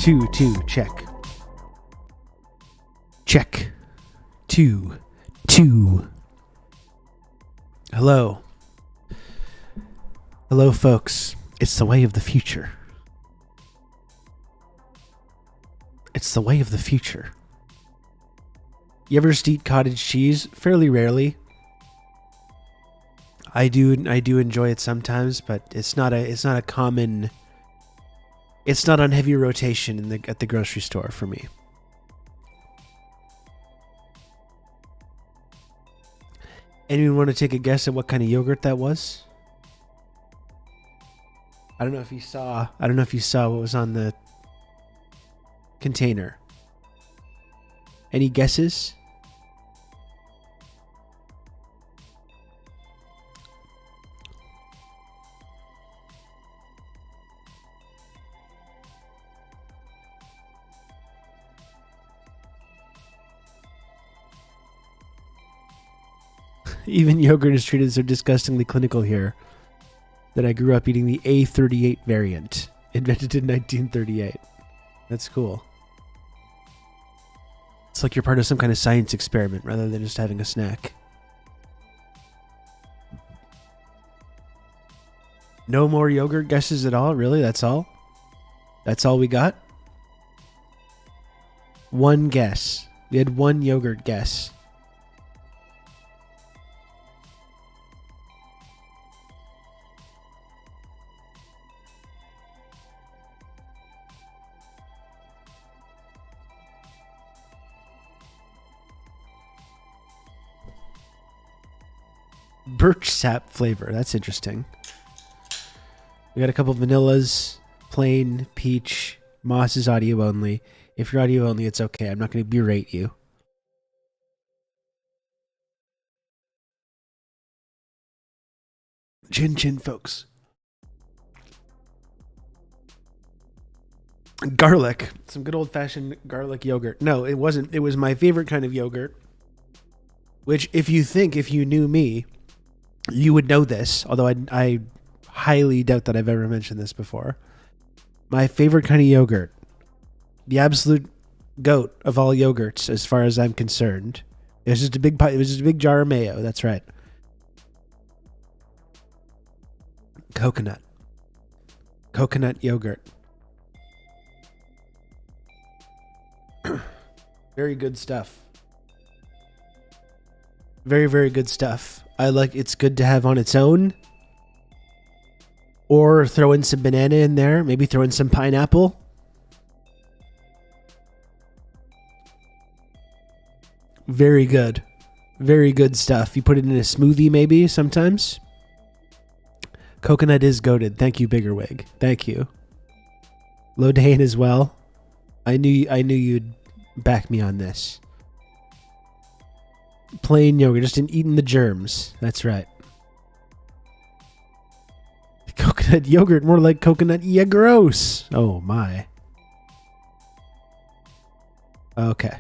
2, check. Check. 2. Hello. Hello, folks. It's the way of the future. It's the way of the future. You ever just eat cottage cheese? Fairly rarely. I do enjoy it sometimes, but it's not a common. It's not on heavy rotation at the grocery store for me. Anyone want to take a guess at what kind of yogurt that was? I don't know if you saw what was on the container. Any guesses? Even yogurt is treated so disgustingly clinical here that I grew up eating the A38 variant, invented in 1938. That's cool. It's like you're part of some kind of science experiment rather than just having a snack. No more yogurt guesses at all? Really? That's all? That's all we got? One guess. We had one yogurt guess. Birch sap flavor. That's interesting. We got a couple of vanillas, plain, peach. Moss is audio only. If you're audio only, it's okay. I'm not going to berate you. Chin chin, folks. Garlic. Some good old-fashioned garlic yogurt. No, it wasn't. It was my favorite kind of yogurt. Which, if you knew me, you would know this, although I highly doubt that I've ever mentioned this before. My favorite kind of yogurt, the absolute goat of all yogurts, as far as I'm concerned. It was just a big jar of mayo. That's right. Coconut yogurt. Very good stuff. Very, very good stuff. It's good to have on its own. Or throw in some banana in there. Maybe throw in some pineapple. Very good. Very good stuff. You put it in a smoothie maybe sometimes. Coconut is goated. Thank you, Biggerwig. Thank you. Lodane as well. I knew you'd back me on this. Plain yogurt, just in eating the germs. That's right. Coconut yogurt, more like coconut. Yeah, gross. Oh my. Okay.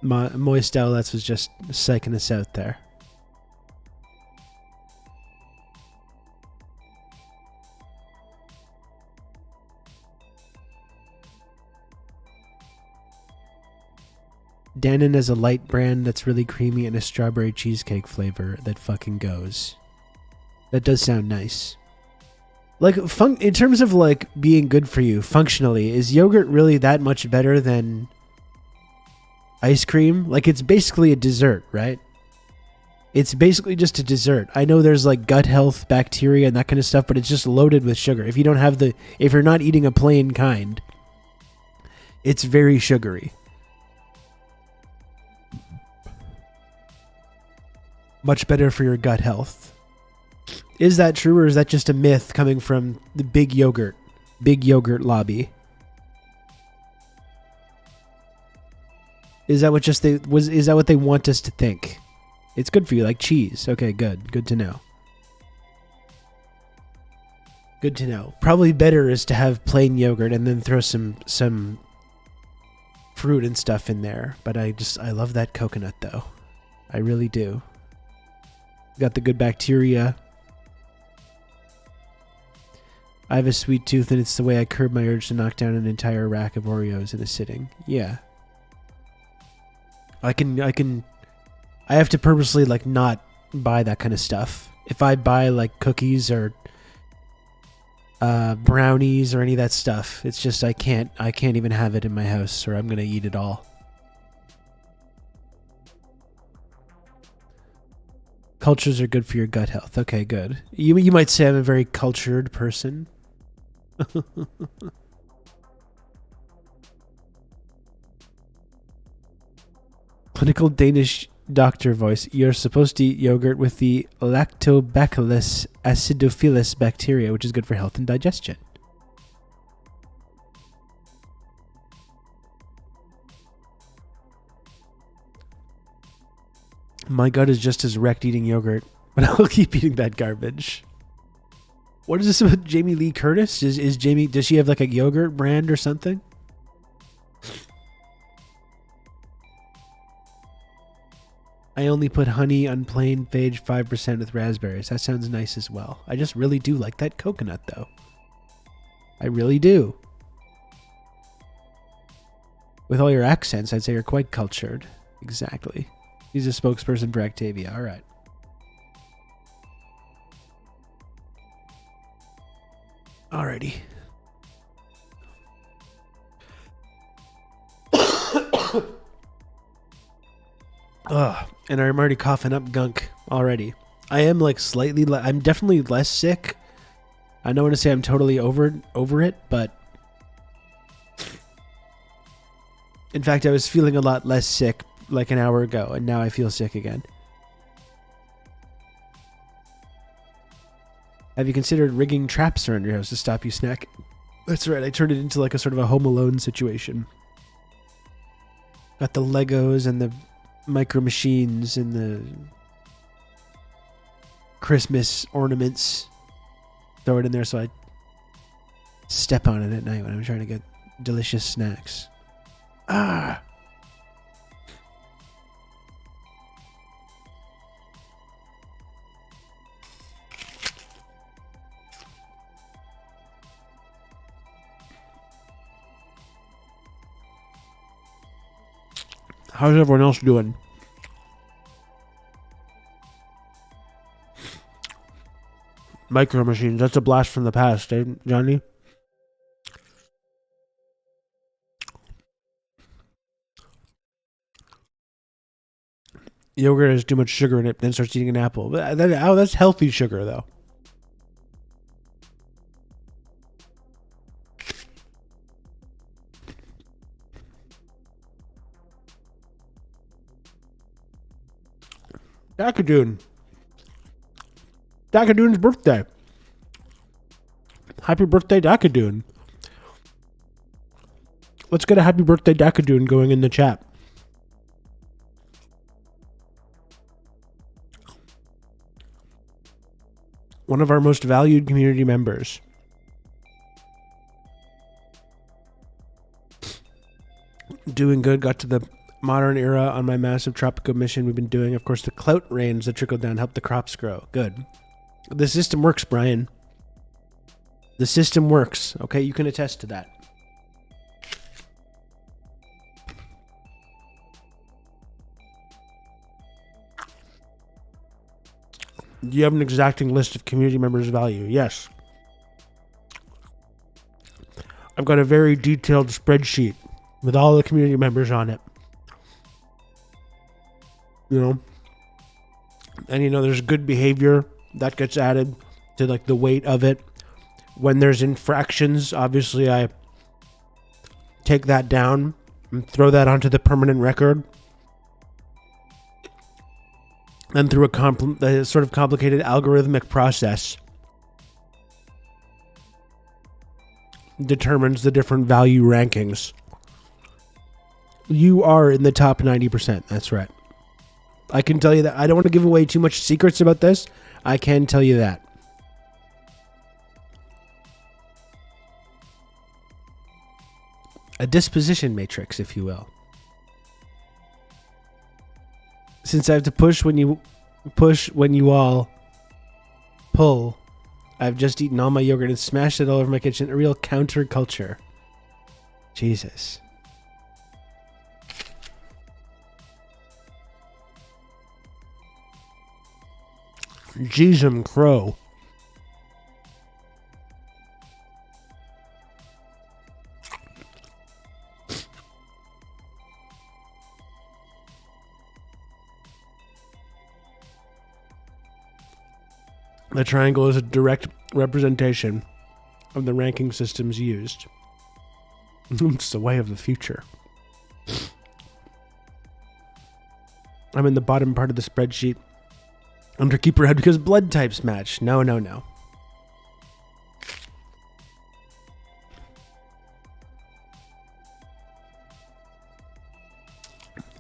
Moist Owlets was just psyching us out there. Dannon is a light brand that's really creamy and a strawberry cheesecake flavor that fucking goes. That does sound nice. Like, in terms of like being good for you functionally, is yogurt really that much better than ice cream? Like, it's basically a dessert, right? It's basically just a dessert. I know there's like gut health bacteria and that kind of stuff, but it's just loaded with sugar. If you're not eating a plain kind, it's very sugary. Much better for your gut health. Is that true, or is that just a myth coming from the big yogurt lobby? Is that what they want us to think? It's good for you, like cheese. Okay, good to know. Good to know. Probably better is to have plain yogurt and then throw some fruit and stuff in there. But I love that coconut though. I really do. Got the good bacteria. I have a sweet tooth, and it's the way I curb my urge to knock down an entire rack of Oreos in a sitting. Yeah. I have to purposely, like, not buy that kind of stuff. If I buy, like, cookies or brownies or any of that stuff, it's just I can't even have it in my house, or I'm going to eat it all. Cultures are good for your gut health. Okay, good. You might say I'm a very cultured person. Clinical Danish doctor voice. You're supposed to eat yogurt with the Lactobacillus acidophilus bacteria, which is good for health and digestion. My gut is just as wrecked eating yogurt, but I'll keep eating that garbage. What is this about Jamie Lee Curtis? Is Jamie, does she have like a yogurt brand or something? I only put honey on plain phage 5% with raspberries. That sounds nice as well. I just really do like that coconut though. I really do. With all your accents, I'd say you're quite cultured. Exactly. He's a spokesperson for Actavia. All right. Alrighty. Ugh, and I'm already coughing up gunk already. I am like slightly, I'm definitely less sick. I don't want to say I'm totally over it, but in fact, I was feeling a lot less sick like an hour ago, and now I feel sick again. Have you considered rigging traps around your house to stop you snacking? That's right, I turned it into like a sort of a Home Alone situation. Got the Legos and the micro machines and the Christmas ornaments. Throw it in there so I step on it at night when I'm trying to get delicious snacks. Ah! How's everyone else doing? Micro machines, that's a blast from the past, eh, Johnny? Yogurt has too much sugar in it, then starts eating an apple. That's healthy sugar, though. Dakadoon. Dakadoon's birthday. Happy birthday, Dakadoon. Let's get a happy birthday, Dakadoon going in the chat. One of our most valued community members. Doing good. Got to the modern era on my massive tropical mission we've been doing. Of course, the clout rains that trickled down helped the crops grow. Good. The system works, Brian. The system works. Okay, you can attest to that. Do you have an exacting list of community members' value? Yes. I've got a very detailed spreadsheet with all the community members on it. You know? And you know, there's good behavior that gets added to like the weight of it. When there's infractions, obviously I take that down and throw that onto the permanent record. And through a sort of complicated algorithmic process determines the different value rankings. You are in the top 90%. That's right. I can tell you that. I don't want to give away too much secrets about this. I can tell you that. A disposition matrix, if you will. Since I have to push when you all pull, I've just eaten all my yogurt and smashed it all over my kitchen. A real counterculture. Jesus. Jeezum crow. The triangle is a direct representation of the ranking systems used. It's the way of the future. I'm in the bottom part of the spreadsheet. Under keeper head because blood types match. No.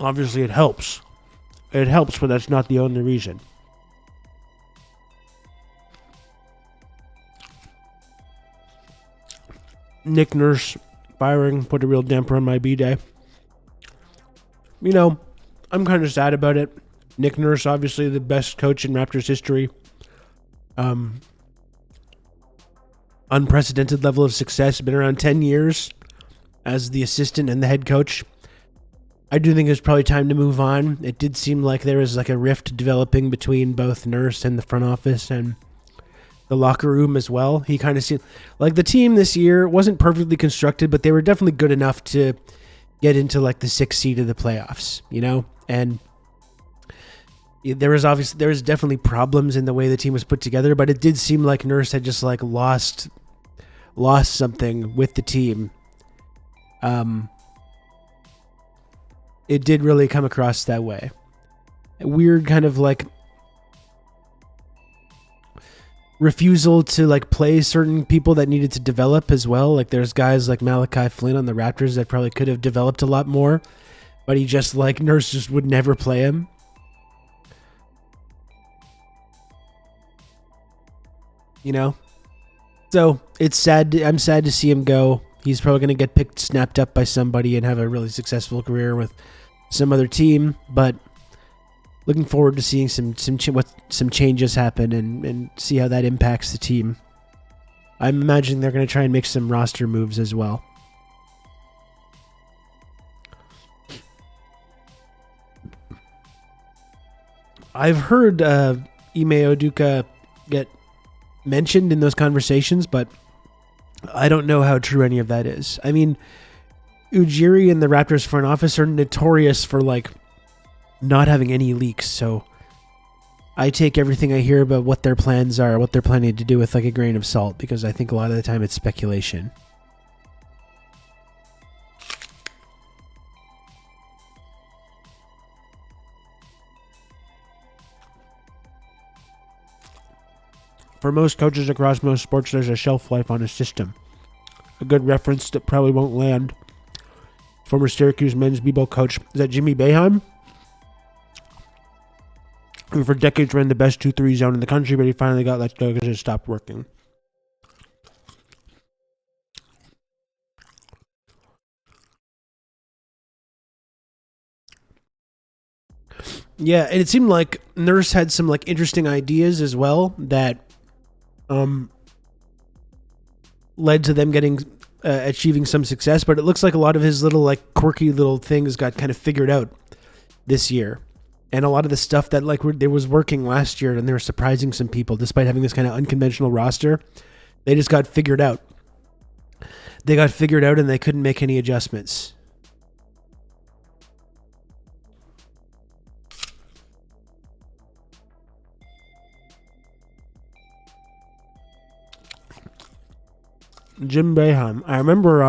Obviously it helps. It helps, but that's not the only reason. Nick Nurse firing put a real damper on my B-Day. You know, I'm kind of sad about it. Nick Nurse, obviously the best coach in Raptors history. Unprecedented level of success. Been around 10 years as the assistant and the head coach. I do think it's probably time to move on. It did seem like there was like a rift developing between both Nurse and the front office and the locker room as well. He kind of seemed like the team this year wasn't perfectly constructed, but they were definitely good enough to get into like the 6th seed of the playoffs, you know? And there was definitely problems in the way the team was put together, but it did seem like Nurse had just like lost something with the team. It did really come across that way. A weird kind of like refusal to like play certain people that needed to develop as well. Like there's guys like Malachi Flynn on the Raptors that probably could have developed a lot more, but he just like Nurse just would never play him. You know? So it's sad. I'm sad to see him go. He's probably going to get snapped up by somebody and have a really successful career with some other team, but looking forward to seeing some changes happen and see how that impacts the team. I'm imagining they're going to try and make some roster moves as well. I've heard Ime Udoka get mentioned in those conversations, but I don't know how true any of that is. I mean, Ujiri and the Raptors front office are notorious for like not having any leaks, so I take everything I hear about what their plans are, what they're planning to do with like a grain of salt, because I think a lot of the time it's speculation. For most coaches across most sports, there's a shelf life on a system. A good reference that probably won't land. Former Syracuse men's b-ball coach, is that Jimmy Boeheim? Who for decades ran the best 2-3 zone in the country, but he finally got let go because it stopped working. Yeah, and it seemed like Nurse had some like interesting ideas as well that led to them getting achieving some success, but it looks like a lot of his little like quirky little things got kind of figured out this year, and a lot of the stuff that like they was working last year and they were surprising some people despite having this kind of unconventional roster, they just got figured out. They got figured out and they couldn't make any adjustments. Jim Boeheim. I remember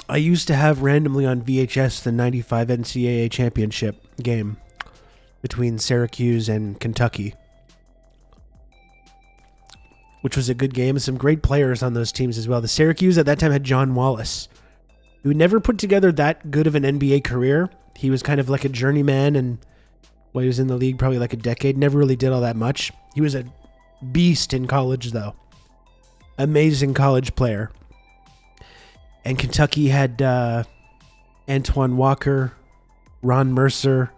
I used to have randomly on VHS the 95 NCAA championship game between Syracuse and Kentucky, which was a good game. Some great players on those teams as well. The Syracuse at that time had John Wallace, who never put together that good of an NBA career. He was kind of like a journeyman, and well, he was in the league probably like a decade. Never really did all that much. He was a beast in college, though. Amazing college player. And Kentucky had Antoine Walker, Ron Mercer,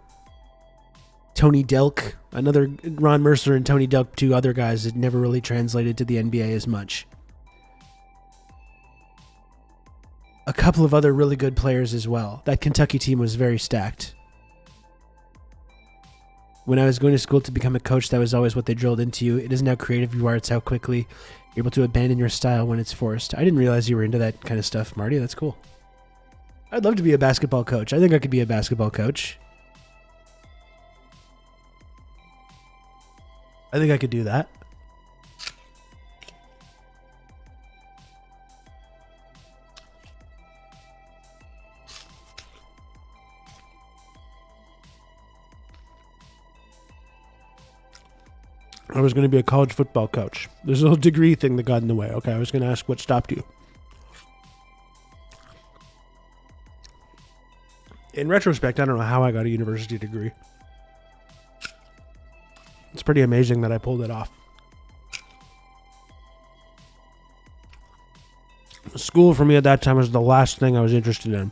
Tony Delk, another Ron Mercer and Tony Delk, two other guys that never really translated to the NBA as much. A couple of other really good players as well. That Kentucky team was very stacked. When I was going to school to become a coach, that was always what they drilled into you. It isn't how creative you are, it's how quickly you're able to abandon your style when it's forced. I didn't realize you were into that kind of stuff, Marty. That's cool. I'd love to be a basketball coach. I think I could be a basketball coach. I think I could do that. I was going to be a college football coach. There's a little degree thing that got in the way. Okay, I was going to ask what stopped you. In retrospect, I don't know how I got a university degree. It's pretty amazing that I pulled it off. School for me at that time was the last thing I was interested in.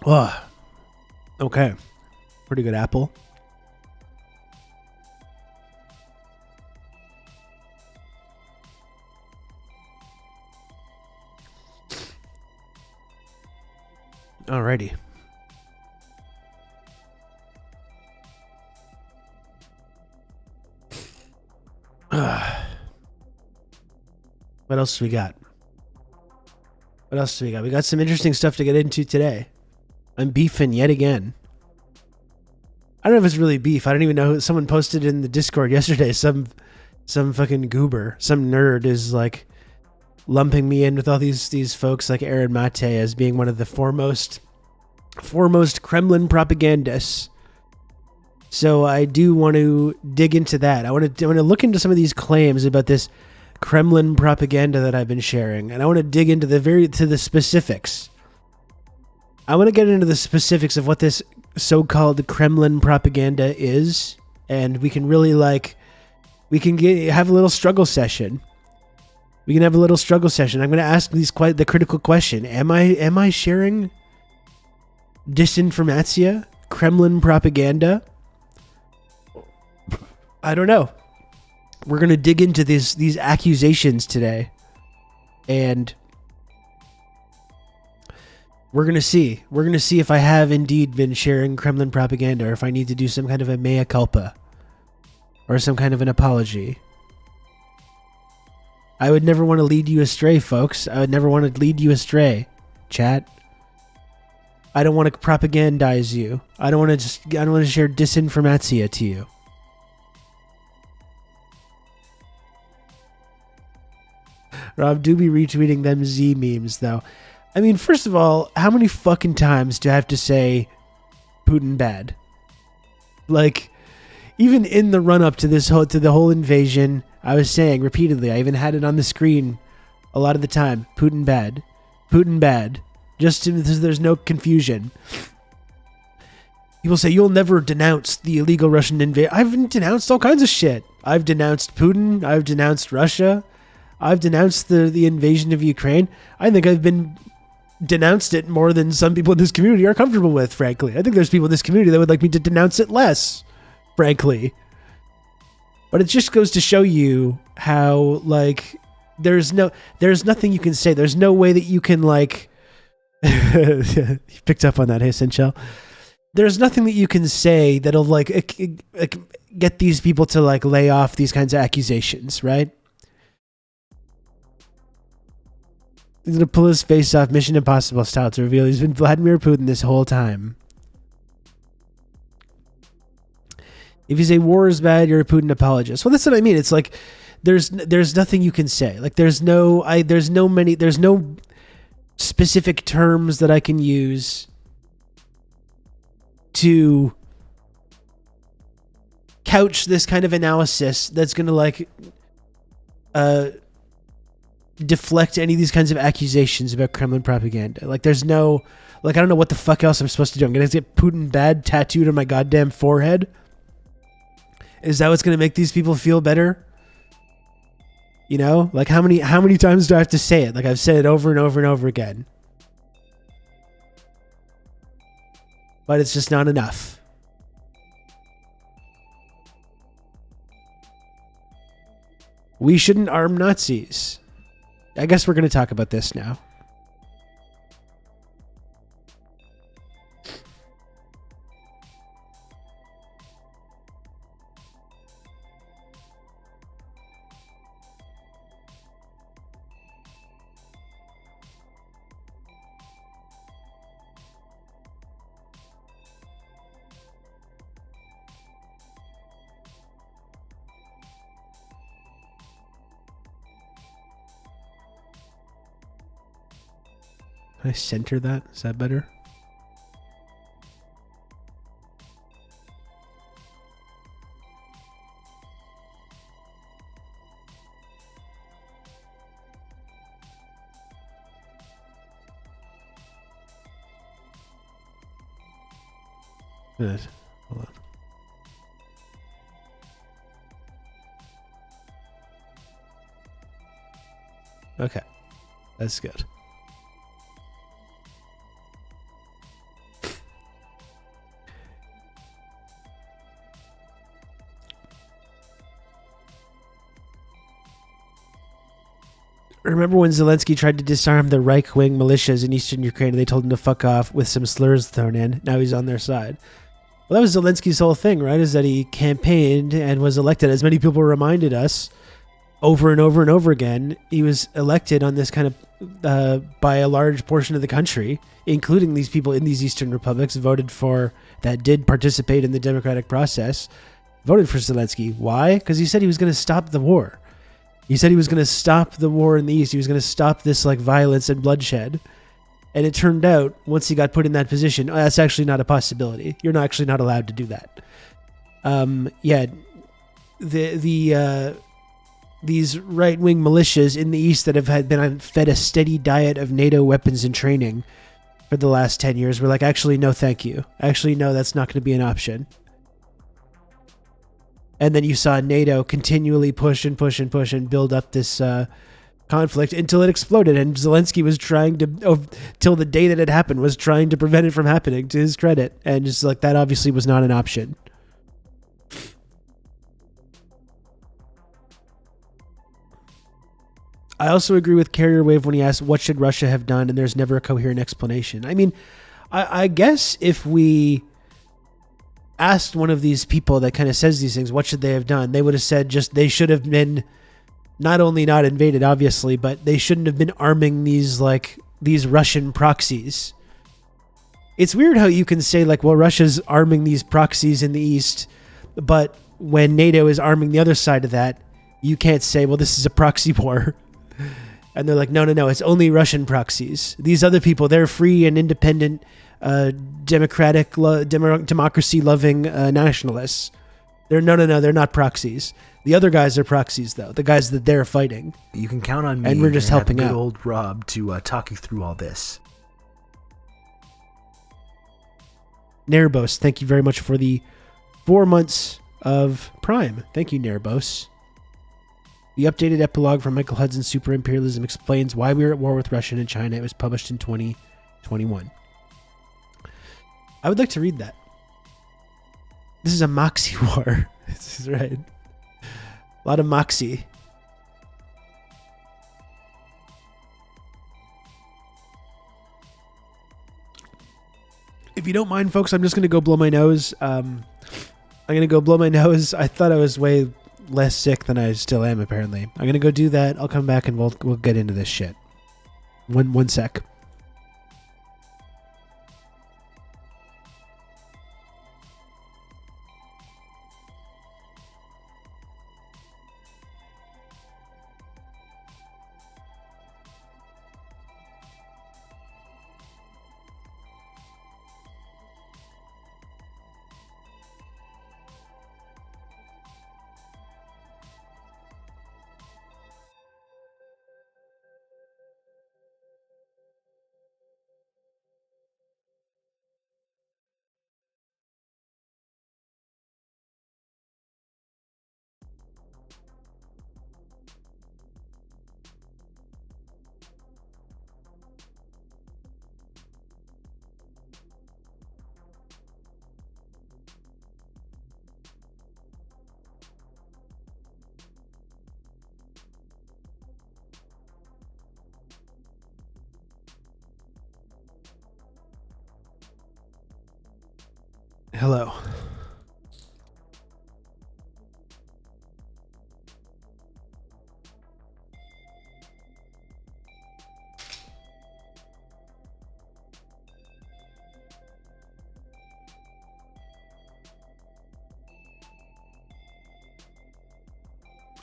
Oh, okay. Pretty good apple. Alrighty. What else do we got? What else do we got? We got some interesting stuff to get into today. I'm beefing yet again. I don't know if it's really beef. I don't even know. Someone posted in the Discord yesterday. Some fucking goober, some nerd is like lumping me in with all these folks like Aaron Mate as being one of the foremost Kremlin propagandists. So I do want to dig into that. I want to look into some of these claims about this Kremlin propaganda that I've been sharing, and I want to dig into the specifics. I want to get into the specifics of what this so-called Kremlin propaganda is, and we can really have a little struggle session. We can have a little struggle session. I'm going to ask the critical question: Am I sharing disinformatia, Kremlin propaganda? I don't know. We're going to dig into these accusations today, and we're going to see. We're going to see if I have indeed been sharing Kremlin propaganda, or if I need to do some kind of a mea culpa or some kind of an apology. I would never want to lead you astray, folks. I would never want to lead you astray, chat. I don't want to propagandize you. I don't want to share disinformatia to you. Rob, do be retweeting them Z memes, though. I mean, first of all, how many fucking times do I have to say Putin bad? Like, even in the run-up to the whole invasion, I was saying repeatedly, I even had it on the screen a lot of the time, Putin bad. Putin bad. Just so there's no confusion. People say, you'll never denounce the illegal Russian invasion. I've denounced all kinds of shit. I've denounced Putin. I've denounced Russia. I've denounced the invasion of Ukraine. I think I've been denounced it more than some people in this community are comfortable with, frankly. I think there's people in this community that would like me to denounce it less, frankly. But it just goes to show you how, like, there's nothing you can say. There's no way that you can, like, you picked up on that, hey, Sinchel. There's nothing that you can say that'll, like, get these people to, like, lay off these kinds of accusations, right? He's going to pull his face off Mission Impossible style to reveal he's been Vladimir Putin this whole time. If you say war is bad, you're a Putin apologist. Well, that's what I mean. It's like there's nothing you can say. Like there's no specific terms that I can use to couch this kind of analysis that's going to like deflect any of these kinds of accusations about Kremlin propaganda. Like, there's no, like, I don't know what the fuck else I'm supposed to do. I'm gonna get Putin bad tattooed on my goddamn forehead. Is that what's gonna make these people feel better? You know, like how many times do I have to say it? Like, I've said it over and over and over again. But it's just not enough. We shouldn't arm Nazis. I guess we're going to talk about this now. Can I center that? Is that better? Good. Hold on. Okay. That's good. Remember when Zelensky tried to disarm the right-wing militias in eastern Ukraine and they told him to fuck off with some slurs thrown in? Now he's on their side. Well, that was Zelensky's whole thing, right? Is that he campaigned and was elected. As many people reminded us over and over and over again, he was elected on this kind of, by a large portion of the country, including these people in these eastern republics, voted for, that did participate in the democratic process, voted for Zelensky. Why? Because he said he was going to stop the war. He said he was going to stop the war in the East. He was going to stop this like violence and bloodshed. And it turned out, once he got put in that position, that's actually not a possibility. You're not actually not allowed to do that. These right-wing militias in the East that have been fed a steady diet of NATO weapons and training for the last 10 years were like, actually, no, thank you. Actually, no, that's not going to be an option. And then you saw NATO continually push and build up this conflict until it exploded. And Zelensky was trying to, till the day that it happened, was trying to prevent it from happening, to his credit. And just like that obviously was not an option. I also agree with Carrier Wave when he asked, what should Russia have done? And there's never a coherent explanation. I mean, I guess if we asked one of these people that kind of says these things, what should they have done? They would have said just they should have been not only not invaded, obviously, but they shouldn't have been arming these Russian proxies. It's weird how you can say like, well, Russia's arming these proxies in the East, but when NATO is arming the other side of that, you can't say, well, this is a proxy war. And they're like, no, it's only Russian proxies. These other people, they're free and independent, democracy-loving nationalists. They're they're not proxies. The other guys are proxies, though. The guys that they're fighting. You can count on me. And we're just helping out. Good old Rob to talk you through all this. Nerbos, thank you very much for the 4 months of Prime. Thank you, Nerbos. The updated epilogue from Michael Hudson's Super Imperialism explains why we are at war with Russia and China. It was published in 2021. I would like to read that. This is a moxie war. This is right. A lot of moxie. If you don't mind, folks, I'm just going to go blow my nose. I'm going to go blow my nose. I thought I was way less sick than I still am, apparently. I'm going to go do that. I'll come back and we'll get into this shit. One sec. Hello.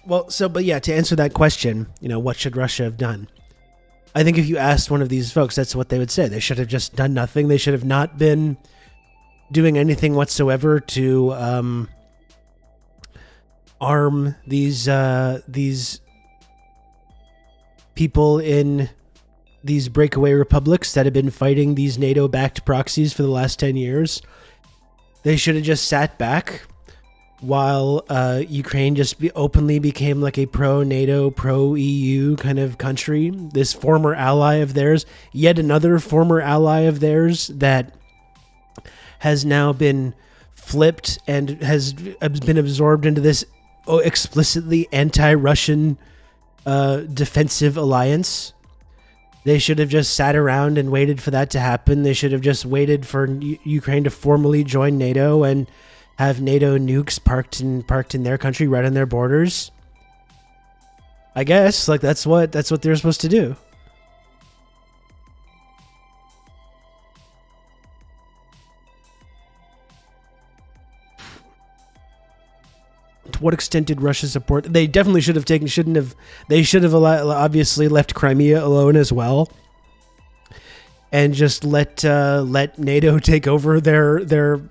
Well, but yeah, to answer that question, what should Russia have done? I think if you asked one of these folks, that's what they would say. They should have just done nothing. They should have not been doing anything whatsoever to arm these people in these breakaway republics that have been fighting these NATO-backed proxies for the last 10 years. They should have just sat back while Ukraine just openly became like a pro-NATO, pro-EU kind of country. This former ally of theirs, yet another former ally of theirs that has now been flipped and has been absorbed into this explicitly anti-Russian defensive alliance. They should have just sat around and waited for that to happen. They should have just waited for Ukraine to formally join NATO and have NATO nukes parked in their country, right on their borders. I guess that's what they're supposed to do. To what extent did Russia support? They definitely should have they should have obviously left Crimea alone as well, and just let NATO take over their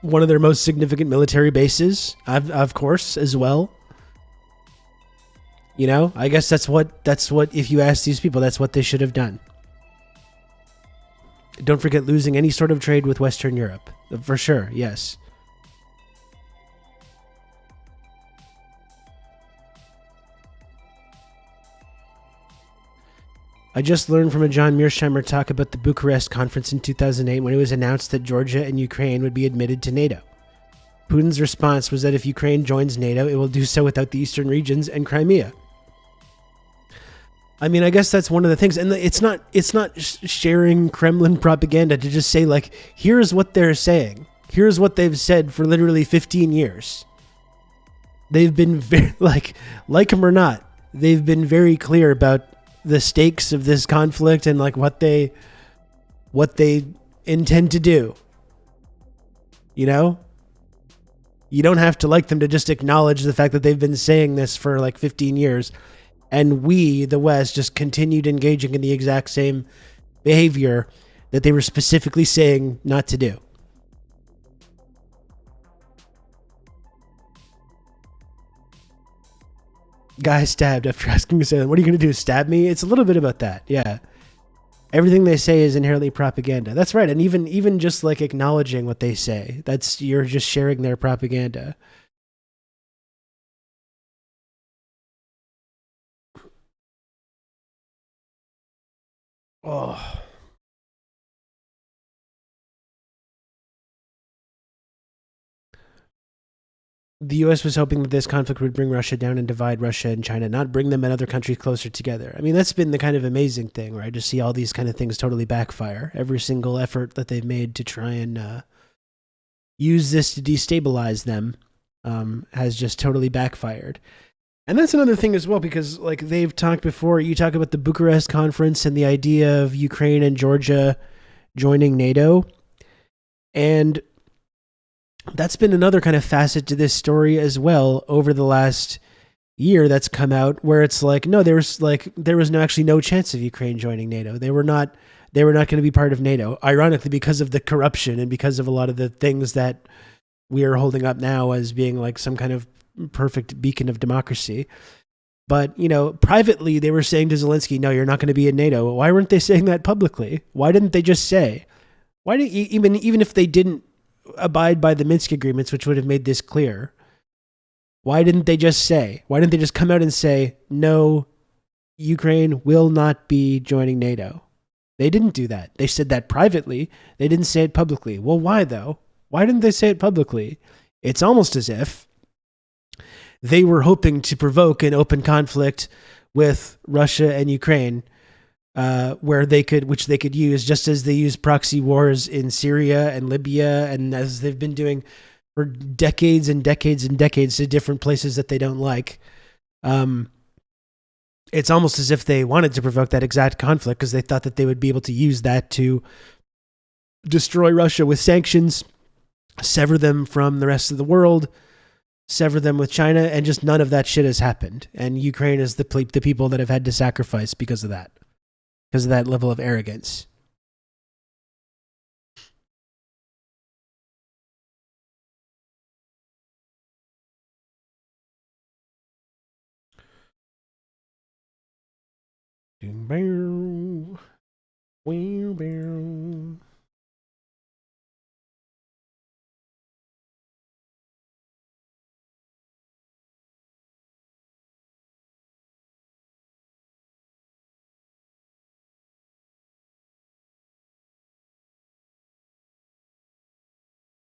one of their most significant military bases, of course, as well. I guess that's what if you ask these people, that's what they should have done. Don't forget losing any sort of trade with Western Europe, for sure. Yes. I just learned from a John Mearsheimer talk about the Bucharest conference in 2008 when it was announced that Georgia and Ukraine would be admitted to NATO. Putin's response was that if Ukraine joins NATO, it will do so without the eastern regions and Crimea. I mean, I guess that's one of the things, and it's not sharing Kremlin propaganda to just say, like, here's what they're saying. Here's what they've said for literally 15 years. They've been very, like them or not, they've been very clear about the stakes of this conflict and like what they intend to do. You don't have to like them to just acknowledge the fact that they've been saying this for like 15 years, and we, the West, just continued engaging in the exact same behavior that they were specifically saying not to do. Guy stabbed after asking to say, what are you going to do, stab me? It's a little bit about that, yeah. Everything they say is inherently propaganda. That's right, and even just like acknowledging what they say, you're just sharing their propaganda. Oh. The U.S. was hoping that this conflict would bring Russia down and divide Russia and China, not bring them and other countries closer together. I mean, that's been the kind of amazing thing, right? To see all these kind of things totally backfire. Every single effort that they've made to try and use this to destabilize them has just totally backfired. And that's another thing as well, because like they've talked before, you talk about the Bucharest conference and the idea of Ukraine and Georgia joining NATO. And that's been another kind of facet to this story as well over the last year that's come out, where it's like, no, there was actually no chance of Ukraine joining NATO. They were not going to be part of NATO, ironically, because of the corruption and because of a lot of the things that we are holding up now as being like some kind of perfect beacon of democracy. But, privately they were saying to Zelensky, no, you're not going to be in NATO. Why weren't they saying that publicly? Why didn't they just say? Why didn't even if they didn't abide by the Minsk agreements, which would have made this clear, why didn't they just say? Why didn't they just come out and say, no, Ukraine will not be joining NATO? They didn't do that. They said that privately. They didn't say it publicly. Well, why though? Why didn't they say it publicly? It's almost as if they were hoping to provoke an open conflict with Russia and Ukraine which they could use, just as they use proxy wars in Syria and Libya, and as they've been doing for decades and decades and decades to different places that they don't like. It's almost as if they wanted to provoke that exact conflict because they thought that they would be able to use that to destroy Russia with sanctions, sever them from the rest of the world, sever them with China, and just none of that shit has happened. And Ukraine is the people that have had to sacrifice because of that level of arrogance.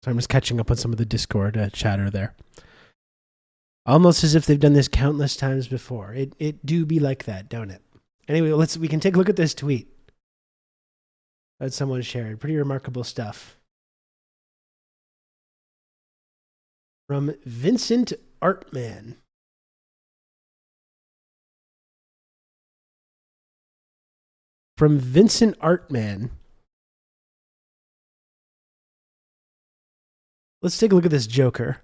So I'm just catching up on some of the Discord chatter there. Almost as if they've done this countless times before. It do be like that, don't it? Anyway, we can take a look at this tweet that someone shared. Pretty remarkable stuff. From Vincent Artman. From Vincent Artman. Let's take a look at this Joker.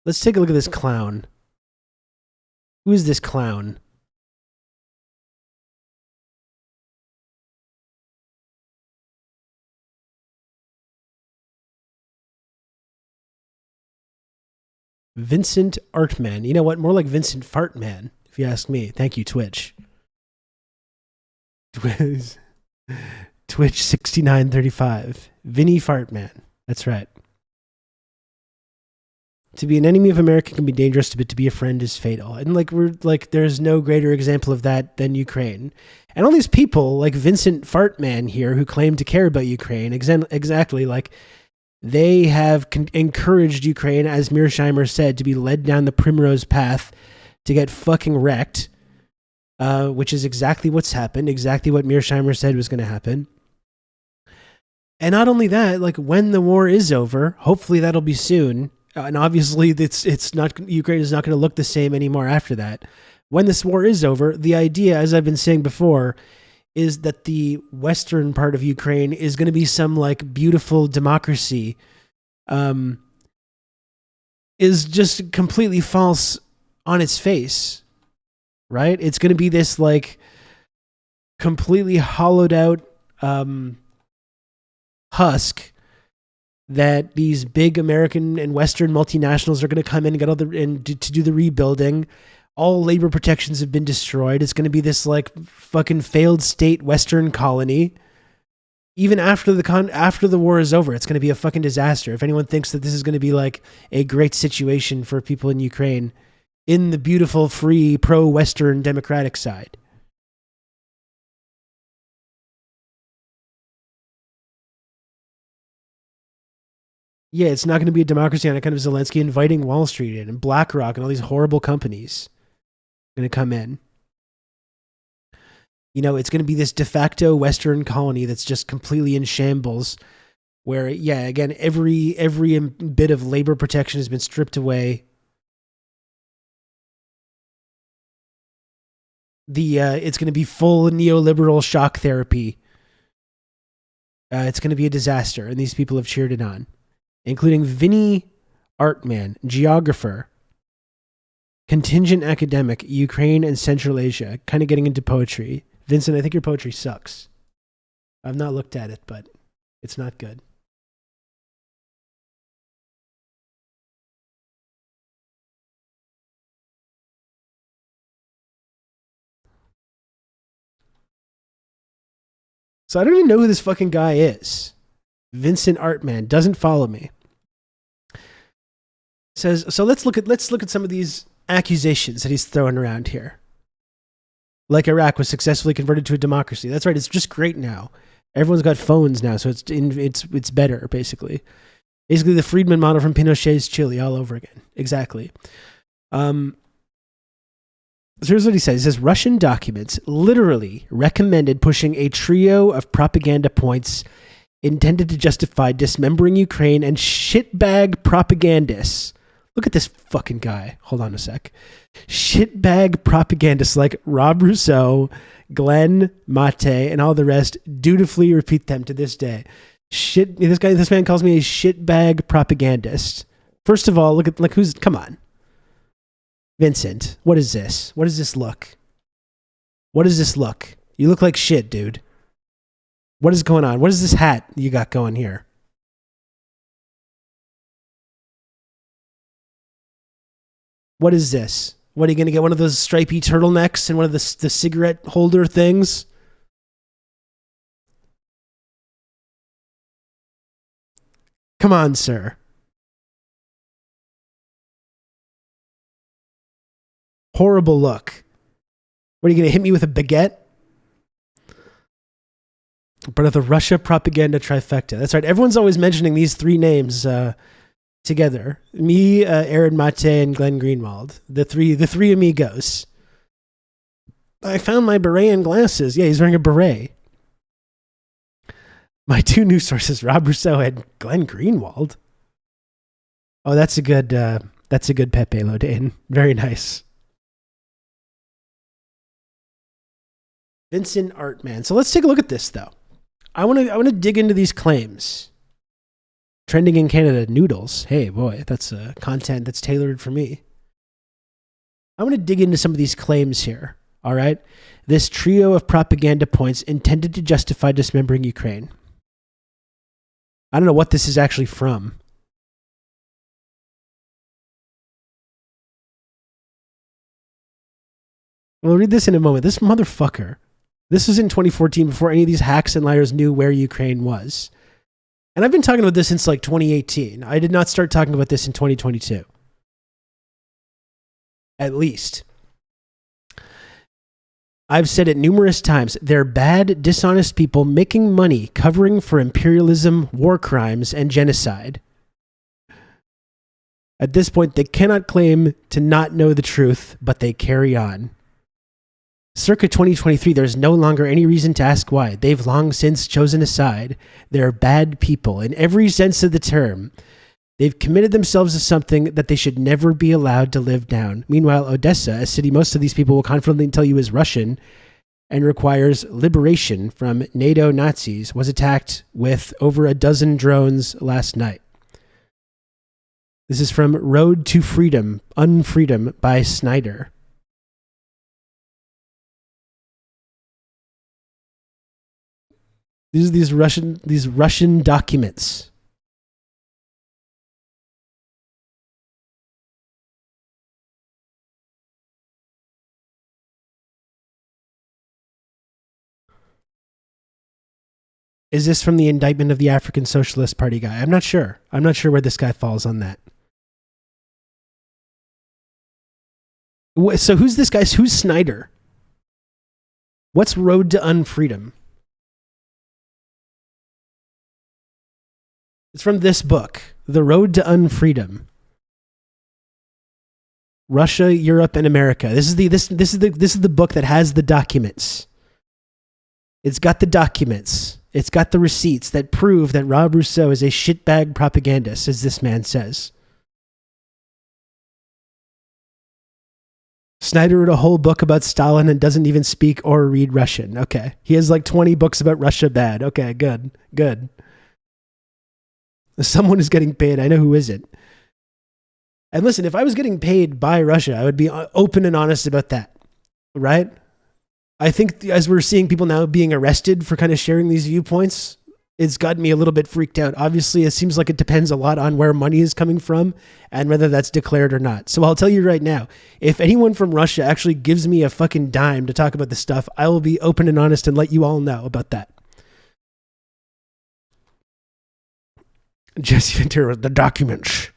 Let's take a look at this clown. Who is this clown? Vincent Artman. You know what? More like Vincent Fartman, if you ask me. Thank you, Twitch. Twitch 6935. Vinny Fartman. That's right. To be an enemy of America can be dangerous, but to be a friend is fatal. And there's no greater example of that than Ukraine. And all these people like Vincent Fartman here who claim to care about Ukraine, exactly like they have encouraged Ukraine, as Mearsheimer said, to be led down the primrose path to get fucking wrecked, which is exactly what's happened, exactly what Mearsheimer said was going to happen. And not only that, like when the war is over, hopefully that'll be soon. And obviously it's not, Ukraine is not going to look the same anymore after that. When this war is over, the idea, as I've been saying before, is that the western part of Ukraine is going to be some like beautiful democracy, is just completely false on its face, right? It's going to be this like completely hollowed out husk that these big American and Western multinationals are going to come in and get all to do the rebuilding. All labor protections have been destroyed. It's going to be this like fucking failed state Western colony. Even after the war is over, it's going to be a fucking disaster. If anyone thinks that this is going to be like a great situation for people in Ukraine, in the beautiful, free, pro-Western democratic side. Yeah, it's not going to be a democracy on account of Zelensky inviting Wall Street in and BlackRock and all these horrible companies going to come in. You know, it's going to be this de facto Western colony that's just completely in shambles where, yeah, again, every bit of labor protection has been stripped away. It's going to be full neoliberal shock therapy. It's going to be a disaster, and these people have cheered it on, including Vinny Artman, geographer, contingent academic, Ukraine and Central Asia, kind of getting into poetry. Vincent, I think your poetry sucks. I've not looked at it, but it's not good. So I don't even know who this fucking guy is. Vincent Artman doesn't follow me. Says, so let's look at some of these accusations that he's throwing around here. Like Iraq was successfully converted to a democracy. That's right. It's just great now. Everyone's got phones now, so it's better, basically. Basically, the Friedman model from Pinochet's Chile all over again. Exactly. So here's what he says. He says, Russian documents literally recommended pushing a trio of propaganda points intended to justify dismembering Ukraine and shitbag propagandists. Look at this fucking guy. Hold on a sec. Shitbag propagandists like Rob Rousseau, Glenn Mate, and all the rest dutifully repeat them to this day. This man calls me a shitbag propagandist. First of all, look who's, come on. Vincent, what is this? What does this look? What does this look? You look like shit, dude. What is going on? What is this hat you got going here? What is this? What, are you going to get one of those stripy turtlenecks and one of the cigarette holder things? Come on, sir. Horrible look. What, are you going to hit me with a baguette? But of the Russia propaganda trifecta. That's right. Everyone's always mentioning these three names together. Me, Aaron Mate, and Glenn Greenwald. The three amigos. I found my beret and glasses. Yeah, he's wearing a beret. My two news sources, Rob Rousseau and Glenn Greenwald. Oh, that's a good Pepe Lodane. Very nice. Vincent Artman. So let's take a look at this, though. I want to dig into these claims. Trending in Canada, noodles. Hey, boy, that's content that's tailored for me. I want to dig into some of these claims here. All right, this trio of propaganda points intended to justify dismembering Ukraine. I don't know what this is actually from. We'll read this in a moment. This motherfucker. This was in 2014 before any of these hacks and liars knew where Ukraine was. And I've been talking about this since like 2018. I did not start talking about this in 2022. At least. I've said it numerous times. They're bad, dishonest people making money covering for imperialism, war crimes, and genocide. At this point, they cannot claim to not know the truth, but they carry on. Circa 2023, there's no longer any reason to ask why. They've long since chosen a side. They're bad people in every sense of the term. They've committed themselves to something that they should never be allowed to live down. Meanwhile, Odessa, a city most of these people will confidently tell you is Russian and requires liberation from NATO Nazis, was attacked with over a dozen drones last night. This is from Road to Freedom, Unfreedom by Snyder. These Russian documents. Is this from the indictment of the African Socialist Party guy? I'm not sure. I'm not sure where this guy falls on that. So who's this guy? Who's Snyder? What's Road to Unfreedom? It's from this book, The Road to Unfreedom. Russia, Europe, and America. This is the book that has the documents. It's got the documents. It's got the receipts that prove that Rob Rousseau is a shitbag propagandist, as this man says. Snyder wrote a whole book about Stalin and doesn't even speak or read Russian. Okay. He has like 20 books about Russia bad. Okay, good. Someone is getting paid. I know who isn't. And listen, if I was getting paid by Russia, I would be open and honest about that. Right? I think as we're seeing people now being arrested for kind of sharing these viewpoints, it's gotten me a little bit freaked out. Obviously, it seems like it depends a lot on where money is coming from and whether that's declared or not. So I'll tell you right now, if anyone from Russia actually gives me a fucking dime to talk about this stuff, I will be open and honest and let you all know about that. Jesse Ventura, the documents.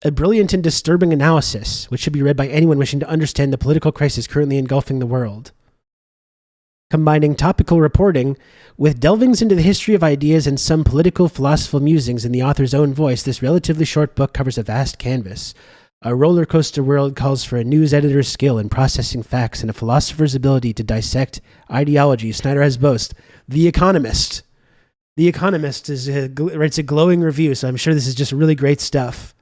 A brilliant and disturbing analysis, which should be read by anyone wishing to understand the political crisis currently engulfing the world. Combining topical reporting with delvings into the history of ideas and some political philosophical musings in the author's own voice, this relatively short book covers a vast canvas. A roller coaster world calls for a news editor's skill in processing facts and a philosopher's ability to dissect ideology. Snyder has boast. The Economist. The Economist writes a glowing review, so I'm sure this is just really great stuff.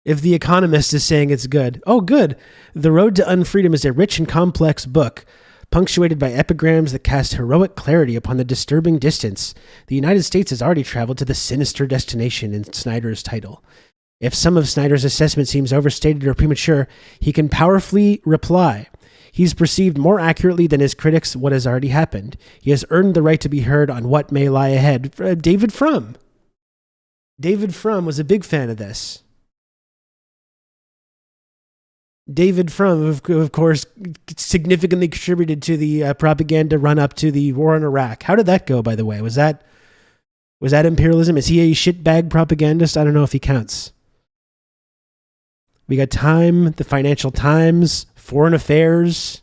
If The Economist is saying it's good. Oh, good. The Road to Unfreedom is a rich and complex book, punctuated by epigrams that cast heroic clarity upon the disturbing distance. The United States has already traveled to the sinister destination in Snyder's title. If some of Snyder's assessment seems overstated or premature, he can powerfully reply. He's perceived more accurately than his critics what has already happened. He has earned the right to be heard on what may lie ahead. David Frum. David Frum was a big fan of this. David Frum, of course, significantly contributed to the propaganda run-up to the war in Iraq. How did that go, by the way? Was that imperialism? Is he a shitbag propagandist? I don't know if he counts. We got Time, the Financial Times, Foreign Affairs,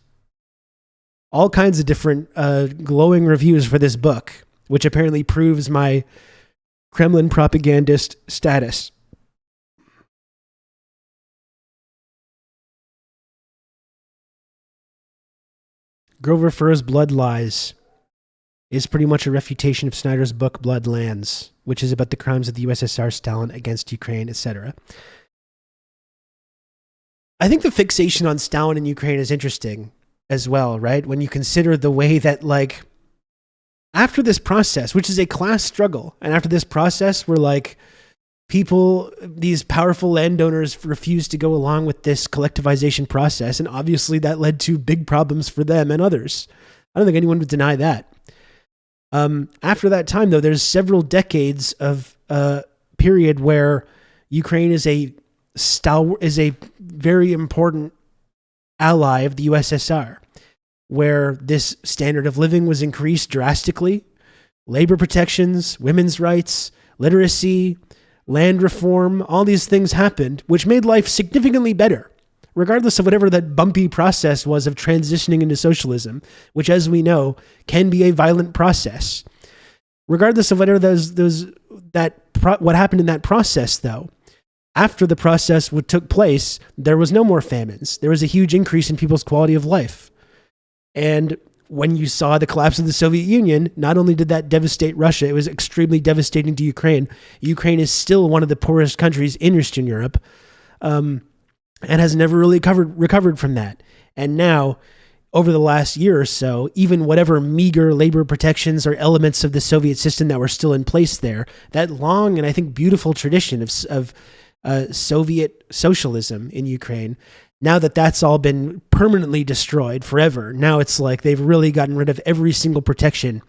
all kinds of different glowing reviews for this book, which apparently proves my Kremlin propagandist status. Grover Furr's Blood Lies is pretty much a refutation of Snyder's book Blood Lands, which is about the crimes of the USSR, Stalin against Ukraine, etc. I think the fixation on Stalin in Ukraine is interesting as well, right? When you consider the way that, like, after this process, which is a class struggle, and after this process where, like, people, these powerful landowners refused to go along with this collectivization process, and obviously that led to big problems for them and others. I don't think anyone would deny that. After that time, though, there's several decades of period where Ukraine is a very important ally of the USSR, where this standard of living was increased drastically, labor protections, women's rights, literacy, land reform, all these things happened, which made life significantly better, regardless of whatever that bumpy process was of transitioning into socialism, which, as we know, can be a violent process. Regardless of whatever what happened in that process, though, after the process took place, there was no more famines. There was a huge increase in people's quality of life. And when you saw the collapse of the Soviet Union, not only did that devastate Russia, it was extremely devastating to Ukraine. Ukraine is still one of the poorest countries in Eastern Europe, and has never really recovered from that. And now, over the last year or so, even whatever meager labor protections or elements of the Soviet system that were still in place there, that long and I think beautiful tradition of Soviet socialism in Ukraine, now that that's all been permanently destroyed forever, now it's like they've really gotten rid of every single protection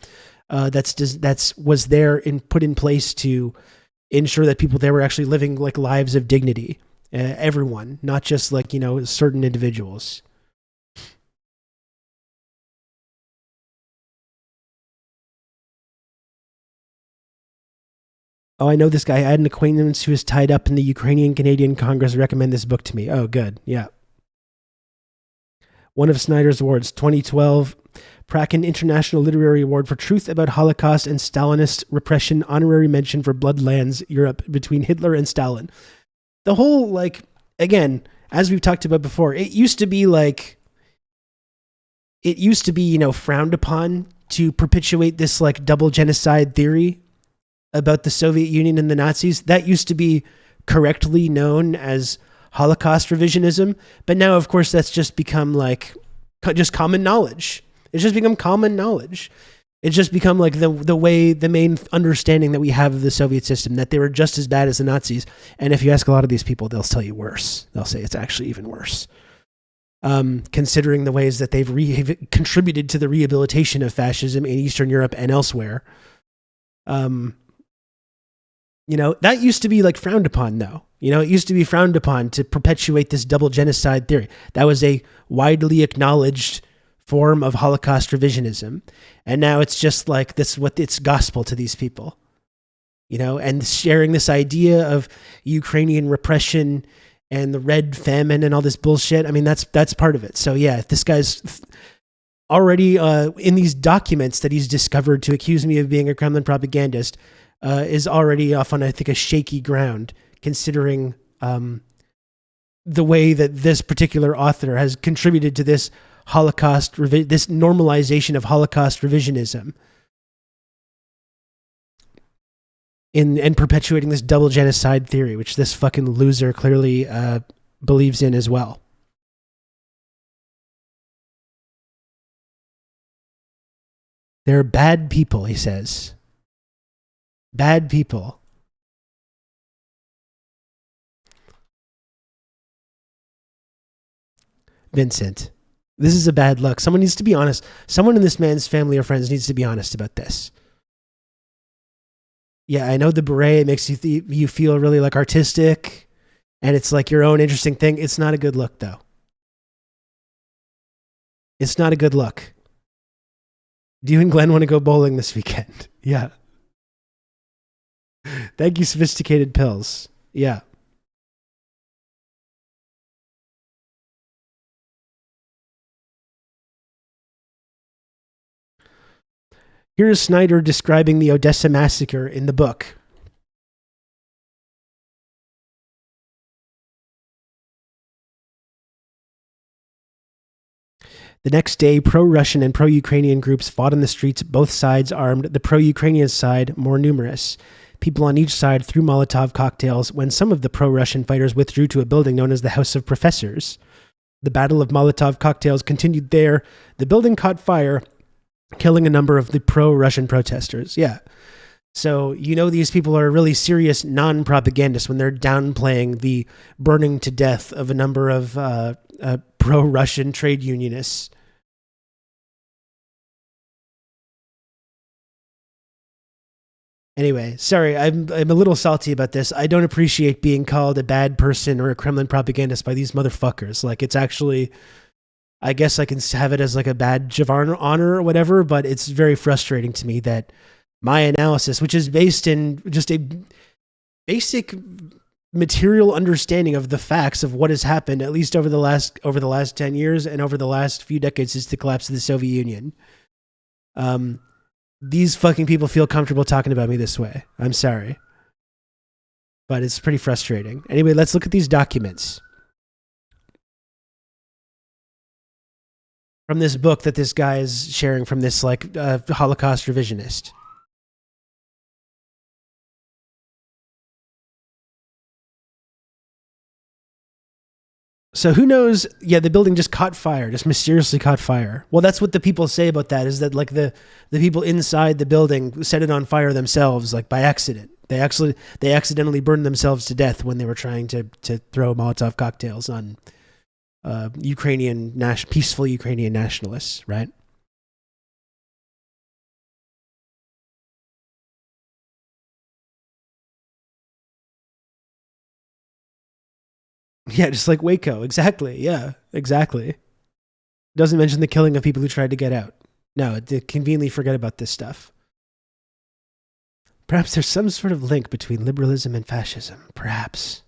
that's was there and put in place to ensure that people there were actually living like lives of dignity. Everyone, not just like, certain individuals. Oh, I know this guy. I had an acquaintance who is tied up in the Ukrainian-Canadian Congress. Recommend this book to me. Oh, good. Yeah. One of Snyder's awards, 2012, Praken International Literary Award for Truth About Holocaust and Stalinist Repression, honorary mention for Bloodlands, Europe, between Hitler and Stalin. The whole, like, again, as we've talked about before, it used to be, frowned upon to perpetuate this, like, double genocide theory about the Soviet Union and the Nazis. That used to be correctly known as Holocaust revisionism, but now, of course, that's just become just common knowledge. It's just become common knowledge. It's just become like the main understanding that we have of the Soviet system, that they were just as bad as the Nazis. And if you ask a lot of these people, they'll tell you worse. They'll say it's actually even worse. Considering the ways that they've contributed to the rehabilitation of fascism in Eastern Europe and elsewhere. That used to be like frowned upon, though. It used to be frowned upon to perpetuate this double genocide theory. That was a widely acknowledged form of Holocaust revisionism. And now it's just like this, it's gospel to these people, and sharing this idea of Ukrainian repression and the red famine and all this bullshit. I mean, that's part of it. So yeah, if this guy's already in these documents that he's discovered to accuse me of being a Kremlin propagandist, is already off on, I think, a shaky ground, considering the way that this particular author has contributed to this Holocaust, this normalization of Holocaust revisionism, and perpetuating this double genocide theory, which this fucking loser clearly believes in as well. They're bad people, he says. Bad people. Vincent, this is a bad look. Someone needs to be honest. Someone in this man's family or friends needs to be honest about this. Yeah, I know the beret makes you feel really like artistic, and it's like your own interesting thing. It's not a good look, though. It's not a good look. Do you and Glenn want to go bowling this weekend? Yeah. Thank you, Sophisticated Pills. Yeah. Here's Snyder describing the Odessa massacre in the book. The next day, pro-Russian and pro-Ukrainian groups fought on the streets, both sides armed, the pro-Ukrainian side more numerous. People on each side threw Molotov cocktails when some of the pro-Russian fighters withdrew to a building known as the House of Professors. The battle of Molotov cocktails continued there. The building caught fire, killing a number of the pro-Russian protesters. Yeah. So, you know, these people are really serious non-propagandists when they're downplaying the burning to death of a number of pro-Russian trade unionists. Anyway, sorry, I'm a little salty about this. I don't appreciate being called a bad person or a Kremlin propagandist by these motherfuckers. Like, it's actually, I guess I can have it as like a badge of honor or whatever, but it's very frustrating to me that my analysis, which is based in just a basic material understanding of the facts of what has happened, at least over the last 10 years and over the last few decades since the collapse of the Soviet Union. These fucking people feel comfortable talking about me this way. I'm sorry. But it's pretty frustrating. Anyway, let's look at these documents from this book that this guy is sharing from this like Holocaust revisionist. So who knows? Yeah, the building just caught fire, just mysteriously caught fire. Well, that's what the people say about that, is that like the people inside the building set it on fire themselves, like by accident. They accidentally burned themselves to death when they were trying to throw Molotov cocktails on peaceful Ukrainian nationalists, right? Yeah, just like Waco. Exactly. Yeah, exactly. Doesn't mention the killing of people who tried to get out. No, it conveniently forget about this stuff. Perhaps there's some sort of link between liberalism and fascism. Perhaps.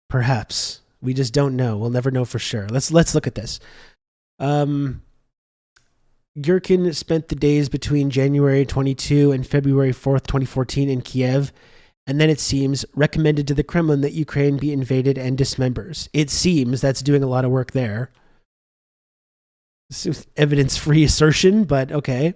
Perhaps. We just don't know. We'll never know for sure. Let's look at this. Gherkin spent the days between January 22 and February 4th, 2014 in Kiev, and then it seems recommended to the Kremlin that Ukraine be invaded and dismembers. It seems that's doing a lot of work there. Evidence-free assertion, but okay.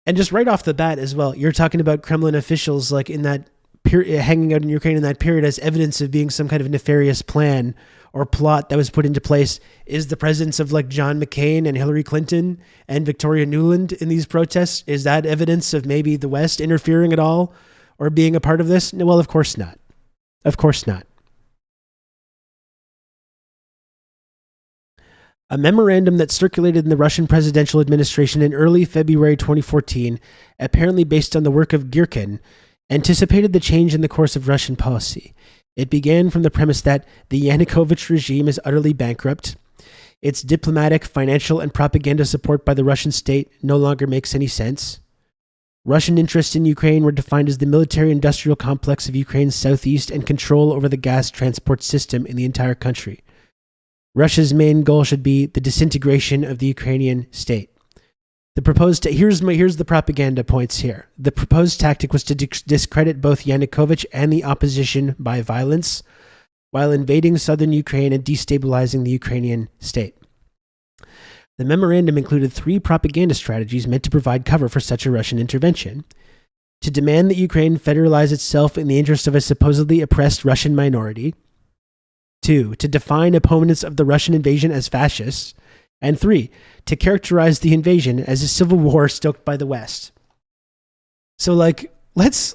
And just right off the bat as well, you're talking about Kremlin officials like in that period, hanging out in Ukraine in that period as evidence of being some kind of nefarious plan or plot that was put into place. Is the presence of like John McCain and Hillary Clinton and Victoria Nuland in these protests, is that evidence of maybe the West interfering at all or being a part of this? No, well, of course not. Of course not. A memorandum that circulated in the Russian presidential administration in early February 2014, apparently based on the work of Gherkin, anticipated the change in the course of Russian policy. It began from the premise that the Yanukovych regime is utterly bankrupt. Its diplomatic, financial, and propaganda support by the Russian state no longer makes any sense. Russian interests in Ukraine were defined as the military-industrial complex of Ukraine's southeast and control over the gas transport system in the entire country. Russia's main goal should be the disintegration of the Ukrainian state. The proposed here's the propaganda points here. The proposed tactic was to discredit both Yanukovych and the opposition by violence, while invading southern Ukraine and destabilizing the Ukrainian state. The memorandum included 3 propaganda strategies meant to provide cover for such a Russian intervention: to demand that Ukraine federalize itself in the interest of a supposedly oppressed Russian minority; 2, to define opponents of the Russian invasion as fascists; and 3, to characterize the invasion as a civil war stoked by the West. So, like, let's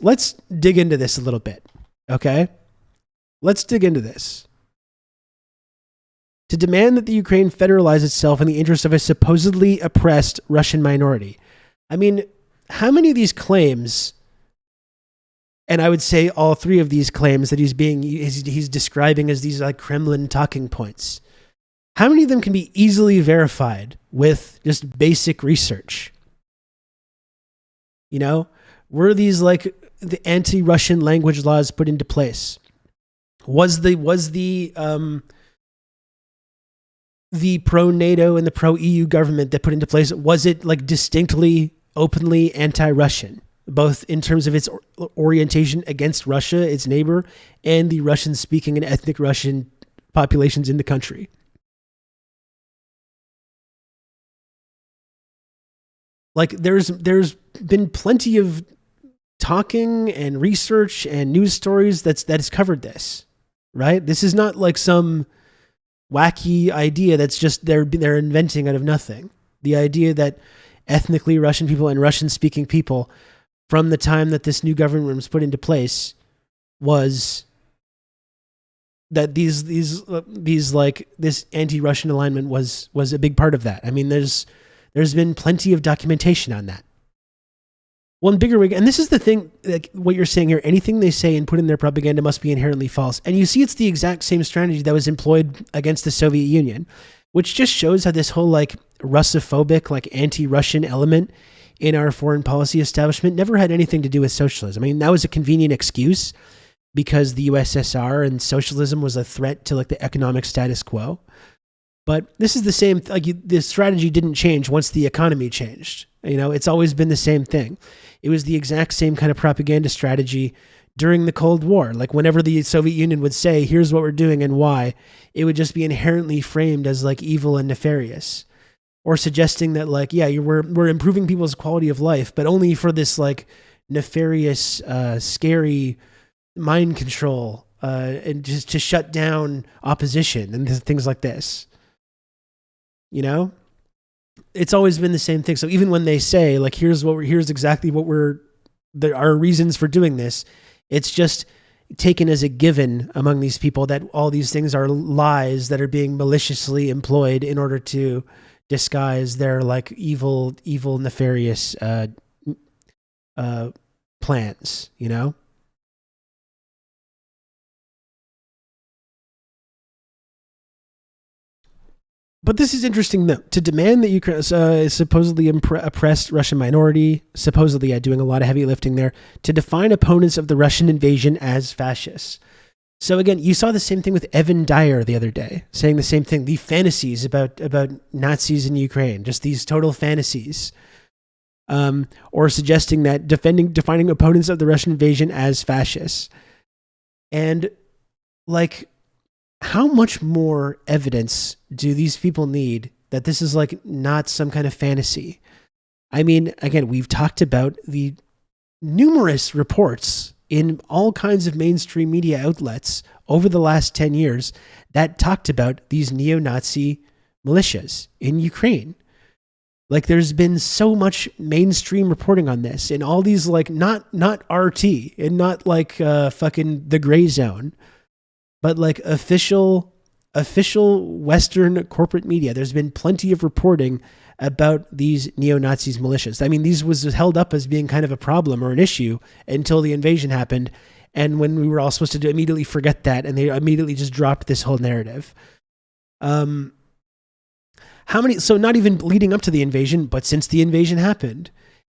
dig into this a little bit, okay? Let's dig into this. To demand that the Ukraine federalize itself in the interest of a supposedly oppressed Russian minority. I mean, how many of these claims, and I would say all 3 of these claims that he's describing as these like Kremlin talking points, how many of them can be easily verified with just basic research? You know, were these like the anti-Russian language laws put into place? Was the pro-NATO and the pro-EU government that put into place, was it like distinctly, openly anti-Russian, both in terms of its orientation against Russia, its neighbor, and the Russian-speaking and ethnic Russian populations in the country? Like, there's been plenty of talking and research and news stories that has covered this, right? This is not like some wacky idea that's just they're inventing out of nothing. The idea that ethnically Russian people and Russian-speaking people, from the time that this new government was put into place, was that these like this anti-Russian alignment was a big part of that. I mean, there's been plenty of documentation on that. One bigger way, and this is the thing, like what you're saying here, anything they say and put in their propaganda must be inherently false. And you see it's the exact same strategy that was employed against the Soviet Union, which just shows how this whole like Russophobic, like anti-Russian element in our foreign policy establishment never had anything to do with socialism. I mean, that was a convenient excuse because the USSR and socialism was a threat to like the economic status quo. But this is the same, like the strategy didn't change once the economy changed. You know, it's always been the same thing. It was the exact same kind of propaganda strategy during the Cold War. Like whenever the Soviet Union would say, here's what we're doing and why, it would just be inherently framed as like evil and nefarious. Or suggesting that like, yeah, we're improving people's quality of life, but only for this like nefarious, scary mind control and just to shut down opposition and things like this. You know, it's always been the same thing. So even when they say like, here's exactly what there are reasons for doing this, it's just taken as a given among these people that all these things are lies that are being maliciously employed in order to disguise their like evil, nefarious plans, you know? But this is interesting, though. To demand that Ukraine is supposedly oppressed Russian minority, supposedly doing a lot of heavy lifting there, to define opponents of the Russian invasion as fascists. So again, you saw the same thing with Evan Dyer the other day, saying the same thing, the fantasies about Nazis in Ukraine, just these total fantasies. Or suggesting that defining opponents of the Russian invasion as fascists. And like, how much more evidence do these people need that this is like not some kind of fantasy? I mean, again, we've talked about the numerous reports in all kinds of mainstream media outlets over the last 10 years that talked about these neo-Nazi militias in Ukraine. Like there's been so much mainstream reporting on this and all these like not RT and not like fucking the gray zone, but like official Western corporate media. There's been plenty of reporting about these neo-Nazis militias. I mean, these was held up as being kind of a problem or an issue until the invasion happened. And when we were all supposed to immediately forget that, and they immediately just dropped this whole narrative. So not even leading up to the invasion, but since the invasion happened,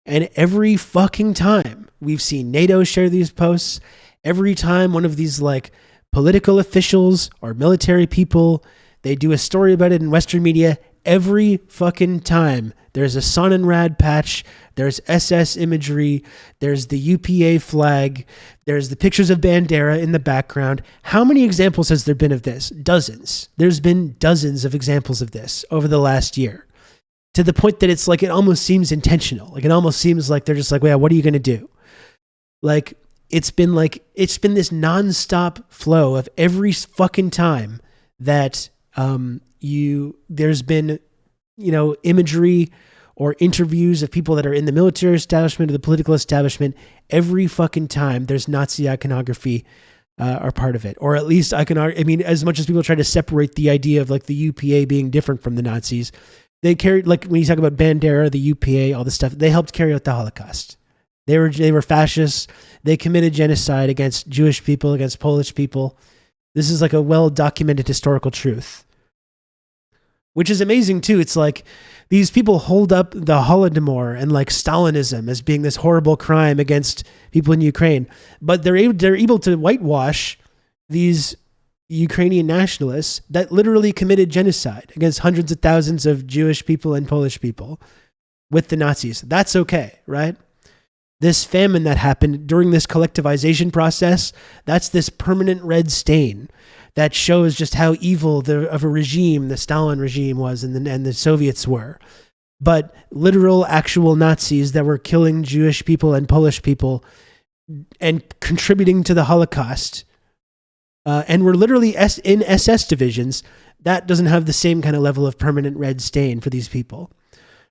And every fucking time we've seen NATO share these posts, every time one of these like political officials or military people, they do a story about it in Western media, every fucking time there's a Sonnenrad patch, there's SS imagery, there's the UPA flag, there's the pictures of Bandera in the background. How many examples has there been of this? Dozens. There's been dozens of examples of this over the last year, to the point that it's like, it almost seems intentional. Like, it almost seems like they're just like, well, what are you going to do? Like, it's been this nonstop flow of every fucking time that there's been, imagery or interviews of people that are in the military establishment or the political establishment. Every fucking time there's Nazi iconography are part of it, or at least as much as people try to separate the idea of like the UPA being different from the Nazis, they carried, like when you talk about Bandera, the UPA, all this stuff, they helped carry out the Holocaust. They were fascists. They committed genocide against Jewish people, against Polish people. This is like a well-documented historical truth, which is amazing too. It's like these people hold up the Holodomor and like Stalinism as being this horrible crime against people in Ukraine, but they're able to whitewash these Ukrainian nationalists that literally committed genocide against hundreds of thousands of Jewish people and Polish people with the Nazis. That's okay, right? This famine that happened during this collectivization process, that's this permanent red stain that shows just how evil of a regime the Stalin regime was and the Soviets were. But literal, actual Nazis that were killing Jewish people and Polish people and contributing to the Holocaust, and were literally in SS divisions, that doesn't have the same kind of level of permanent red stain for these people.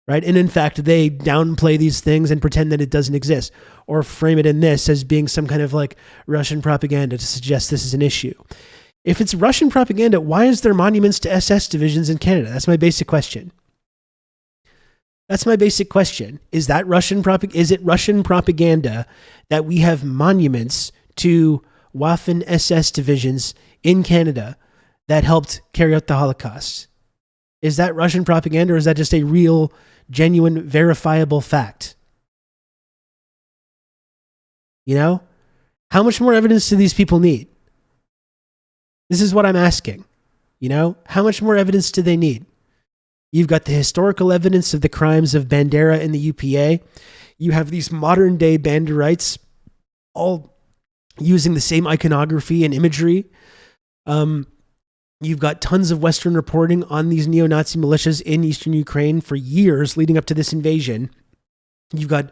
Right? And in fact, they downplay these things and pretend that it doesn't exist, or frame it in this as being some kind of like Russian propaganda to suggest this is an issue. If it's Russian propaganda, why is there monuments to SS divisions in Canada? That's my basic question. Is that is it Russian propaganda that we have monuments to Waffen SS divisions in Canada that helped carry out the Holocaust? Is that Russian propaganda, or is that just a real, genuine, verifiable fact? How much more evidence do these people need? This is what I'm asking. How much more evidence do they need? You've got the historical evidence of the crimes of Bandera and the UPA. You have these modern day Banderites all using the same iconography and imagery. You've got tons of Western reporting on these neo-Nazi militias in eastern Ukraine for years leading up to this invasion. You've got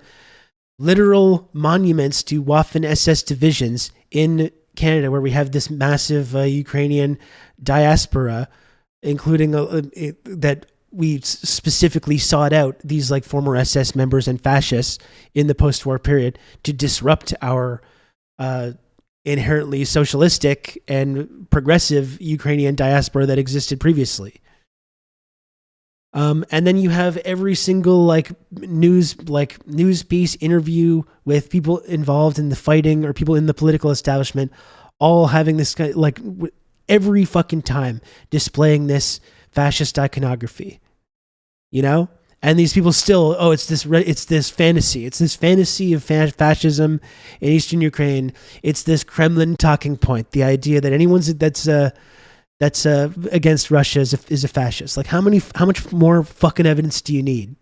literal monuments to Waffen SS divisions in Canada, where we have this massive Ukrainian diaspora, including that we specifically sought out these like former SS members and fascists in the post-war period to disrupt our inherently socialistic and progressive Ukrainian diaspora that existed previously. And then you have every single news piece, interview with people involved in the fighting or people in the political establishment, all having this kind of, every fucking time displaying this fascist iconography, And these people still, it's this fantasy of fascism in Eastern Ukraine. It's this Kremlin talking point, the idea that anyone that's against Russia is a fascist. Like, how much more fucking evidence do you need?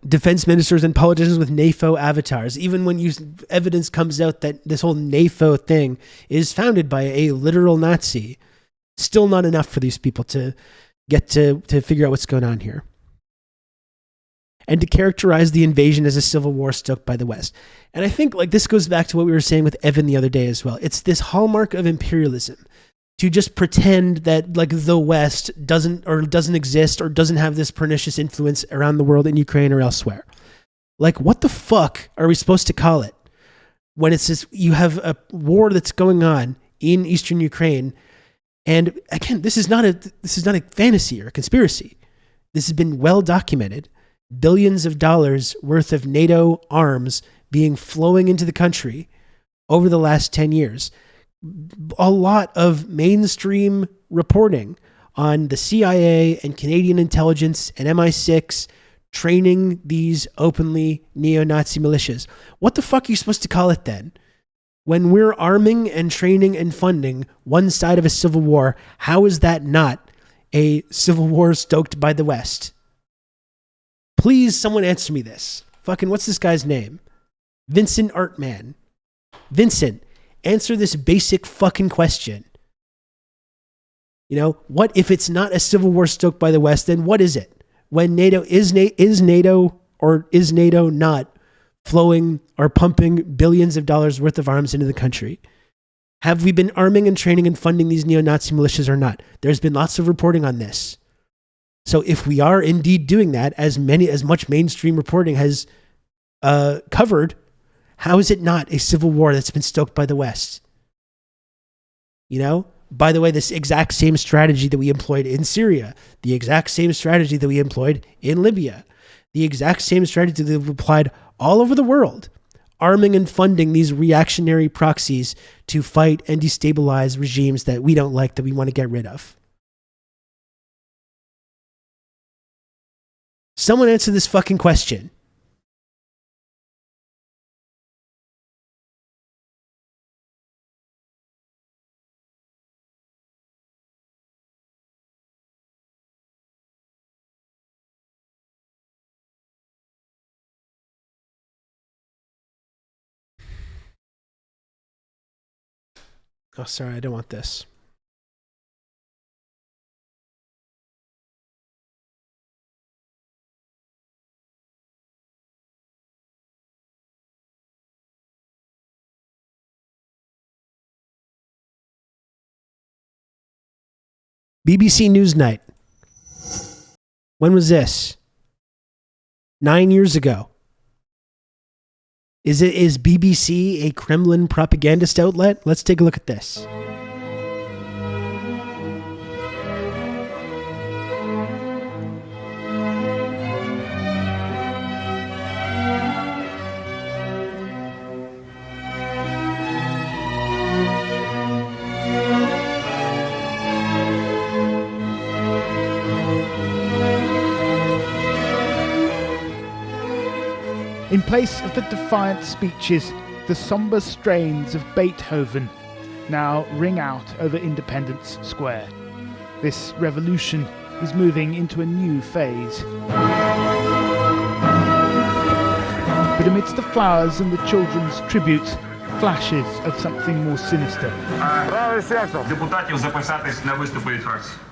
Defense ministers and politicians with NAFO avatars. Even when evidence comes out that this whole NAFO thing is founded by a literal Nazi, still not enough for these people to get to figure out what's going on here. And to characterize the invasion as a civil war stoked by the West. And I think this goes back to what we were saying with Evan the other day as well. It's this hallmark of imperialism to just pretend that the West doesn't exist or doesn't have this pernicious influence around the world in Ukraine or elsewhere. What the fuck are we supposed to call it when it's this? You have a war that's going on in Eastern Ukraine, and again, this is not a fantasy or a conspiracy. This has been well documented. Billions of dollars worth of NATO arms flowing into the country over the last 10 years. a lot of mainstream reporting on the CIA and Canadian intelligence and MI6 training these openly neo-Nazi militias. What the fuck are you supposed to call it then? When we're arming and training and funding one side of a civil war, how is that not a civil war stoked by the West? Please, someone answer me this. Fucking, what's this guy's name? Vincent Artman. Vincent, answer this basic fucking question. You know, what if it's not a civil war stoked by the West, then what is it? When NATO, is NATO not flowing or pumping billions of dollars worth of arms into the country? Have we been arming and training and funding these neo-Nazi militias or not? There's been lots of reporting on this. So if we are indeed doing that, as much mainstream reporting has covered, how is it not a civil war that's been stoked by the West? You know? By the way, this exact same strategy that we employed in Syria, the exact same strategy that we employed in Libya, the exact same strategy that we've applied all over the world, arming and funding these reactionary proxies to fight and destabilize regimes that we don't like, that we want to get rid of. Someone answer this fucking question. Oh, sorry, I don't want this. BBC Newsnight. When was this? 9 years ago. Is BBC a Kremlin propagandist outlet? Let's take a look at this. In place of the defiant speeches, the somber strains of Beethoven now ring out over Independence Square. This revolution is moving into a new phase. But amidst the flowers and the children's tributes, flashes of something more sinister.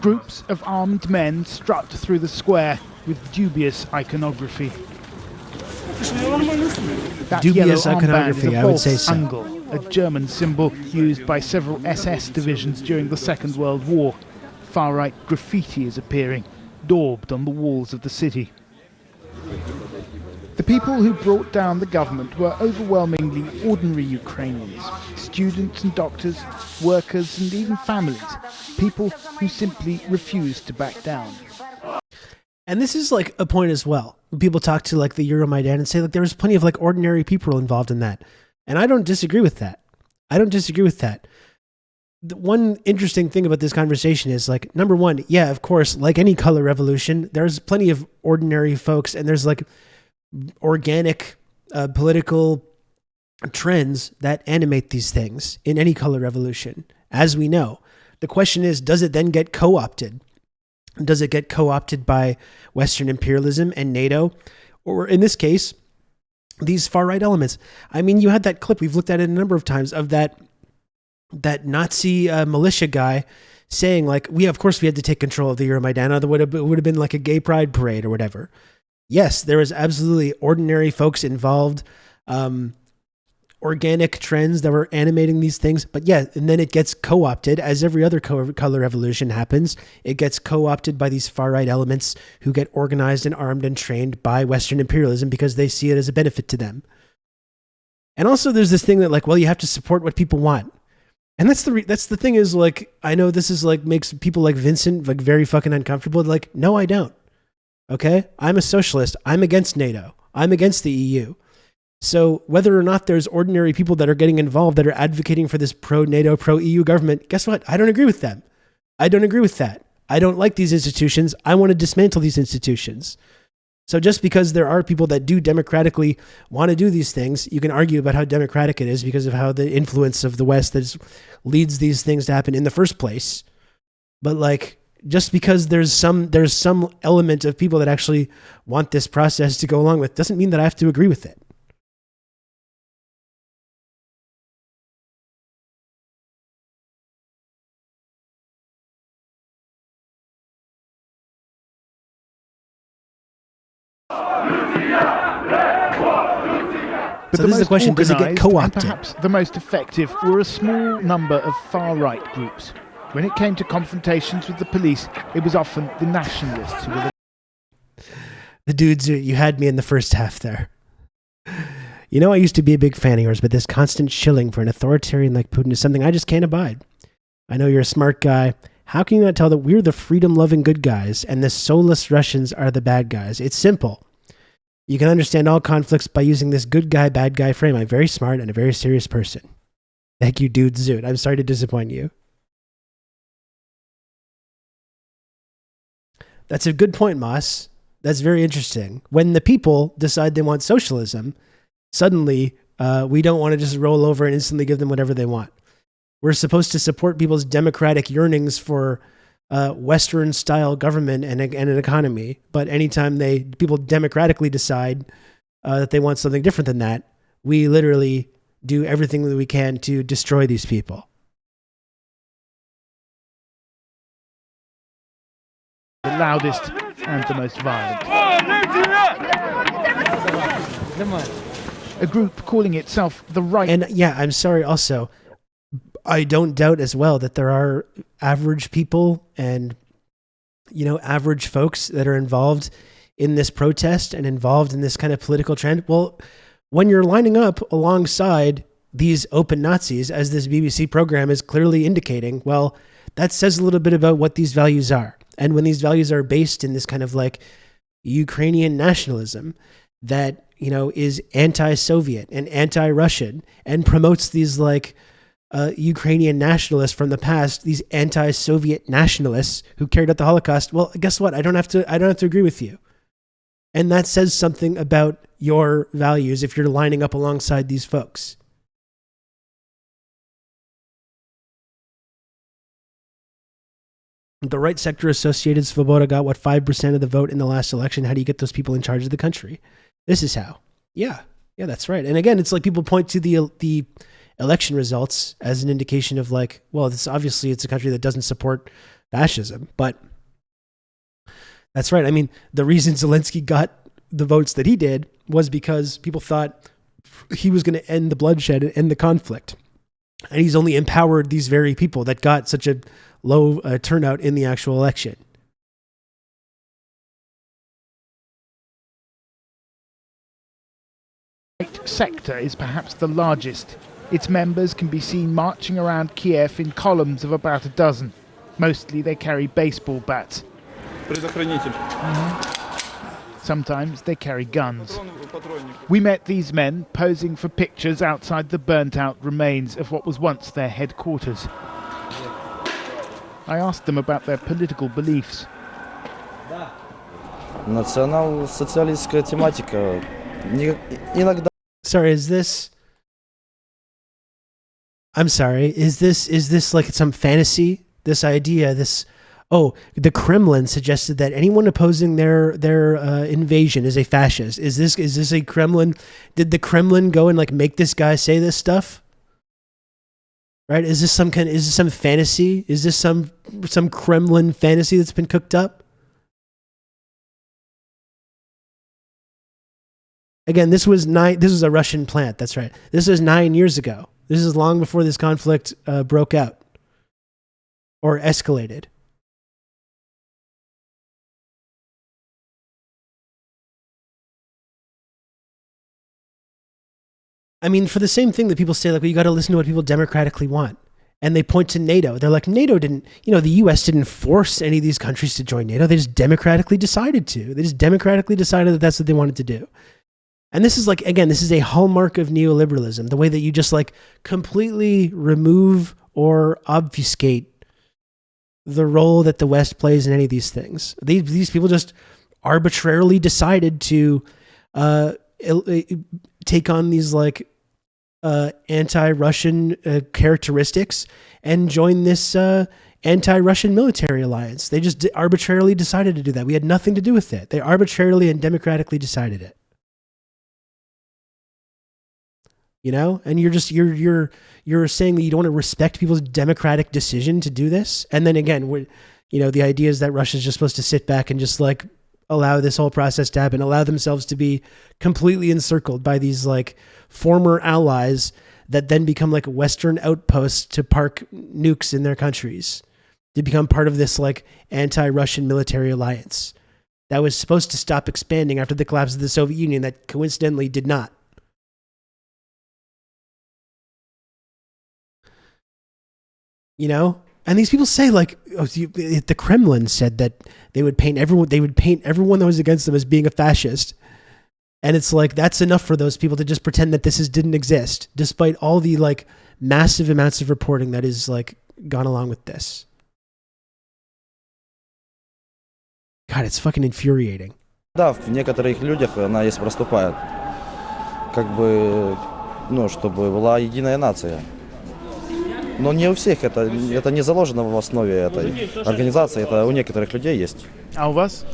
Groups of armed men strut through the square with dubious iconography. That Dubious yellow iconography, armband is a I would say Volksangel, a German symbol used by several SS divisions during the Second World War. Far-right graffiti is appearing, daubed on the walls of the city. The people who brought down the government were overwhelmingly ordinary Ukrainians, students and doctors, workers and even families, people who simply refused to back down. And this is like a point as well. When people talk to like the Euromaidan and say like there was plenty of like ordinary people involved in that. And I don't disagree with that. The one interesting thing about this conversation is like, number one, yeah, of course, like any color revolution, there's plenty of ordinary folks and there's like organic political trends that animate these things in any color revolution, as we know. The question is, does it then get co-opted? Does it get co-opted by Western imperialism and NATO? Or in this case, these far-right elements? I mean, you had that clip, we've looked at it a number of times, of that Nazi militia guy saying like, of course we had to take control of the Euromaidan, otherwise it would have been like a gay pride parade or whatever. Yes, there was absolutely ordinary folks involved, organic trends that were animating these things. But yeah, and then it gets co-opted, as every other color revolution happens. It gets co-opted by these far-right elements who get organized and armed and trained by Western imperialism because they see it as a benefit to them. And also there's this thing that like, well, you have to support what people want. And that's the thing is like, I know this is like, makes people like Vincent like very fucking uncomfortable. Like, no, I don't. Okay? I'm a socialist. I'm against NATO. I'm against the EU. So whether or not there's ordinary people that are getting involved that are advocating for this pro-NATO, pro-EU government, guess what? I don't agree with them. I don't agree with that. I don't like these institutions. I want to dismantle these institutions. So just because there are people that do democratically want to do these things, you can argue about how democratic it is because of how the influence of the West that leads these things to happen in the first place. But like, just because there's some element of people that actually want this process to go along with doesn't mean that I have to agree with it. But so this is the question, does it get co-opted? Perhaps the most effective were a small number of far-right groups. When it came to confrontations with the police, it was often the nationalists who were the dudes, you had me in the first half there. You know, I used to be a big fan of yours, but this constant shilling for an authoritarian like Putin is something I just can't abide. I know you're a smart guy. How can you not tell that we're the freedom-loving good guys and the soulless Russians are the bad guys? It's simple. You can understand all conflicts by using this good guy, bad guy frame. I'm very smart and a very serious person. Thank you, dude Zoot. I'm sorry to disappoint you. That's a good point, Moss. That's very interesting. When the people decide they want socialism, suddenly we don't want to just roll over and instantly give them whatever they want. We're supposed to support people's democratic yearnings for Western-style government and an economy. But anytime people democratically decide that they want something different than that, we literally do everything that we can to destroy these people. the loudest and the most violent. A group calling itself the Right. And yeah, I'm sorry also, I don't doubt as well that there are average people and, you know, average folks that are involved in this protest and involved in this kind of political trend. Well, when you're lining up alongside these open Nazis, as this BBC program is clearly indicating, well, that says a little bit about what these values are. And when these values are based in this kind of like Ukrainian nationalism that, you know, is anti-Soviet and anti-Russian and promotes these like Ukrainian nationalists from the past, these anti-Soviet nationalists who carried out the Holocaust, well, guess what? I don't have to agree with you. And that says something about your values if you're lining up alongside these folks. The right sector associated Svoboda got, what, 5% of the vote in the last election. How do you get those people in charge of the country? This is how. Yeah, that's right. And again, it's like people point to the election results as an indication of like, well, it's obviously it's a country that doesn't support fascism. But that's right. I mean, the reason Zelensky got the votes that he did was because people thought he was going to end the bloodshed and end the conflict. And he's only empowered these very people that got such a low turnout in the actual election. Right sector is perhaps the largest. Its members can be seen marching around Kiev in columns of about a dozen. Mostly they carry baseball bats. Sometimes they carry guns. We met these men posing for pictures outside the burnt-out remains of what was once their headquarters. I asked them about their political beliefs. Национал-социалистская тематика. Иногда. Sorry, is this like some fantasy? This idea, the Kremlin suggested that anyone opposing their invasion is a fascist. Is this a Kremlin? Did the Kremlin go and like make this guy say this stuff? Right? Is this some fantasy? Is this some Kremlin fantasy that's been cooked up? Again, this was a Russian plant. That's right. This is 9 years ago. This is long before this conflict broke out or escalated. I mean, for the same thing that people say, like, well, you got to listen to what people democratically want. And they point to NATO. They're like, NATO didn't, the US didn't force any of these countries to join NATO. They just democratically decided to. They just democratically decided that that's what they wanted to do. And this is like, again, this is a hallmark of neoliberalism, the way that you just like completely remove or obfuscate the role that the West plays in any of these things. These people just arbitrarily decided to take on these like anti-Russian characteristics and join this anti-Russian military alliance. They just arbitrarily decided to do that. We had nothing to do with it. They arbitrarily and democratically decided it. You know, and you're saying that you don't want to respect people's democratic decision to do this. And then again, the idea is that Russia's just supposed to sit back and just like allow this whole process to happen, allow themselves to be completely encircled by these like former allies that then become like Western outposts to park nukes in their countries, to become part of this like anti-Russian military alliance that was supposed to stop expanding after the collapse of the Soviet Union, that coincidentally did not. You know, and these people say like, the Kremlin said that they would paint everyone that was against them as being a fascist, and it's like that's enough for those people to just pretend that this didn't exist, despite all the like massive amounts of reporting that is like gone along with this. God, it's fucking infuriating. Да, в некоторых людях она есть проступает. Как бы, чтобы была единая нация. Но не у всех это не заложено в основе этой организации, это у некоторых людей есть. А у вас?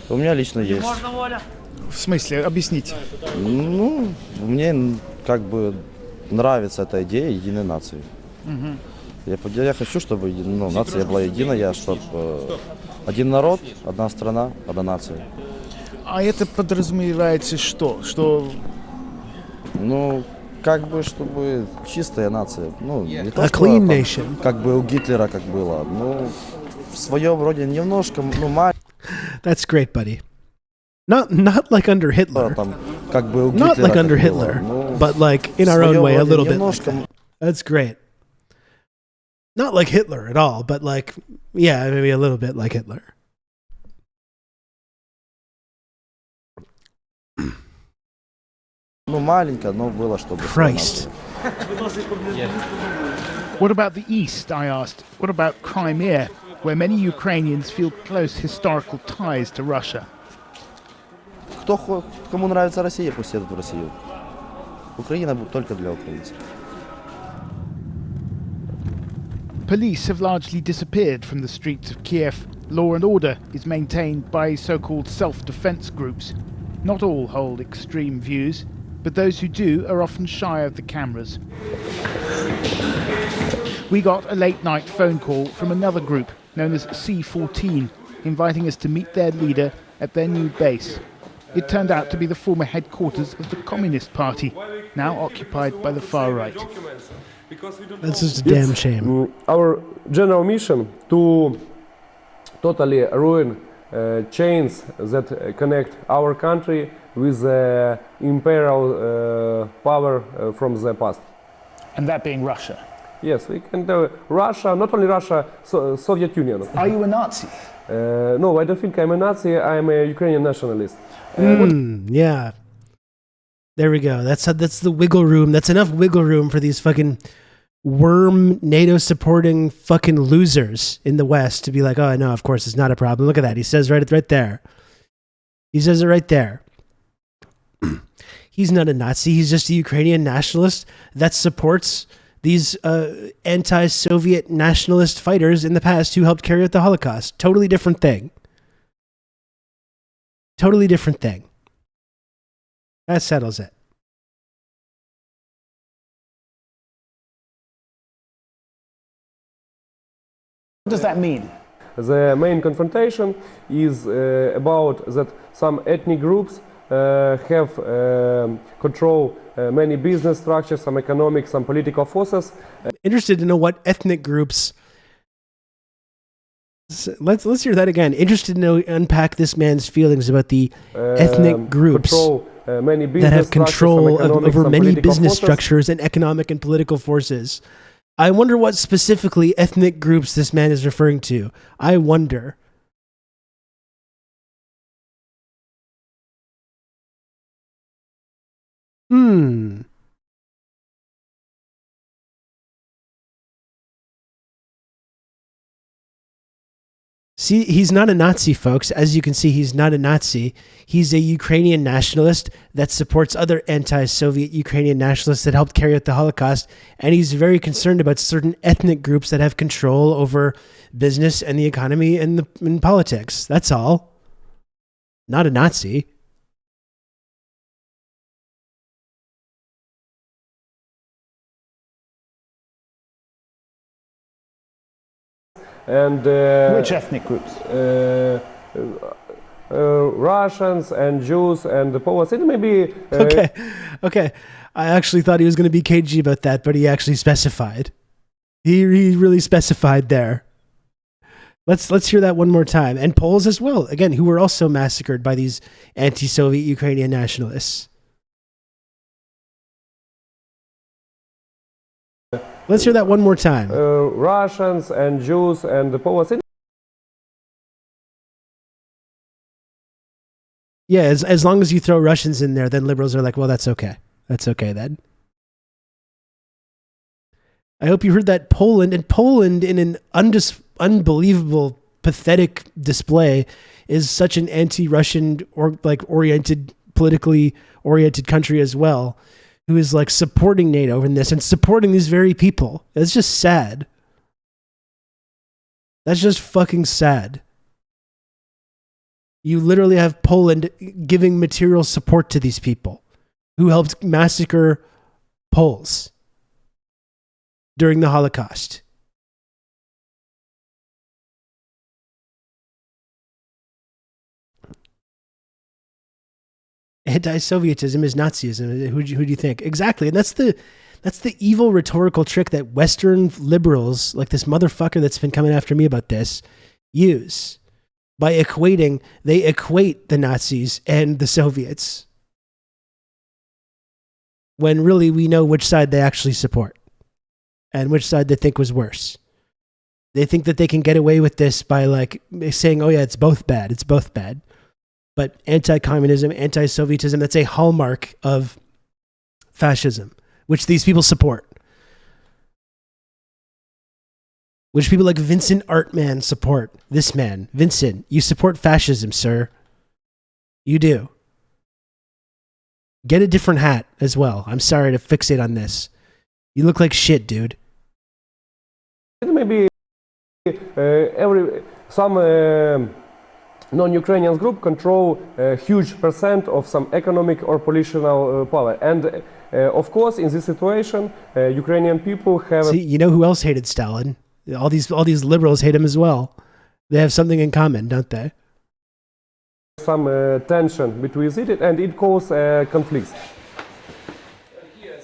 У меня лично есть. В смысле? Объясните. Мне как бы нравится эта идея единой нации. Я хочу, чтобы нация была единая, чтобы один народ, одна страна, одна нация. А это подразумевается что? Как бы, чтобы чистая нация. Не то, что clean nation. Как бы у Гитлера как было. В своем роде немножко, That's great, buddy. Not like under Hitler. Там, как бы у Not Гитлера, like under было. Hitler, but like in our own way, a little bit. Like that. That's great. Not like Hitler at all, but like, yeah, maybe a little bit like Hitler. Маленько, но было, чтобы... Christ. What about the East, I asked? What about Crimea, where many Ukrainians feel close historical ties to Russia? Кому нравится Россия, пусть едут в Россию. Украина только для украинцев. Police have largely disappeared from the streets of Kiev. Law and order is maintained by so-called self-defense groups. Not all hold extreme views, but those who do are often shy of the cameras. We got a late-night phone call from another group known as C14, inviting us to meet their leader at their new base. It turned out to be the former headquarters of the Communist Party, now occupied by the far right. That's just a damn shame. Our general mission to totally ruin chains that connect our country with the imperial power from the past. And that being Russia. Yes, we can tell Russia, not only Russia, Soviet Union. Are you a Nazi? No, I don't think I'm a Nazi, I'm a Ukrainian nationalist. Yeah. There we go. That's the wiggle room. That's enough wiggle room for these fucking worm NATO supporting fucking losers in the West to be like, oh no, of course it's not a problem. Look at that. He says right there. He says it right there. He's not a Nazi. He's just a Ukrainian nationalist that supports these anti-Soviet nationalist fighters in the past who helped carry out the Holocaust. Totally different thing. Totally different thing. That settles it. What does that mean? The main confrontation is about that some ethnic groups have control many business structures, some economic, some political forces. Interested to know what ethnic groups. Let's hear that again. Interested to know, unpack this man's feelings about the ethnic groups that have control over many business structures and economic and political forces. I wonder what specifically ethnic groups this man is referring to. I wonder. See, he's not a Nazi, folks. As you can see, he's not a Nazi. He's a Ukrainian nationalist that supports other anti-Soviet Ukrainian nationalists that helped carry out the Holocaust. And he's very concerned about certain ethnic groups that have control over business and the economy and politics. That's all. Not a Nazi. And Which ethnic groups? Russians and Jews and the Poles. It may be Okay. I actually thought he was going to be cagey about that, but he actually specified. He really specified there. Let's hear that one more time. And Poles as well, again, who were also massacred by these anti-Soviet Ukrainian nationalists. Let's hear that one more time. Russians and Jews and the Poles. Yeah, as long as you throw Russians in there, then liberals are like, well, that's okay. That's okay then. I hope you heard that Poland, in an unbelievable, pathetic display, is such an anti-Russian politically oriented country as well, who is like supporting NATO in this and supporting these very people. That's just sad. That's just fucking sad. You literally have Poland giving material support to these people who helped massacre Poles during the Holocaust. Anti-Sovietism is Nazism. Who do you think? Exactly. And that's the evil rhetorical trick that Western liberals, like this motherfucker that's been coming after me about this, use. They equate the Nazis and the Soviets. When really we know which side they actually support and which side they think was worse. They think that they can get away with this by like saying, oh yeah, it's both bad. It's both bad. But anti-communism, anti-Sovietism, that's a hallmark of fascism, which these people support. Which people like Vincent Artman support. This man, Vincent, you support fascism, sir. You do. Get a different hat as well. I'm sorry to fixate on this. You look like shit, dude. Maybe some non-Ukrainian group control a huge percent of some economic or political power. And of course, in this situation, Ukrainian people have... See, you know who else hated Stalin? All these liberals hate him as well. They have something in common, don't they? Some tension between it, and it causes conflicts.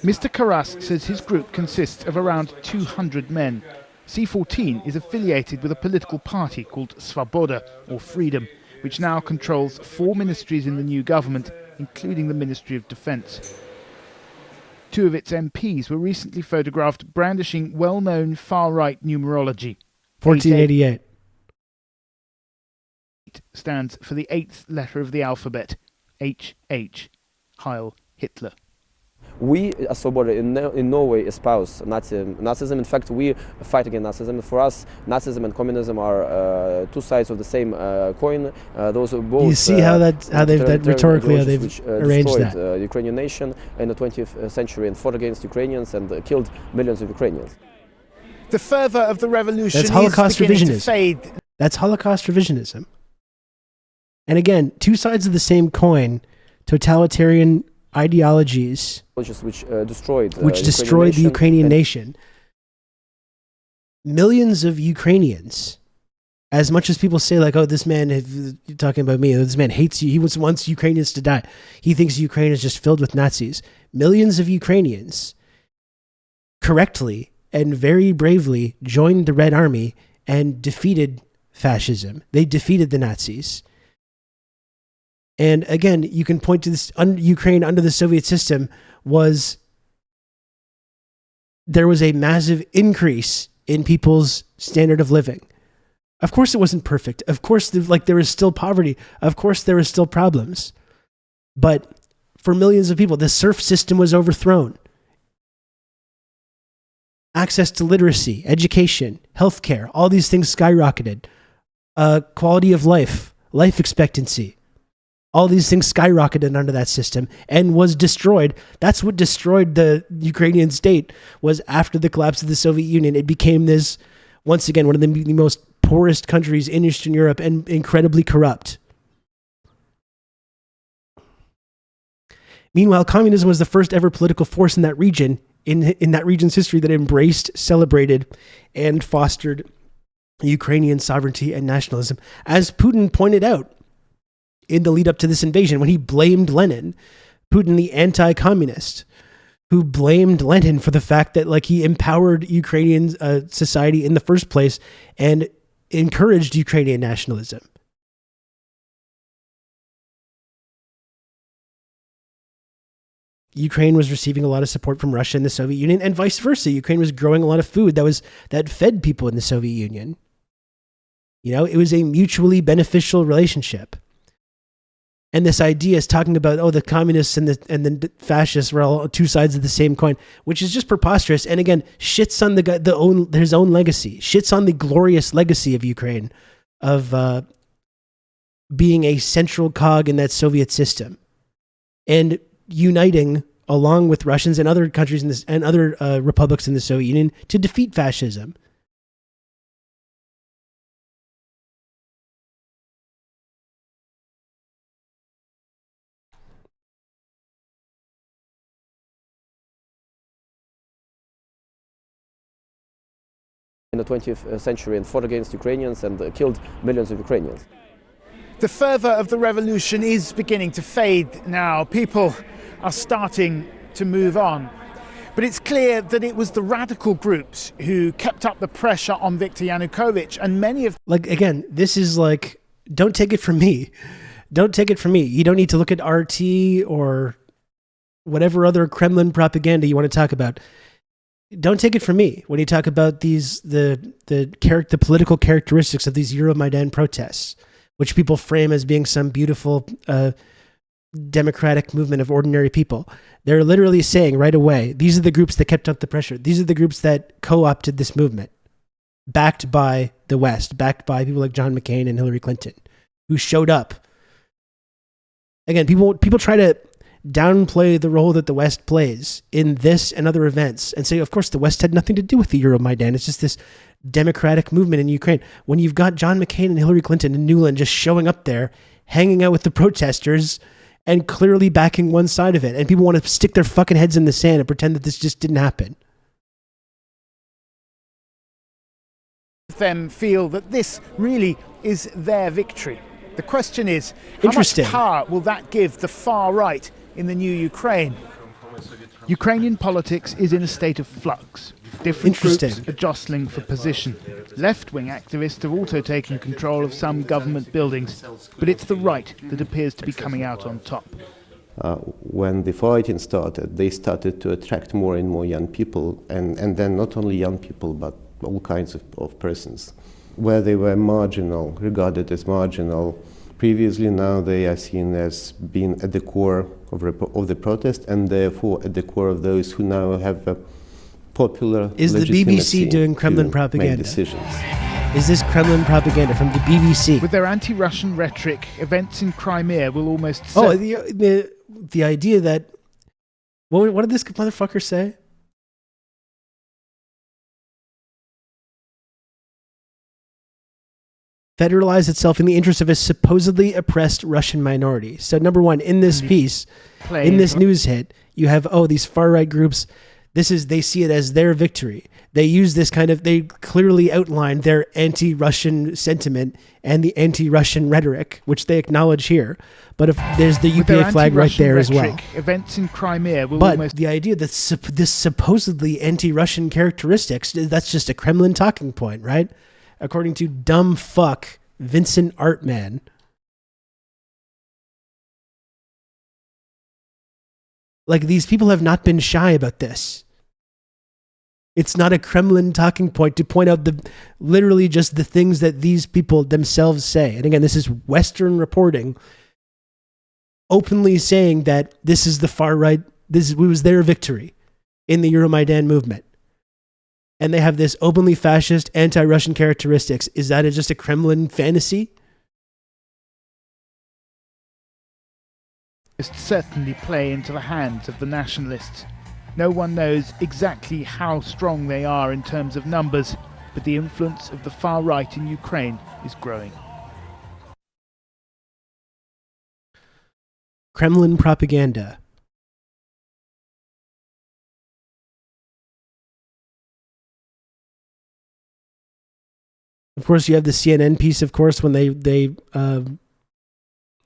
Mr. KREMLIN says his group consists of around 200 men. C14 is affiliated with a political party called Svoboda, or Freedom, which now controls 4 ministries in the new government, including the Ministry of Defence. 2 of its MPs were recently photographed brandishing well-known far-right numerology. 1488 stands for the 8th letter of the alphabet, HH, Heil Hitler. We, as Svoboda, in no way espouse Nazism. In fact, we fight against Nazism. For us, Nazism and communism are 2 sides of the same coin. Those are both. You see how they've rhetorically how they've arranged that. The Ukrainian nation in the 20th century and fought against Ukrainians and killed millions of Ukrainians. The fervor of the revolution That's Holocaust is beginning to revisionism. fade. That's Holocaust revisionism. And again, 2 sides of the same coin, totalitarian ideologies Which destroyed the Ukrainian nation. Millions of Ukrainians, as much as people say like, oh, this man, you're talking about me, this man hates you, he wants Ukrainians to die. He thinks Ukraine is just filled with Nazis. Millions of Ukrainians correctly and very bravely joined the Red Army and defeated fascism. They defeated the Nazis. And again, you can point to this, Ukraine under the Soviet system there was a massive increase in people's standard of living. Of course it wasn't perfect. Of course, there was still poverty. Of course there were still problems. But for millions of people. The serf system was overthrown. Access to literacy, education, healthcare, all these things skyrocketed. Quality of life, life expectancy, all these things skyrocketed under that system and was destroyed. That's what destroyed the Ukrainian state, was after the collapse of the Soviet Union. It became this, once again, one of the most poorest countries in Eastern Europe and incredibly corrupt. Meanwhile, communism was the first ever political force in that region, in that region's history, that embraced, celebrated, and fostered Ukrainian sovereignty and nationalism. As Putin pointed out in the lead up to this invasion, when he blamed Lenin, Putin, the anti-communist, who blamed Lenin for the fact that like he empowered Ukrainian society in the first place and encouraged Ukrainian nationalism. Ukraine was receiving a lot of support from Russia and the Soviet Union, and vice versa. Ukraine was growing a lot of food that fed people in the Soviet Union. You know, it was a mutually beneficial relationship. And this idea is talking about, oh, the communists and the fascists were all two sides of the same coin, which is just preposterous. And again, shits on his own legacy, shits on the glorious legacy of Ukraine, of being a central cog in that Soviet system, and uniting along with Russians and other countries and other republics in the Soviet Union to defeat fascism. In the 20th century and fought against Ukrainians and killed millions of Ukrainians. The fervour of the revolution is beginning to fade now. People are starting to move on. But it's clear that it was the radical groups who kept up the pressure on Viktor Yanukovych, and many of... Like, again, this is like, don't take it from me. Don't take it from me. You don't need to look at RT or whatever other Kremlin propaganda you want to talk about. Don't take it from me when you talk about the political characteristics of these Euromaidan protests, which people frame as being some beautiful democratic movement of ordinary people. They're literally saying right away, these are the groups that kept up the pressure. These are the groups that co-opted this movement, backed by the West, backed by people like John McCain and Hillary Clinton, who showed up. Again, people try to downplay the role that the West plays in this and other events and say, of course, the West had nothing to do with the Euromaidan. It's just this democratic movement in Ukraine. When you've got John McCain and Hillary Clinton and Nuland just showing up there, hanging out with the protesters and clearly backing one side of it, and people want to stick their fucking heads in the sand and pretend that this just didn't happen. them feel that this really is their victory. The question is, how much power will that give the far right in the new Ukraine? Ukrainian politics is in a state of flux. Different groups are jostling for position. Left-wing activists have also taken control of some government buildings, but it's the right that appears to be coming out on top. When the fighting started, they started to attract more and more young people, and then not only young people, but all kinds of persons. Where they were marginal, regarded as marginal previously, now they are seen as being at the core of the protest, and therefore at the core of those who now have a popular Is the BBC doing Kremlin propaganda? Decisions. Is this Kremlin propaganda from the BBC? With their anti-Russian rhetoric, events in Crimea will almost... Oh, the idea that... What did this motherfucker say? Federalize itself in the interest of a supposedly oppressed Russian minority. So number one, in this piece, in this news hit, you have, these far-right groups... they see it as their victory. They use this they clearly outline their anti-Russian sentiment and the anti-Russian rhetoric, which they acknowledge here. But if there's the UPA flag right there as well. Events in Crimea will but the idea that this supposedly anti-Russian characteristics, that's just a Kremlin talking point, right? According to dumb fuck Vincent Artman. Like, these people have not been shy about this. It's not a Kremlin talking point to point out literally just the things that these people themselves say. And again, this is Western reporting openly saying that this is the far right, was their victory in the Euromaidan movement. And they have this openly fascist, anti-Russian characteristics. Is that just a Kremlin fantasy? Certainly play into the hands of the nationalists. No one knows exactly how strong they are in terms of numbers, but the influence of the far right in Ukraine is growing. Kremlin propaganda. Of course, you have the CNN piece, of course, when they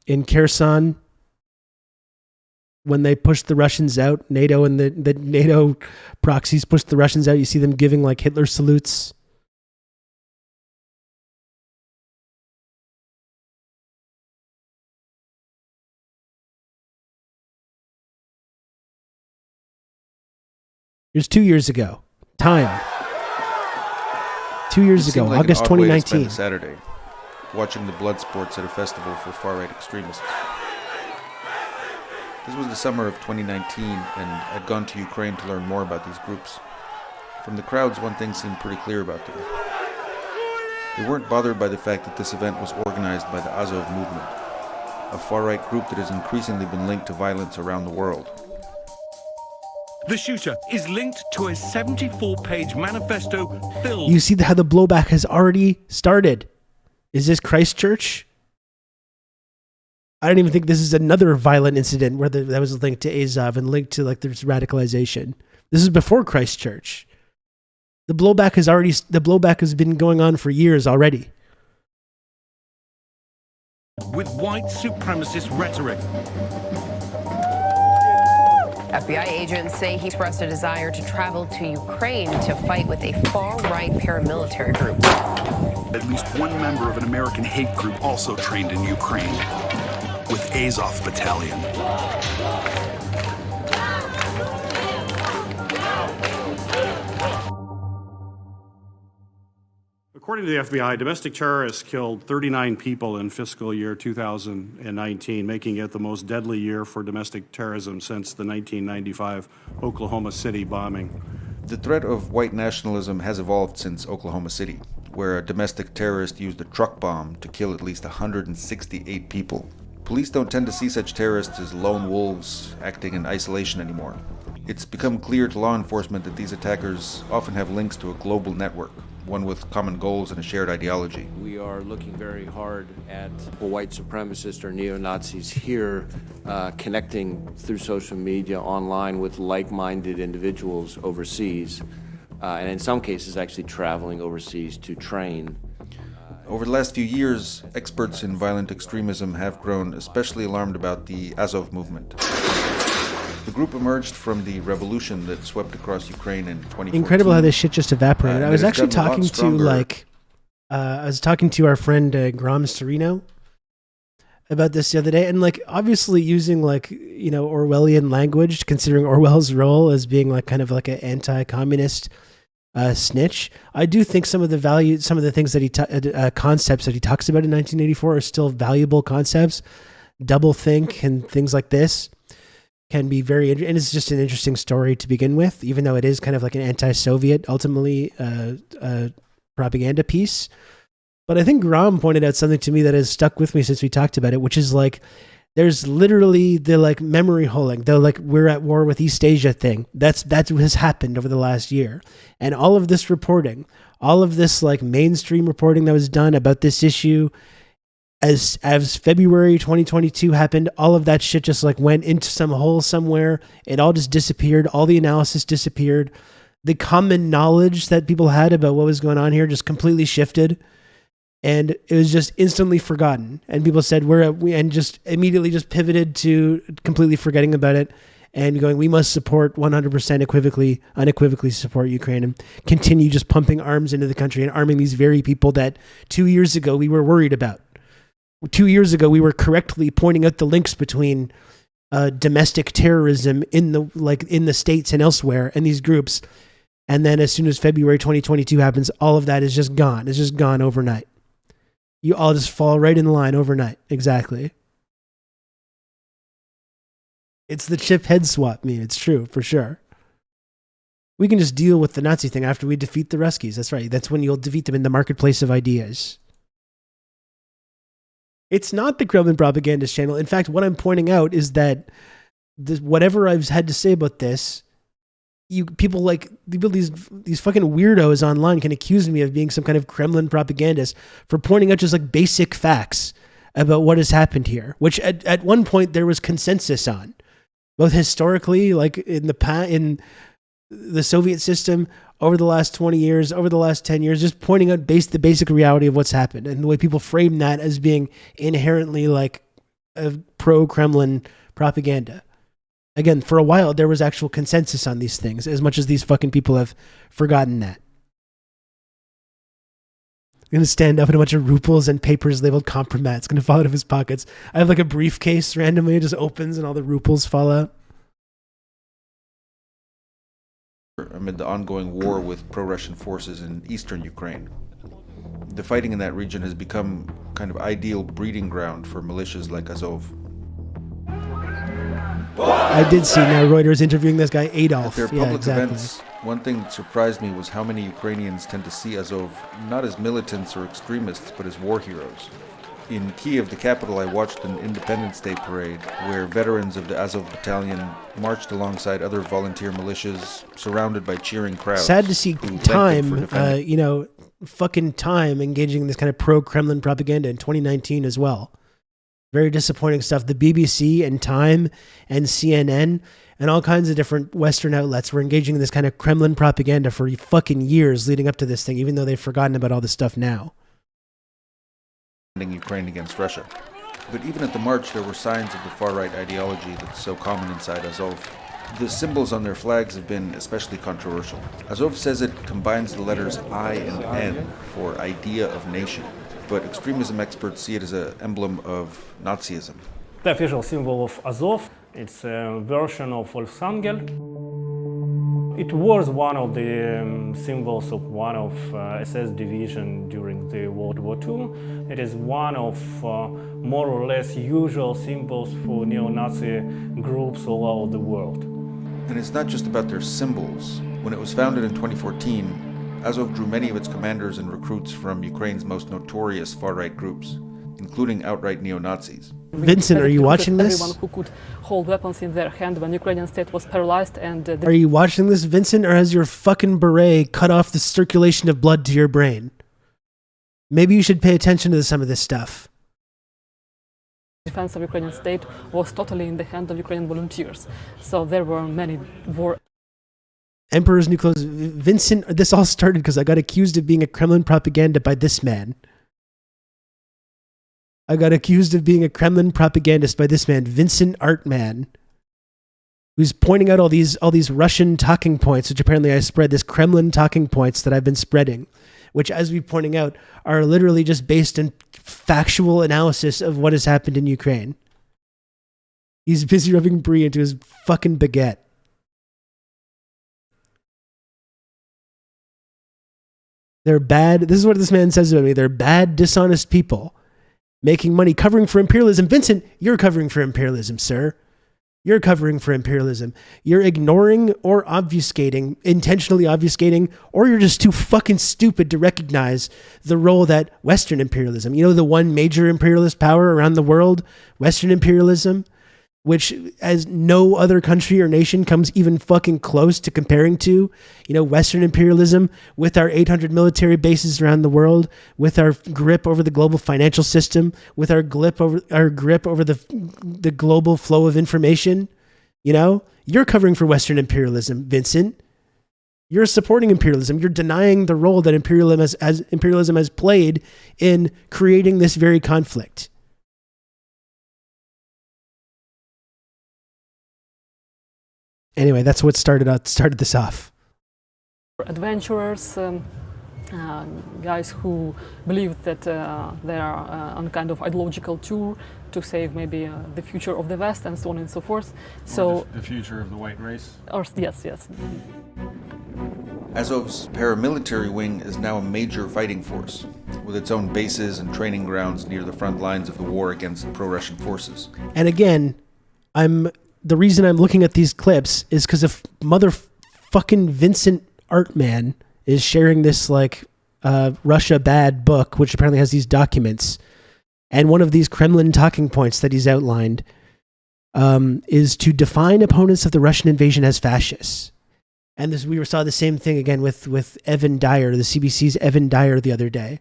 in Kherson, when they pushed the Russians out, NATO and the NATO proxies pushed the Russians out. You see them giving like Hitler salutes. Here's 2 years ago. Time. 2 years ago, Like August an odd way to 2019. spend a Saturday, watching the blood sports at a festival for far-right extremists. This was the summer of 2019, and I'd gone to Ukraine to learn more about these groups. From the crowds, one thing seemed pretty clear about them. They weren't bothered by the fact that this event was organized by the Azov movement, a far-right group that has increasingly been linked to violence around the world. The shooter is linked to a 74-page manifesto filled... You see how the blowback has already started. Is this Christchurch? I don't even think this is another violent incident where that was linked to Azov and linked to like there's radicalization. This is before Christchurch. The blowback has been going on for years already. with white supremacist rhetoric. FBI agents say he expressed a desire to travel to Ukraine to fight with a far-right paramilitary group. At least one member of an American hate group also trained in Ukraine with Azov Battalion. According to the FBI, domestic terrorists killed 39 people in fiscal year 2019, making it the most deadly year for domestic terrorism since the 1995 Oklahoma City bombing. The threat of white nationalism has evolved since Oklahoma City, where a domestic terrorist used a truck bomb to kill at least 168 people. Police don't tend to see such terrorists as lone wolves acting in isolation anymore. It's become clear to law enforcement that these attackers often have links to a global network, one with common goals and a shared ideology. We are looking very hard at white supremacists or neo-Nazis here, connecting through social media online with like-minded individuals overseas, and in some cases actually traveling overseas to train. Over the last few years, experts in violent extremism have grown especially alarmed about the Azov movement. The group emerged from the revolution that swept across Ukraine in 2014. Incredible how this shit just evaporated. I was actually talking to our friend Graham Serino about this the other day, and obviously using Orwellian language, considering Orwell's role as being kind of an anti-communist snitch. I do think some of the things that concepts that he talks about in 1984 are still valuable concepts. Doublethink and things like this can be very, and it's just an interesting story to begin with, even though it is kind of like an anti-Soviet, ultimately, propaganda piece. But I think Graham pointed out something to me that has stuck with me since we talked about it, which is there's literally the memory holding, the we're at war with East Asia thing. That has happened over the last year. And all of this reporting, all of this mainstream reporting that was done about this issue, as February 2022 happened, all of that shit just went into some hole somewhere. It all just disappeared. All the analysis disappeared. The common knowledge that people had about what was going on here just completely shifted, and it was just instantly forgotten. And people said and just immediately just pivoted to completely forgetting about it and going, we must support 100% unequivocally support Ukraine and continue just pumping arms into the country and arming these very people that 2 years ago we were worried about. 2 years ago, we were correctly pointing out the links between domestic terrorism in the States and elsewhere, and these groups. And then as soon as February 2022 happens, all of that is just gone. It's just gone overnight. You all just fall right in line overnight. Exactly. It's the chip head swap meme. It's true, for sure. We can just deal with the Nazi thing after we defeat the Ruskies. That's right. That's when you'll defeat them in the marketplace of ideas. It's not the Kremlin propagandist channel. In fact, what I'm pointing out is that whatever I've had to say about this, people these fucking weirdos online can accuse me of being some kind of Kremlin propagandist for pointing out just like basic facts about what has happened here, which at one point there was consensus on, both historically, like in the Soviet system, over the last 20 years, over the last 10 years, just pointing out the basic reality of what's happened and the way people frame that as being inherently like a pro-Kremlin propaganda. Again, for a while, there was actual consensus on these things, as much as these fucking people have forgotten that. I'm going to stand up in a bunch of ruples and papers labeled compromat. It's going to fall out of his pockets. I have like a briefcase randomly, it just opens and all the ruples fall out. Amid the ongoing war with pro-Russian forces in eastern Ukraine. The fighting in that region has become kind of ideal breeding ground for militias like Azov. I did see now Reuters interviewing this guy Adolf. At their public exactly. events, one thing that surprised me was how many Ukrainians tend to see Azov not as militants or extremists, but as war heroes. In Kiev, the capital, I watched an Independence Day parade where veterans of the Azov battalion marched alongside other volunteer militias, surrounded by cheering crowds. Sad to see Time, fucking Time engaging in this kind of pro-Kremlin propaganda in 2019 as well. Very disappointing stuff. The BBC and Time and CNN and all kinds of different Western outlets were engaging in this kind of Kremlin propaganda for fucking years leading up to this thing, even though they've forgotten about all this stuff now. Ukraine against Russia. But even at the march, there were signs of the far-right ideology that's so common inside Azov. The symbols on their flags have been especially controversial. Azov says it combines the letters I and N for idea of nation, but extremism experts see it as an emblem of Nazism. The official symbol of Azov, it's a version of Wolfsangel. It was one of the symbols of one of SS division during the World War II. It is one of more or less usual symbols for neo-Nazi groups all over the world. And it's not just about their symbols. When it was founded in 2014, Azov drew many of its commanders and recruits from Ukraine's most notorious far-right groups, including outright neo-Nazis. Vincent, are you watching this? Everyone who could hold weapons in their hand when Ukrainian state was paralyzed and... Are you watching this, Vincent, or has your fucking beret cut off the circulation of blood to your brain? Maybe you should pay attention to some of this stuff. Defense of Ukrainian state was totally in the hand of Ukrainian volunteers. So there were many war... Emperor's New Clothes. Vincent, this all started because I got accused of being a Kremlin propaganda by this man. I got accused of being a Kremlin propagandist by this man, Vincent Artman, who's pointing out all these Russian talking points, which apparently I spread, this Kremlin talking points that I've been spreading, which, as we're pointing out, are literally just based in factual analysis of what has happened in Ukraine. He's busy rubbing brie into his fucking baguette. They're bad. This is what this man says about me. They're bad, dishonest people. Making money, covering for imperialism. Vincent, you're covering for imperialism, sir. You're covering for imperialism. You're ignoring or obfuscating, intentionally obfuscating, or you're just too fucking stupid to recognize the role that Western imperialism, you know, the one major imperialist power around the world, Western imperialism, which as no other country or nation comes even fucking close to comparing to, you know, Western imperialism with our 800 military bases around the world, with our grip over the global financial system, with our grip over the global flow of information. You know, you're covering for Western imperialism, Vincent. You're supporting imperialism. You're denying the role that imperialism has played in creating this very conflict. Anyway, that's what started this off. Adventurers, guys who believe that they are on a kind of ideological tour to save maybe the future of the West and so on and so forth. So the future of the white race? Or, yes. Azov's paramilitary wing is now a major fighting force, with its own bases and training grounds near the front lines of the war against pro-Russian forces. And again, I'm the reason I'm looking at these clips is because of motherfucking Vincent Artman is sharing this like Russia bad book, which apparently has these documents. And one of these Kremlin talking points that he's outlined is to define opponents of the Russian invasion as fascists. And this, we saw the same thing again with Evan Dyer, the CBC's Evan Dyer the other day,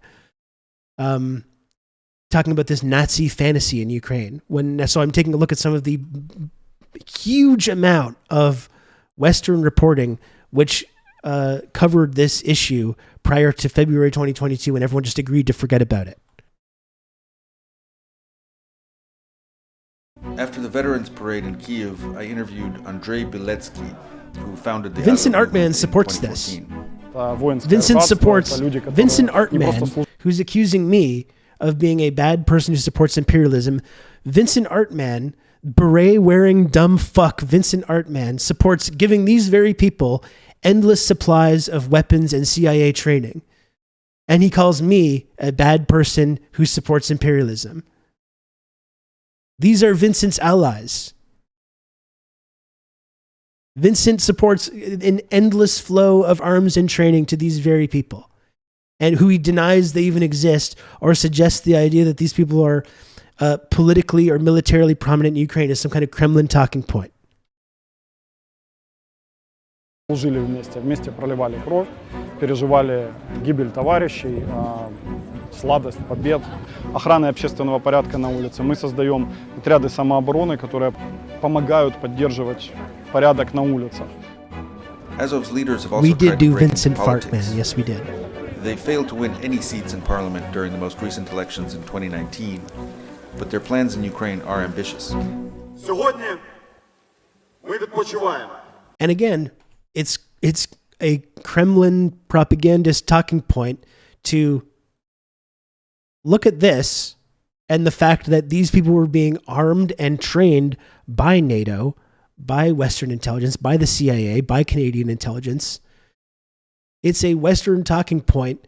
talking about this Nazi fantasy in Ukraine. So I'm taking a look at some of the huge amount of Western reporting which covered this issue prior to February 2022 when everyone just agreed to forget about it. After the Veterans Parade in Kiev, I interviewed Andrei Biletsky, who founded the Vincent Azov Artman movement supports in this. 2014. Vincent supports Vincent Artman, who's accusing me of being a bad person who supports imperialism. Vincent Artman, beret-wearing dumb fuck Vincent Artman, supports giving these very people endless supplies of weapons and CIA training. And he calls me a bad person who supports imperialism. These are Vincent's allies. Vincent supports an endless flow of arms and training to these very people, and who he denies they even exist or suggests the idea that these people are politically or militarily prominent in Ukraine is some kind of Kremlin talking point. Служили вместе проливали кровь, переживали гибель товарищей, сладость побед, охраны общественного порядка на улице. Мы создаем отряды самообороны, которые помогают поддерживать порядок на улицах. Azov's leaders have also We did tried to do break into Vincent politics. Fartman. Yes, we did. They failed to win any seats in parliament during the most recent elections in 2019, but their plans in Ukraine are ambitious. Сьогодні ми відпочиваємо. And again, it's a Kremlin propagandist talking point to look at this and the fact that these people were being armed and trained by NATO, by Western intelligence, by the CIA, by Canadian intelligence. It's a Western talking point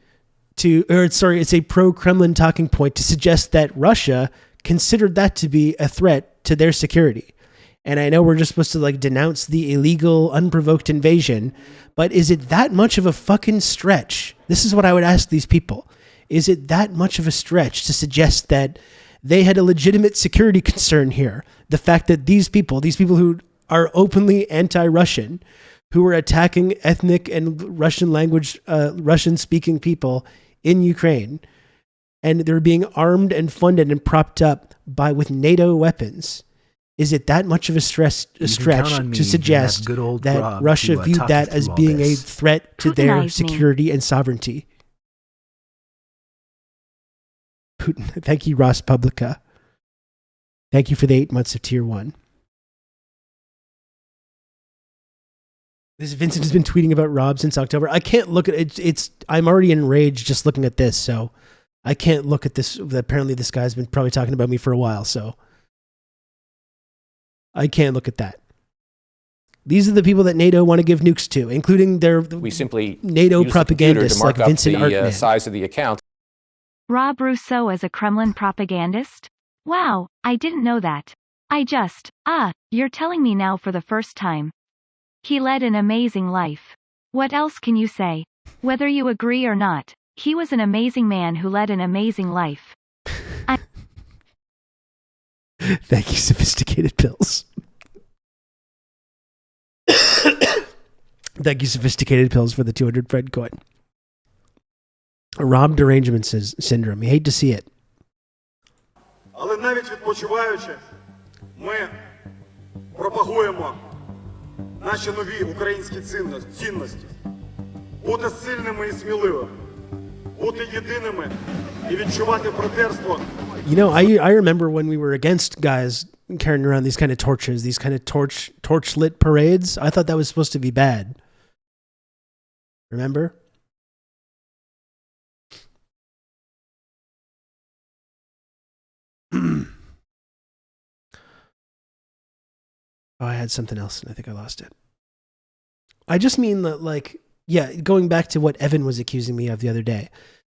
it's a pro-Kremlin talking point to suggest that Russia considered that to be a threat to their security. And I know we're just supposed to like denounce the illegal, unprovoked invasion, but is it that much of a fucking stretch? This is what I would ask these people. Is it that much of a stretch to suggest that they had a legitimate security concern here? The fact that these people who are openly anti-Russian, who are attacking ethnic and Russian language, Russian-speaking people in Ukraine, and they're being armed and funded and propped up with NATO weapons. Is it that much of a stretch to suggest that Russia viewed that as being a threat to their security and sovereignty? Putin. Thank you, Ross Publica. Thank you for the 8 months of Tier 1. This Vincent has been tweeting about Rob since October. I can't look at it. I'm already enraged just looking at this, so I can't look at this. Apparently this guy's been probably talking about me for a while, so I can't look at that. These are the people that NATO want to give nukes to, including their NATO propagandists like Vincent Artman. Size of the account. Rob Rousseau as a Kremlin propagandist? Wow, I didn't know that. You're telling me now for the first time. He led an amazing life. What else can you say? Whether you agree or not, he was an amazing man who led an amazing life. Thank you, Sophisticated Pills. Thank you, Sophisticated Pills, for the 200 Fred coin. Rob Derangement Syndrome. You hate to see it. Але навіть відпочиваючи, ми пропагуємо наші нові українські цінності. Бути сильними і сміливими. Бути єдиними і відчувати братерство. You know, I remember when we were against guys carrying around these kind of torches, these kind of torch lit parades. I thought that was supposed to be bad. Remember? I had something else and I think I lost it. I just mean that, like, yeah, going back to what Evan was accusing me of the other day.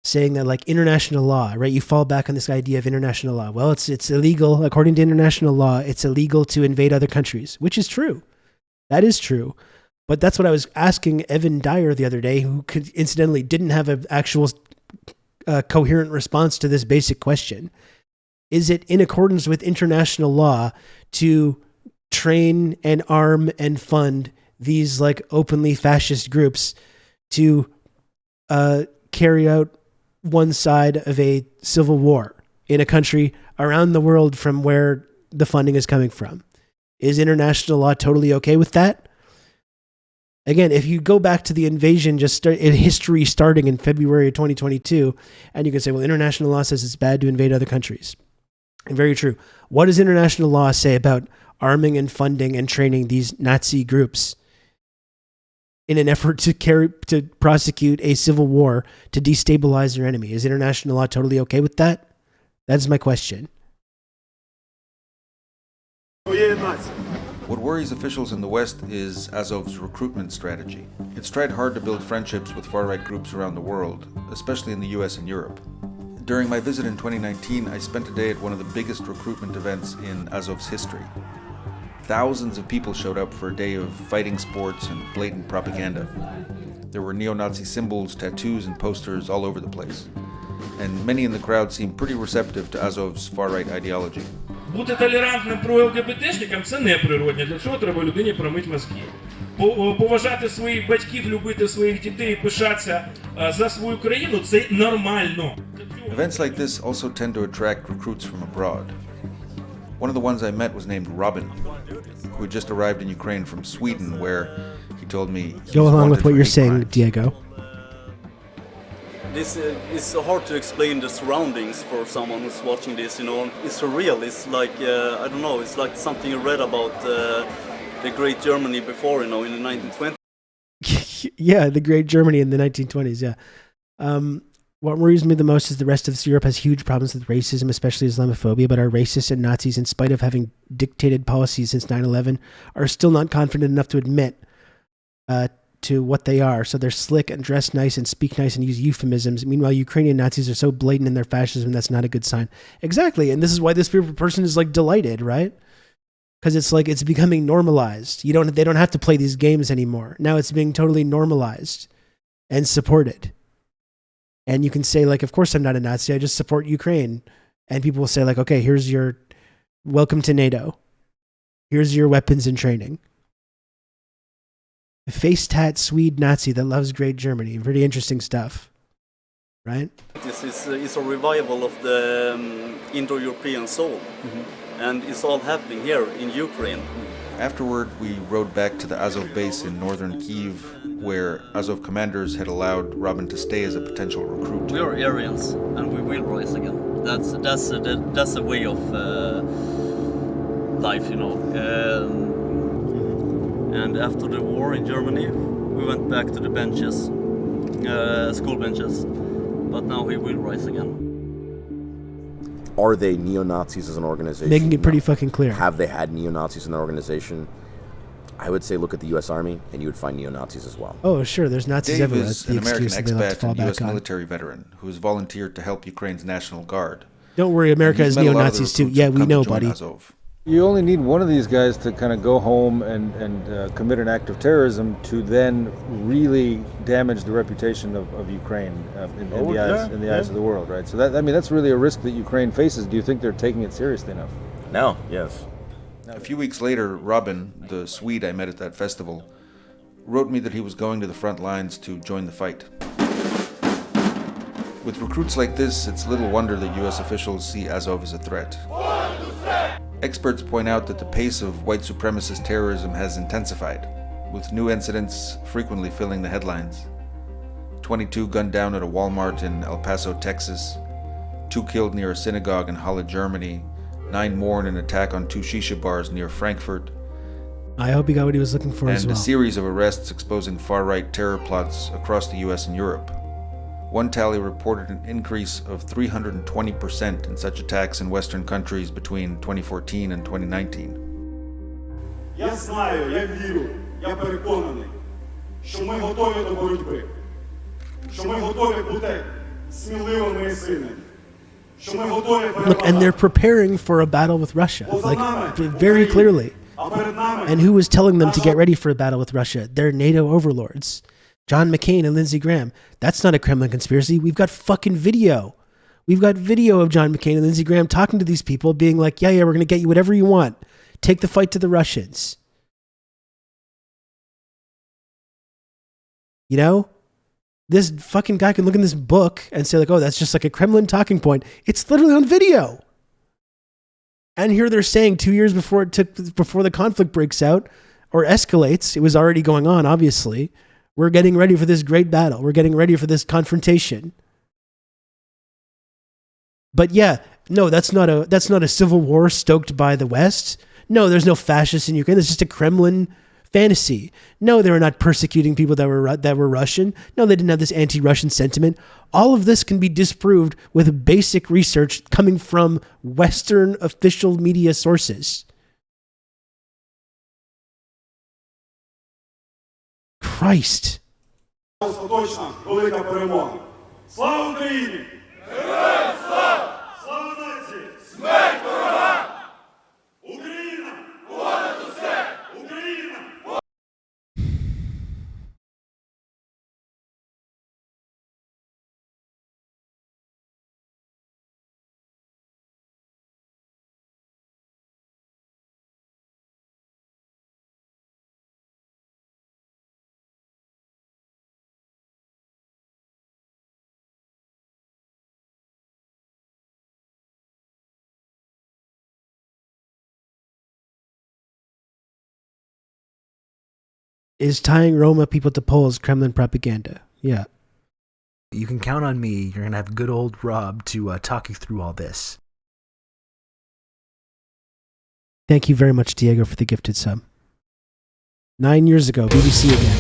saying that like international law, right? You fall back on this idea of international law. Well, it's illegal according to international law. It's illegal to invade other countries, which is true. That is true. But that's what I was asking Evan Dyer the other day, who incidentally didn't have an actual coherent response to this basic question. Is it in accordance with international law to train and arm and fund these like openly fascist groups to carry out one side of a civil war in a country around the world from where the funding is coming from? Is international law totally okay with that? Again, if you go back to the invasion in history starting in February of 2022, and you can say, well, international law says it's bad to invade other countries. And very true. What does international law say about arming and funding and training these Nazi groups in an effort to prosecute a civil war to destabilize their enemy? Is international law totally okay with that? That's my question. What worries officials in the West is Azov's recruitment strategy. It's tried hard to build friendships with far-right groups around the world, especially in the US and Europe. During my visit in 2019, I spent a day at one of the biggest recruitment events in Azov's history. Thousands of people showed up for a day of fighting sports and blatant propaganda. There were neo-Nazi symbols, tattoos, and posters all over the place. And many in the crowd seemed pretty receptive to Azov's far-right ideology. Бути толерантним про-ЛГБТшникам – це неприродне. Для цього треба людині промити мозки. Поважати своїх батьків, любити своїх дітей, пишатися за свою країну – це нормально. Events like this also tend to attract recruits from abroad. One of the ones I met was named Robin, who had just arrived in Ukraine from Sweden, where he told me he Go was along with wanted what for you're hate saying, crimes. Diego. This is so hard to explain the surroundings for someone who's watching this, you know. It's surreal. It's like, I don't know, it's like something you read about the great Germany before, you know, in the 1920s. Yeah, the great Germany in the 1920s, yeah. What worries me the most is the rest of Europe has huge problems with racism, especially Islamophobia, but our racists and Nazis, in spite of having dictated policies since 9/11, are still not confident enough to admit to what they are. So they're slick and dress nice and speak nice and use euphemisms. Meanwhile, Ukrainian Nazis are so blatant in their fascism, that's not a good sign. Exactly. And this is why this person is like delighted, right? Because it's like it's becoming normalized. They don't have to play these games anymore. Now it's being totally normalized and supported. And you can say like, of course I'm not a Nazi, I just support Ukraine. And people will say like, okay, here's your welcome to NATO. Here's your weapons and training. A face tat Swede Nazi that loves great Germany. Pretty interesting stuff, right? This is a revival of the Indo-European soul. And it's all happening here in Ukraine. Afterward, we rode back to the Azov base in northern Kyiv, where Azov commanders had allowed Robin to stay as a potential recruit. We are Aryans, and we will rise again. That's a way of life, you know. And after the war in Germany, we went back to the benches, school benches. But now we will rise again. Are they neo-Nazis as an organization? Making it pretty fucking clear. Have they had neo-Nazis in their organization? I would say look at the U.S. Army, and you would find neo-Nazis as well. Oh, sure, there's Nazis Dave everywhere. is That's the an American excuse that they like to fall expat and U.S. back on. military veteran who has volunteered to help Ukraine's National Guard. Don't worry, America has He's met a lot of the neo-Nazis too. recruits Yeah, who've we come to know, join buddy. Azov. You only need one of these guys to kind of go home and commit an act of terrorism to then really damage the reputation of Ukraine in the eyes of the world, right? So that's really a risk that Ukraine faces. Do you think they're taking it seriously enough? No, yes. A few weeks later, Robin, the Swede I met at that festival, wrote me that he was going to the front lines to join the fight. With recruits like this, it's little wonder that US officials see Azov as a threat. Experts point out that the pace of white supremacist terrorism has intensified, with new incidents frequently filling the headlines. 22 gunned down at a Walmart in El Paso, Texas, 2 killed near a synagogue in Halle, Germany, 9 more in an attack on 2 shisha bars near Frankfurt, I hope he got what he was looking for as and well. a series of arrests exposing far-right terror plots across the US and Europe. One tally reported an increase of 320% in such attacks in Western countries between 2014 and 2019. Я знаю, я вірю, я переконаний, що ми готові до боротьби, що ми готові бути сміливими і сильними. Що ми готові Look, and перемагати. they're preparing for a battle with Russia, like very clearly. А перед нами And who was telling them to get ready for a battle with Russia? They're NATO overlords. John McCain and Lindsey Graham. That's not a Kremlin conspiracy. We've got fucking video. We've got video of John McCain and Lindsey Graham talking to these people, being like, yeah, we're going to get you whatever you want. Take the fight to the Russians. You know? This fucking guy can look in this book and say like, oh, that's just like a Kremlin talking point. It's literally on video. And here they're saying 2 years before the conflict breaks out or escalates, it was already going on, obviously. We're getting ready for this great battle. We're getting ready for this confrontation. But yeah, no, that's not a civil war stoked by the West. No, there's no fascists in Ukraine. It's just a Kremlin fantasy. No, they were not persecuting people that were Russian. No, they didn't have this anti-Russian sentiment. All of this can be disproved with basic research coming from Western official media sources. Christ. остаточна велика перемога. Слава Україні! Героям слава! Слава нації! Смерть ворогам! Україна! Понад усе! Україна! Is tying Roma people to polls Kremlin propaganda? Yeah. You can count on me. You're going to have good old Rob to talk you through all this. Thank you very much, Diego, for the gifted sub. 9 years ago, BBC again.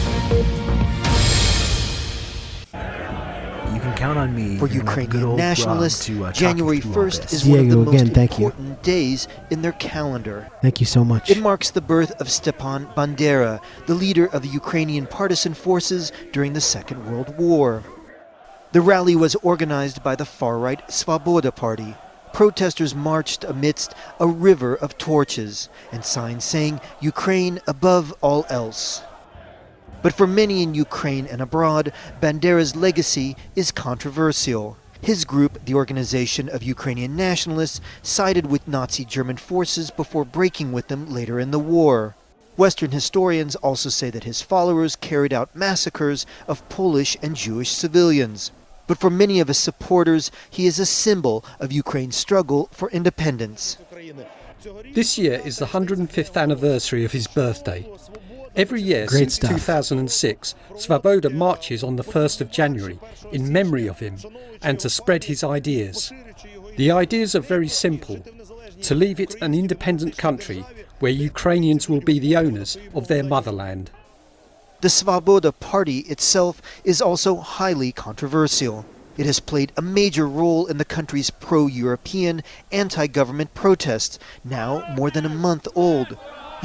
You can count on me. For You're gonna have good Ukrainian old nationalists, Rob to talk January you through all 1st this. is one of the Diego, most again, thank you. important days in their calendar. Thank you so much. It marks the birth of Stepan Bandera, the leader of the Ukrainian partisan forces during the Second World War. The rally was organized by the far-right Svoboda Party. Protesters marched amidst a river of torches and signs saying, "Ukraine above all else." But for many in Ukraine and abroad, Bandera's legacy is controversial. His group, the Organization of Ukrainian Nationalists, sided with Nazi German forces before breaking with them later in the war. Western historians also say that his followers carried out massacres of Polish and Jewish civilians. But for many of his supporters, he is a symbol of Ukraine's struggle for independence. This year is the 105th anniversary of his birthday. Every year Great since stuff. 2006, Svoboda marches on the 1st of January in memory of him and to spread his ideas. The ideas are very simple: to leave it an independent country where Ukrainians will be the owners of their motherland. The Svoboda Party itself is also highly controversial. It has played a major role in the country's pro-European, anti-government protests, now more than a month old.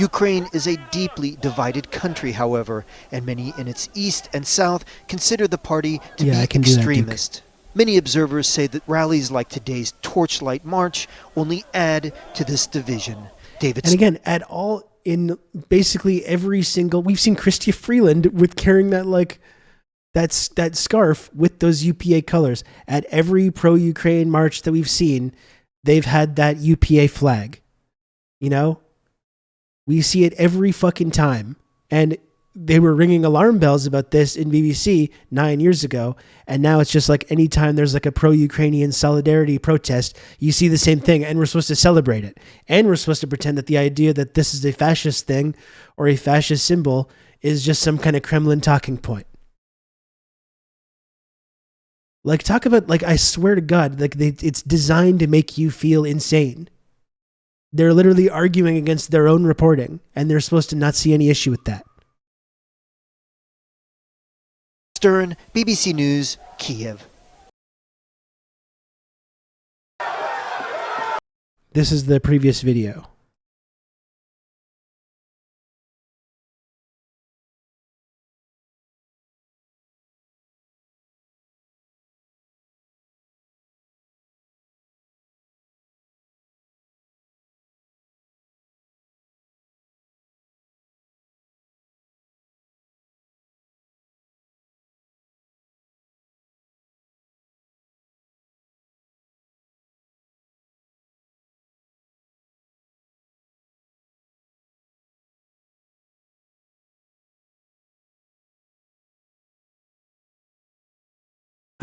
Ukraine is a deeply divided country, however, and many in its east and south consider the party to Yeah, I be can do that, Duke. extremist. Many observers say that rallies like today's Torchlight March only add to this division. David And again, at all in basically every single, we've seen Chrystia Freeland with carrying that like that scarf with those UPA colors. At every pro-Ukraine march that we've seen, they've had that UPA flag. You know, we see it every fucking time, and they were ringing alarm bells about this in BBC 9 years ago, and now it's just like anytime there's like a pro-Ukrainian solidarity protest, you see the same thing, and we're supposed to celebrate it. And we're supposed to pretend that the idea that this is a fascist thing or a fascist symbol is just some kind of Kremlin talking point. Like, talk about, like, I swear to God, like, it's designed to make you feel insane. They're literally arguing against their own reporting, and they're supposed to not see any issue with that. Stern, BBC News, Kiev. This is the previous video.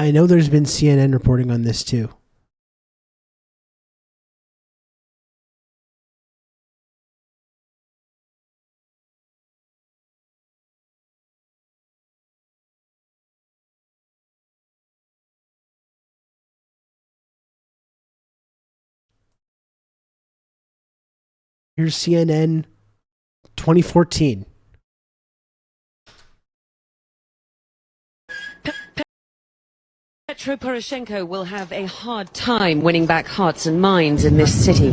I know there's been CNN reporting on this too. Here's CNN 2014. Petro Poroshenko will have a hard time winning back hearts and minds in this city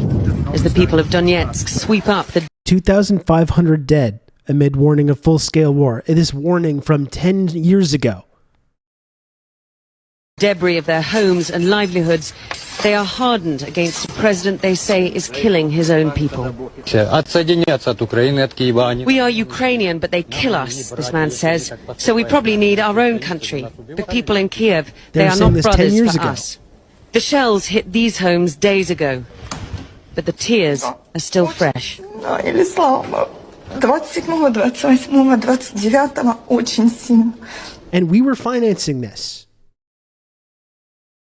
as the people of Donetsk sweep up the 2,500 dead amid warning of full-scale war. It is warning from 10 years ago. debris of their homes and livelihoods. They are hardened against a president they say is killing his own people. We are Ukrainian, but they kill us, this man says. So we probably need our own country. The people in Kiev, they are not brothers for us. The shells hit these homes days ago, but the tears are still fresh. And we were financing this.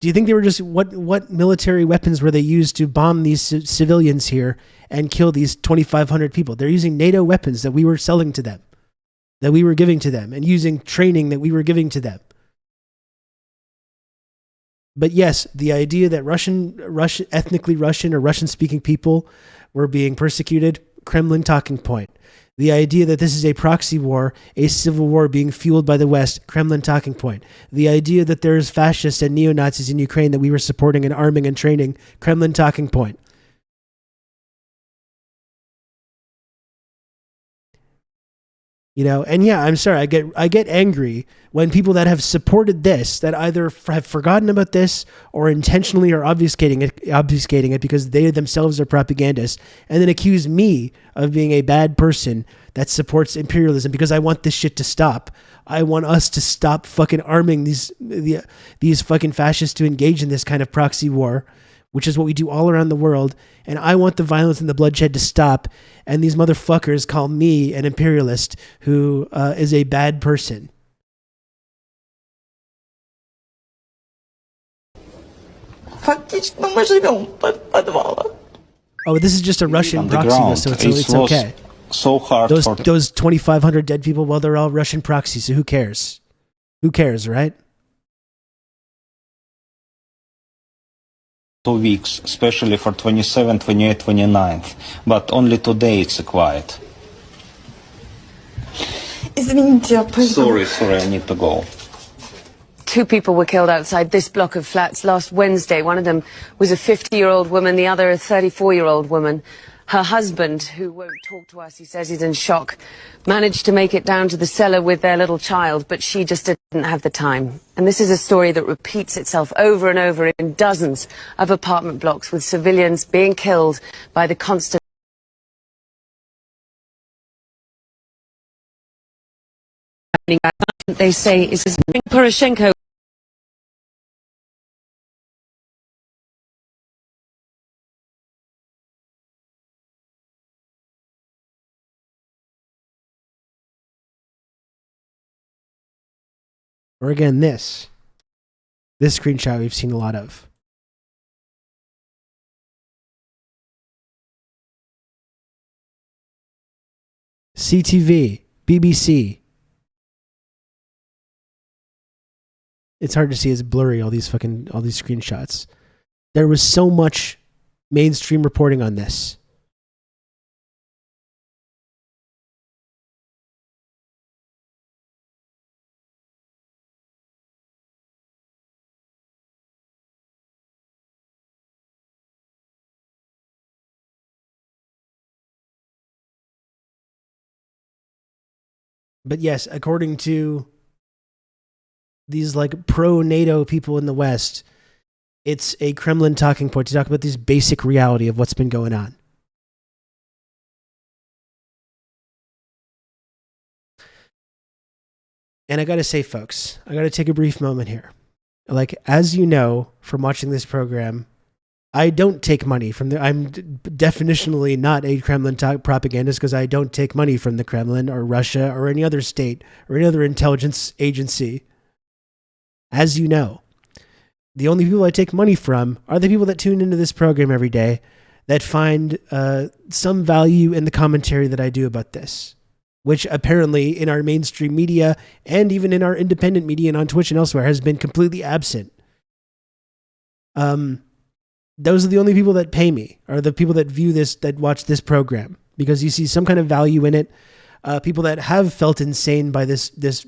Do you think they were just, what military weapons were they used to bomb these civilians here and kill these 2,500 people? They're using NATO weapons that we were selling to them, that we were giving to them, and using training that we were giving to them. But yes, the idea that ethnically Russian or Russian-speaking people were being persecuted, Kremlin talking point. The idea that this is a proxy war, a civil war being fueled by the West, Kremlin talking point. The idea that there's fascists and neo-Nazis in Ukraine that we were supporting and arming and training, Kremlin talking point. You know, and yeah, I'm sorry, I get angry when people that have supported this, that either have forgotten about this or intentionally are obfuscating it because they themselves are propagandists, and then accuse me of being a bad person that supports imperialism because I want this shit to stop. I want us to stop fucking arming these fucking fascists to engage in this kind of proxy war, which is what we do all around the world. And I want the violence and the bloodshed to stop. And these motherfuckers call me an imperialist who is a bad person. Oh, this is just a Russian proxy list, so it's okay. So hard those 2,500 dead people, well, they're all Russian proxies, so who cares? Who cares, right? 2 weeks, especially for 27, 28, 29th. But only today it's quiet. Sorry, I need to go. 2 people were killed outside this block of flats last Wednesday. One of them was a 50-year-old woman, the other a 34-year-old woman. Her husband, who won't talk to us, he says he's in shock, managed to make it down to the cellar with their little child, but she just didn't have the time. And this is a story that repeats itself over and over in dozens of apartment blocks, with civilians being killed by the constant they say is Poroshenko. Or again, this screenshot we've seen a lot of. CTV, BBC. It's hard to see, it's blurry, all these screenshots. There was so much mainstream reporting on this. But yes, according to these like pro-NATO people in the West, it's a Kremlin talking point to talk about this basic reality of what's been going on. And I got to say, folks, I got to take a brief moment here. Like, as you know from watching this program, I don't take money from I'm definitionally not a Kremlin propagandist because I don't take money from the Kremlin or Russia or any other state or any other intelligence agency. As you know. The only people I take money from are the people that tune into this program every day, that find some value in the commentary that I do about this, which apparently in our mainstream media and even in our independent media and on Twitch and elsewhere has been completely absent. Those are the only people that pay me, are the people that view this, that watch this program, because you see some kind of value in it. People that have felt insane by this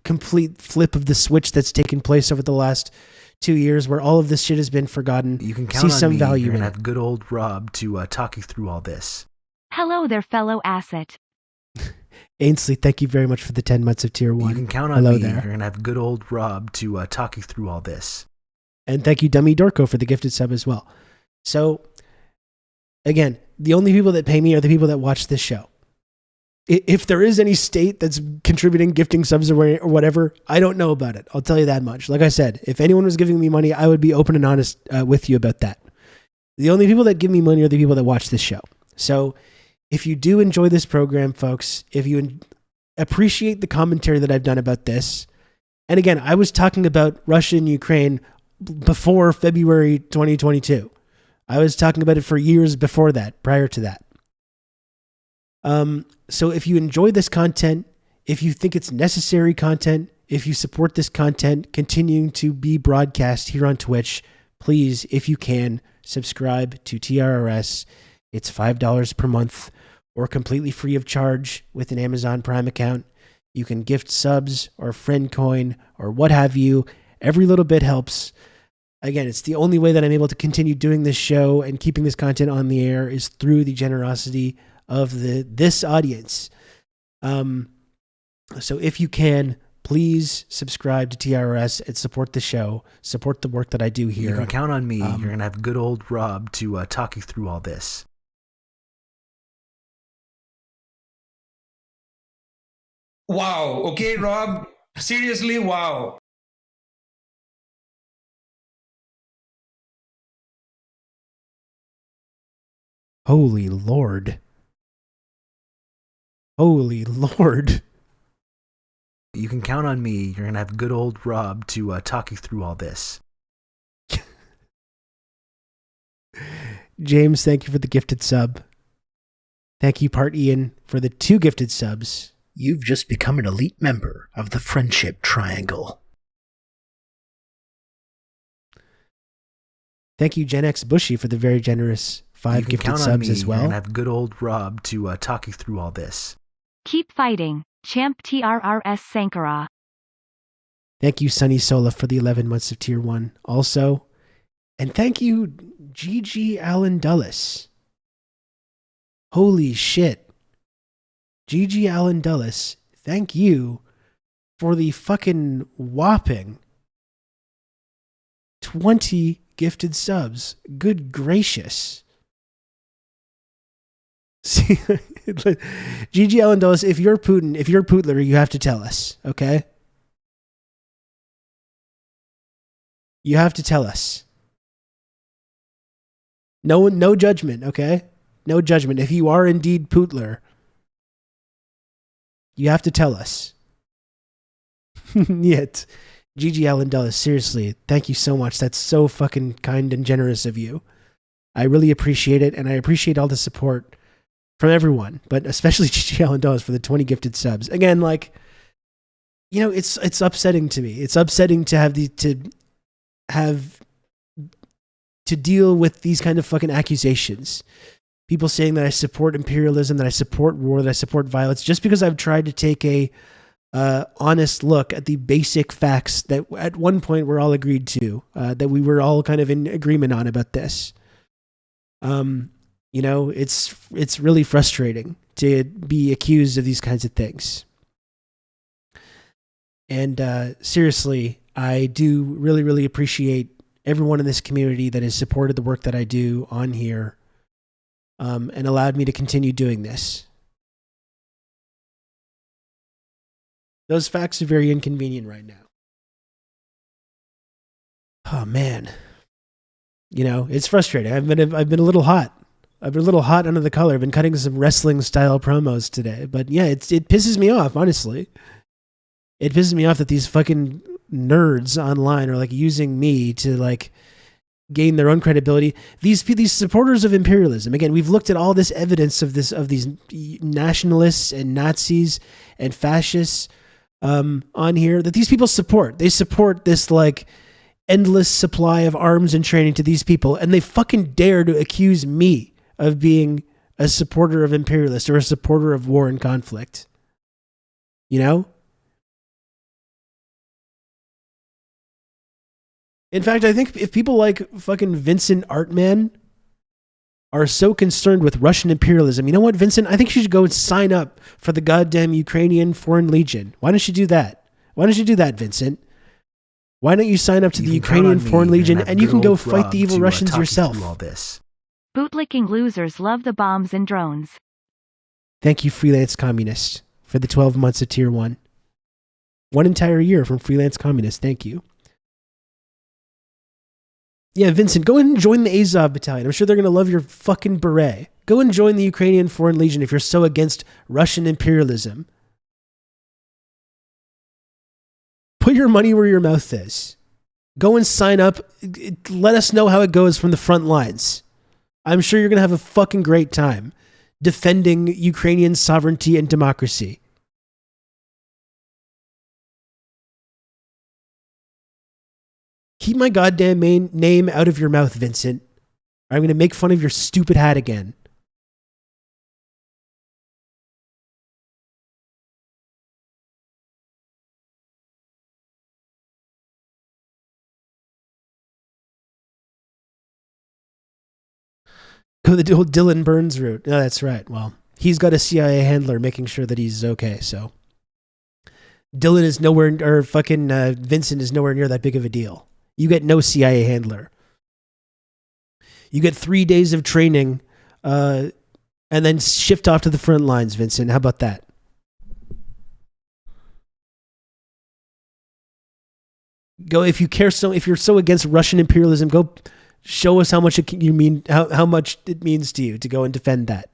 complete flip of the switch that's taken place over the last 2 years, where all of this shit has been forgotten. You can count see some on me. value You're in gonna it. have good old Rob to talk you through all this. Hello there, fellow asset. Ainsley, thank you very much for the 10 months of tier 1. You can count on Hello me. there. You're gonna have good old Rob to talk you through all this. And thank you, Dummy Dorko, for the gifted sub as well. So, again, the only people that pay me are the people that watch this show. If there is any state that's contributing gifting subs or whatever, I don't know about it. I'll tell you that much. Like I said, if anyone was giving me money, I would be open and honest with you about that. The only people that give me money are the people that watch this show. So if you do enjoy this program, folks, if you appreciate the commentary that I've done about this, and again, I was talking about Russia and Ukraine before February 2022. I was talking about it for years before that, prior to that. So if you enjoy this content, if you think it's necessary content, if you support this content continuing to be broadcast here on Twitch, please, if you can, subscribe to TRRS. It's $5 per month or completely free of charge with an Amazon Prime account. You can gift subs or friend coin or what have you. Every little bit helps. Again, it's the only way that I'm able to continue doing this show and keeping this content on the air is through the generosity of this audience. So if you can, please subscribe to TRRS and support the show, support the work that I do here. You can count on me. You're going to have good old Rob to talk you through all this. Wow. Okay, Rob. Seriously, wow. Holy Lord. Holy Lord. You can count on me. You're going to have good old Rob to talk you through all this. James, thank you for the gifted sub. Thank you, Part Ian, for the 2 gifted subs. You've just become an elite member of the Friendship Triangle. Thank you, Gen X Bushy, for the very generous 5 gifted subs as well. You're going to have good old Rob to talk you through all this. Keep fighting, Champ TRRS Sankara. Thank you, Sunny Sola, for the 11 months of Tier 1 also. And thank you, GG Allen Dulles. Holy shit. GG Allen Dulles, thank you for the fucking whopping 20 gifted subs. Good gracious. See, GG Allen Dulles, if you're Putin, if you're Putler, you have to tell us, okay? You have to tell us. No judgment, okay? No judgment. If you are indeed Putler, you have to tell us. Yet, GG Allen Dulles, seriously, thank you so much. That's so fucking kind and generous of you. I really appreciate it, and I appreciate all the support from everyone, but especially GG Allen Dulles for the 20 gifted subs. Again, like, you know, it's upsetting to me. It's upsetting to have to deal with these kind of fucking accusations. People saying that I support imperialism, that I support war, that I support violence, just because I've tried to take a honest look at the basic facts that at one point we're all agreed to, that we were all kind of in agreement on about this. You know, it's really frustrating to be accused of these kinds of things. And seriously, I do really, really appreciate everyone in this community that has supported the work that I do on here, and allowed me to continue doing this. Those facts are very inconvenient right now. Oh man, you know, it's frustrating. I've been a little hot. I've been a little hot under the collar. I've been cutting some wrestling style promos today, but yeah, it pisses me off. Honestly, it pisses me off that these fucking nerds online are like using me to like gain their own credibility. These supporters of imperialism. Again, we've looked at all this evidence of these nationalists and Nazis and fascists on here that these people support. They support this like endless supply of arms and training to these people, and they fucking dare to accuse me of being a supporter of imperialists or a supporter of war and conflict. You know? In fact, I think if people like fucking Vincent Artman are so concerned with Russian imperialism, you know what, Vincent? I think you should go and sign up for the goddamn Ukrainian Foreign Legion. Why don't you do that? Why don't you do that, Vincent? Why don't you sign up to the Ukrainian Foreign Legion and you can go fight the evil Russians yourself? All this. Bootlicking losers love the bombs and drones. Thank you, freelance communist, for the 12 months of Tier 1. 1 entire year from freelance communist. Thank you. Yeah, Vincent, go and join the Azov battalion. I'm sure they're going to love your fucking beret. Go and join the Ukrainian Foreign Legion if you're so against Russian imperialism. Put your money where your mouth is. Go and sign up. Let us know how it goes from the front lines. I'm sure you're going to have a fucking great time defending Ukrainian sovereignty and democracy. Keep my goddamn name out of your mouth, Vincent. I'm going to make fun of your stupid hat again. Go the old Dylan Burns route. No, that's right. Well, he's got a CIA handler making sure that he's okay, so. Dylan is nowhere, or fucking Vincent is nowhere near that big of a deal. You get no CIA handler. You get 3 days of training and then shift off to the front lines, Vincent. How about that? Go if you're so against Russian imperialism, go show us how much how much it means to you to go and defend that.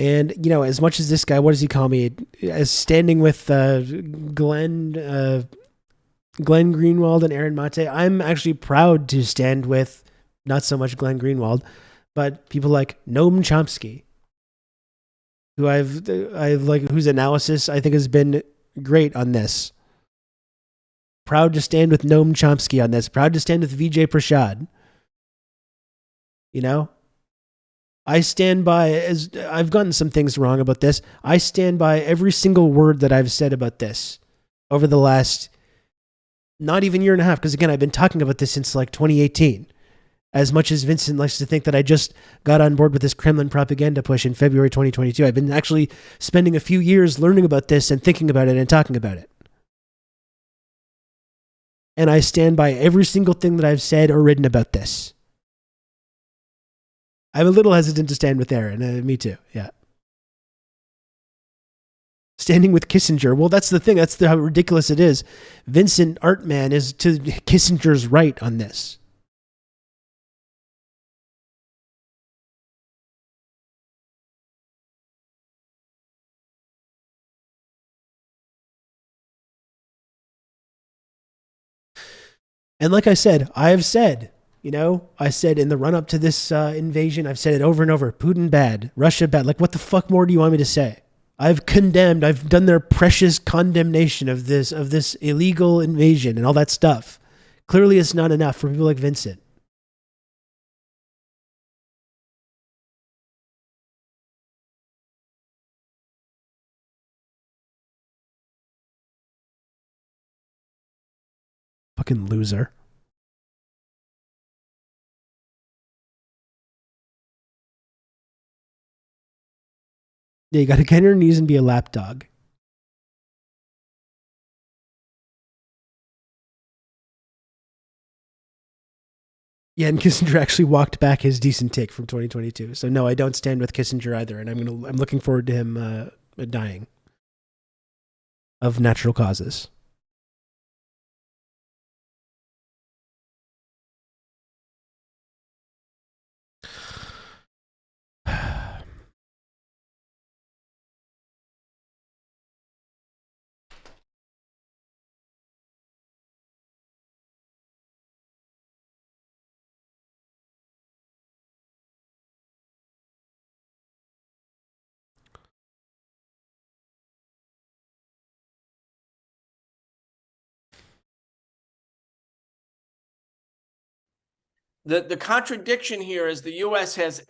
And, you know, as much as this guy, what does he call me? As standing with Glenn Greenwald and Aaron Mate, I'm actually proud to stand with, not so much Glenn Greenwald, but people like Noam Chomsky, who whose analysis I think has been great on this. Proud to stand with Noam Chomsky on this. Proud to stand with Vijay Prashad. You know? I stand by, as I've gotten some things wrong about this, I stand by every single word that I've said about this over the last, not even year and a half, because again, I've been talking about this since like 2018. As much as Vincent likes to think that I just got on board with this Kremlin propaganda push in February 2022, I've been actually spending a few years learning about this and thinking about it and talking about it. And I stand by every single thing that I've said or written about this. I'm a little hesitant to stand with Aaron. Me too. Yeah. Standing with Kissinger. Well, that's the thing. That's how ridiculous it is. Vincent Artman is to Kissinger's right on this. And like I said, you know, I said in the run up to this invasion, I've said it over and over, Putin bad, Russia bad. Like, what the fuck more do you want me to say? I've done their precious condemnation of this illegal invasion and all that stuff. Clearly it's not enough for people like Vincent. Fucking loser. Yeah, you gotta get on your knees and be a lapdog. Yeah, and Kissinger actually walked back his decent take from 2022. So no, I don't stand with Kissinger either, and I'm looking forward to him dying of natural causes. The contradiction here is the U.S. has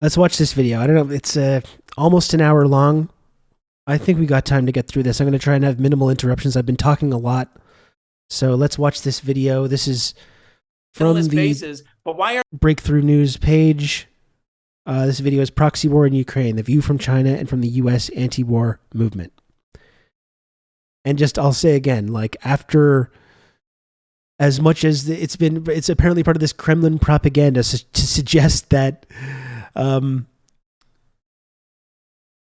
Let's watch this video. I don't know. It's almost an hour long. I think we got time to get through this. I'm going to try and have minimal interruptions. I've been talking a lot. So let's watch this video. This is from the bases, but why are Breakthrough News page. This video is Proxy War in Ukraine, the view from China and from the U.S. anti-war movement. And just, I'll say again, like after, as much as it's apparently part of this Kremlin propaganda to suggest that the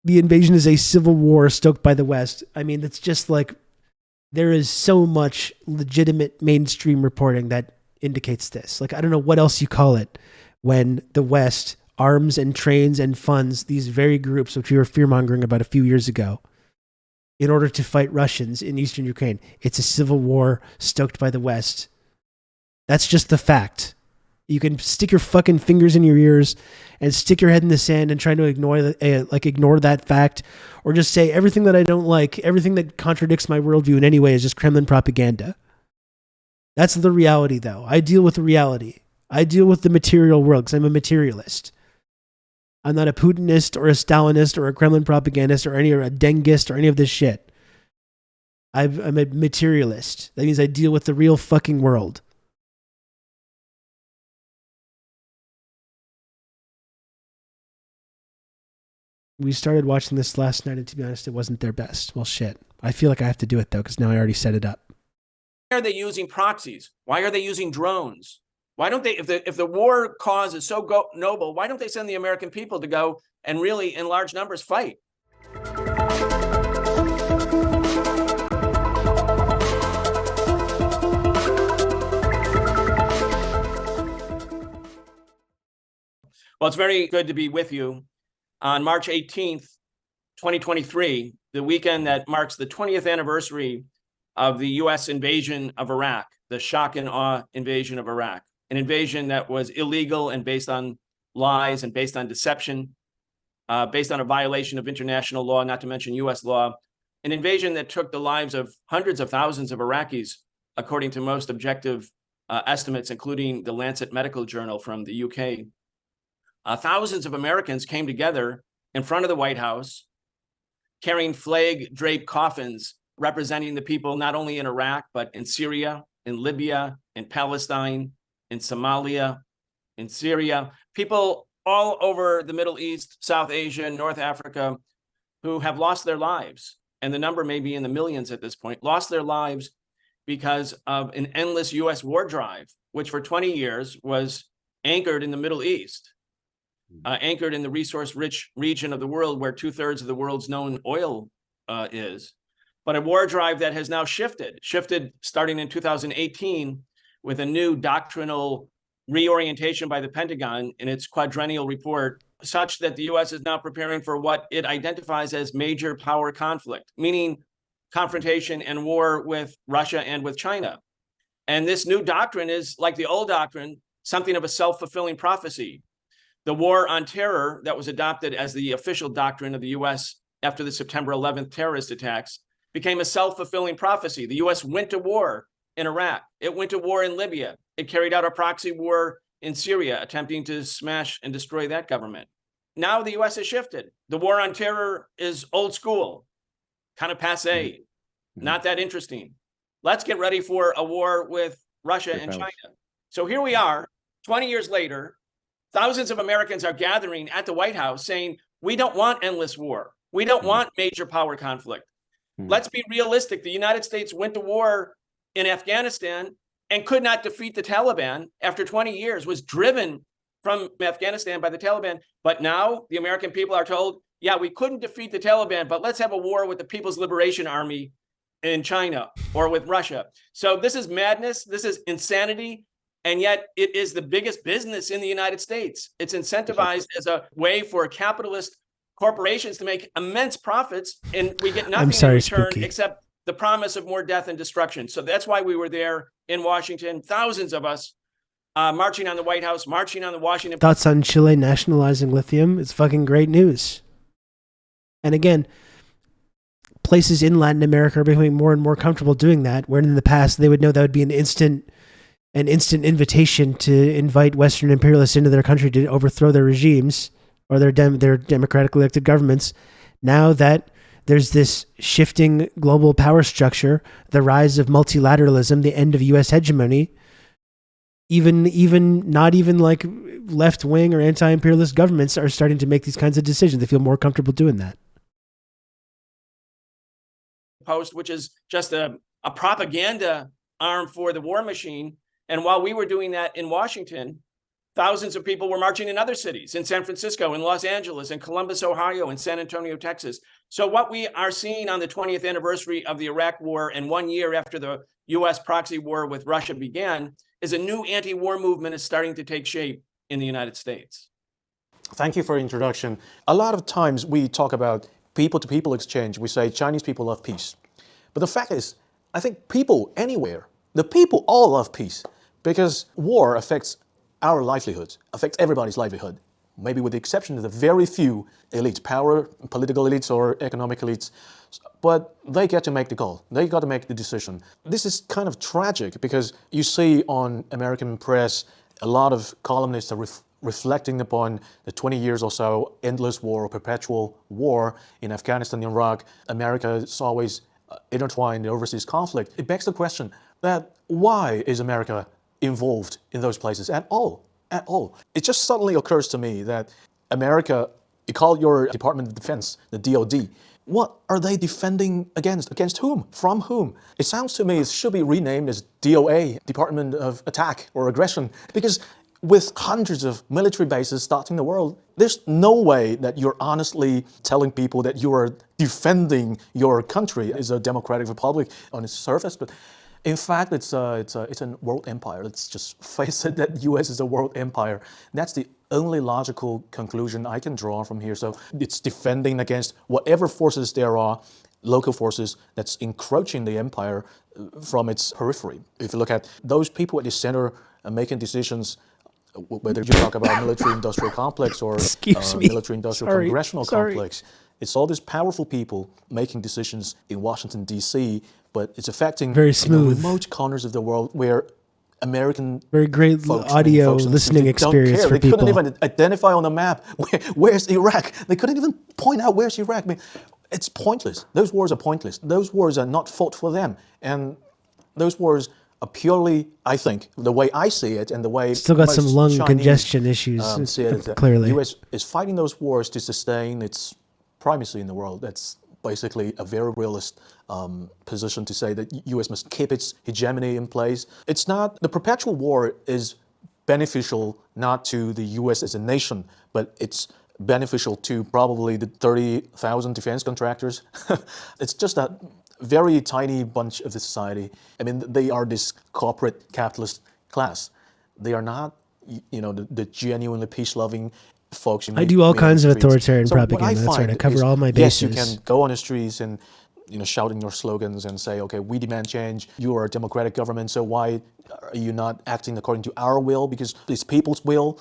invasion is a civil war stoked by the West. I mean, it's just like, there is so much legitimate mainstream reporting that indicates this. Like, I don't know what else you call it when the West arms and trains and funds these very groups, which we were fear-mongering about a few years ago, in order to fight Russians in eastern Ukraine. It's a civil war stoked by the West. That's just the fact. You can stick your fucking fingers in your ears and stick your head in the sand and try to ignore that fact, or just say everything that I don't like, everything that contradicts my worldview in any way is just Kremlin propaganda. That's the reality, though. I deal with the reality. I deal with the material world because I'm a materialist. I'm not a Putinist or a Stalinist or a Kremlin propagandist or a Dengist or any of this shit. I'm a materialist. That means I deal with the real fucking world. We started watching this last night, and to be honest, it wasn't their best. Well, shit. I feel like I have to do it, though, because now I already set it up. Why are they using proxies? Why are they using drones? Why don't they, if the war cause is so noble, why don't they send the American people to go and really, in large numbers, fight? Well, it's very good to be with you on March 18th, 2023, the weekend that marks the 20th anniversary of the U.S. invasion of Iraq, the shock and awe invasion of Iraq, an invasion that was illegal and based on lies and based on deception, based on a violation of international law, not to mention U.S. law, an invasion that took the lives of hundreds of thousands of Iraqis, according to most objective estimates, including the Lancet Medical Journal from the UK. Thousands of Americans came together in front of the White House, carrying flag-draped coffins representing the people not only in Iraq, but in Syria, in Libya, in Palestine, in Somalia, in Syria, people all over the Middle East, South Asia, North Africa, who have lost their lives. And the number may be in the millions at this point, lost their lives because of an endless U.S. war drive, which for 20 years was anchored in the Middle East. Anchored in the resource-rich region of the world where 2/3 of the world's known oil is. But a war drive that has now shifted starting in 2018 with a new doctrinal reorientation by the Pentagon in its quadrennial report, such that the U.S. is now preparing for what it identifies as major power conflict, meaning confrontation and war with Russia and with China. And this new doctrine is, like the old doctrine, something of a self-fulfilling prophecy. The war on terror that was adopted as the official doctrine of the U.S. after the September 11th terrorist attacks became a self-fulfilling prophecy. The U.S. went to war in Iraq. It went to war in Libya. It carried out a proxy war in Syria, attempting to smash and destroy that government. Now the U.S. has shifted. The war on terror is old school, kind of passé, not that interesting. Let's get ready for a war with Russia and China. So here we are, 20 years later. Thousands of Americans are gathering at the White House saying, we don't want endless war. We don't want major power conflict. Let's be realistic. The United States went to war in Afghanistan and could not defeat the Taliban after 20 years, was driven from Afghanistan by the Taliban. But now the American people are told, yeah, we couldn't defeat the Taliban, but let's have a war with the People's Liberation Army in China or with Russia. So this is madness. This is insanity. And yet it is the biggest business in the United States. It's incentivized as a way for capitalist corporations to make immense profits, and we get nothing in return except the promise of more death and destruction. So that's why we were there in Washington, thousands of us marching on the White House, marching on the Washington. Thoughts on Chile nationalizing lithium? It's fucking great news. And again, places in Latin America are becoming more and more comfortable doing that, where in the past they would know that would be an instant invitation to invite Western imperialists into their country to overthrow their regimes or their democratically elected governments. Now that there's this shifting global power structure, the rise of multilateralism, the end of U.S. hegemony, even not even like left-wing or anti-imperialist governments are starting to make these kinds of decisions. They feel more comfortable doing that. Post, which is just a propaganda arm for the war machine. And while we were doing that in Washington, thousands of people were marching in other cities, in San Francisco, in Los Angeles, in Columbus, Ohio, in San Antonio, Texas. So what we are seeing on the 20th anniversary of the Iraq War and 1 year after the U.S. proxy war with Russia began is a new anti-war movement is starting to take shape in the United States. Thank you for the introduction. A lot of times we talk about people-to-people exchange. We say Chinese people love peace. But the fact is, I think people anywhere, the people all love peace because war affects our livelihoods, affects everybody's livelihood, maybe with the exception of the very few elites, power, political elites or economic elites, but they get to make the call. They got to make the decision. This is kind of tragic because you see on American press, a lot of columnists are reflecting upon the 20 years or so endless war or perpetual war in Afghanistan and Iraq. America is always intertwined in overseas conflict. It begs the question that why is America involved in those places at all? At all. It just suddenly occurs to me that America, you call your Department of Defense, the DOD, what are they defending against? Against whom? From whom? It sounds to me it should be renamed as DOA, Department of Attack or Aggression, because with hundreds of military bases dotting the world, there's no way that you're honestly telling people that you are defending your country as a democratic republic on its surface. But in fact, it's a world empire. Let's just face it, that U.S. is a world empire. That's the only logical conclusion I can draw from here. So it's defending against whatever forces there are, local forces that's encroaching the empire from its periphery. If you look at those people at the center making decisions, whether you talk about military-industrial complex or military-industrial congressional complex, it's all these powerful people making decisions in Washington, D.C., but it's affecting very smooth remote corners of the world where American very great audio listening experience for they people. Couldn't even identify on the map where's Iraq. They couldn't even point out where's Iraq. I mean, it's pointless. Those wars are pointless. Those wars are not fought for them, and those wars are purely, I think, the way I see it, and the way still got some lung Chinese, congestion issues. See it, clearly, the U.S. is fighting those wars to sustain its primacy in the world. That's basically a very realist position to say that U.S. must keep its hegemony in place. It's not, the perpetual war is beneficial not to the U.S. as a nation, but it's beneficial to probably the 30,000 defense contractors. It's just a very tiny bunch of the society. I mean, they are this corporate capitalist class. They are not, the genuinely peace-loving folks. I do all kinds of authoritarian propaganda. That's right. I cover all my bases. Yes, you can go on the streets and shouting your slogans and say, okay, we demand change. You are a democratic government, so why are you not acting according to our will? Because it's people's will.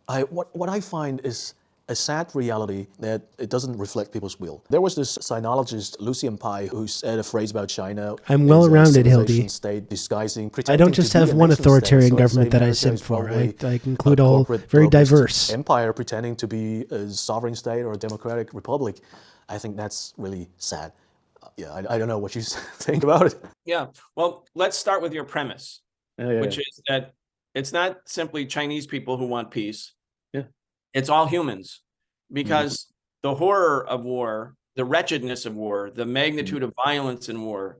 What I find is a sad reality that it doesn't reflect people's will. There was this sinologist, Lucian Pye, who said a phrase about China. I'm well-rounded, Hildy. State disguising, I don't just have one authoritarian government that I simp for. I include all very diverse. Empire pretending to be a sovereign state or a democratic republic. I think that's really sad. I don't know what you think about it. Yeah, well, let's start with your premise, which is that it's not simply Chinese people who want peace. It's all humans, because the horror of war the wretchedness of war, the magnitude of violence in war.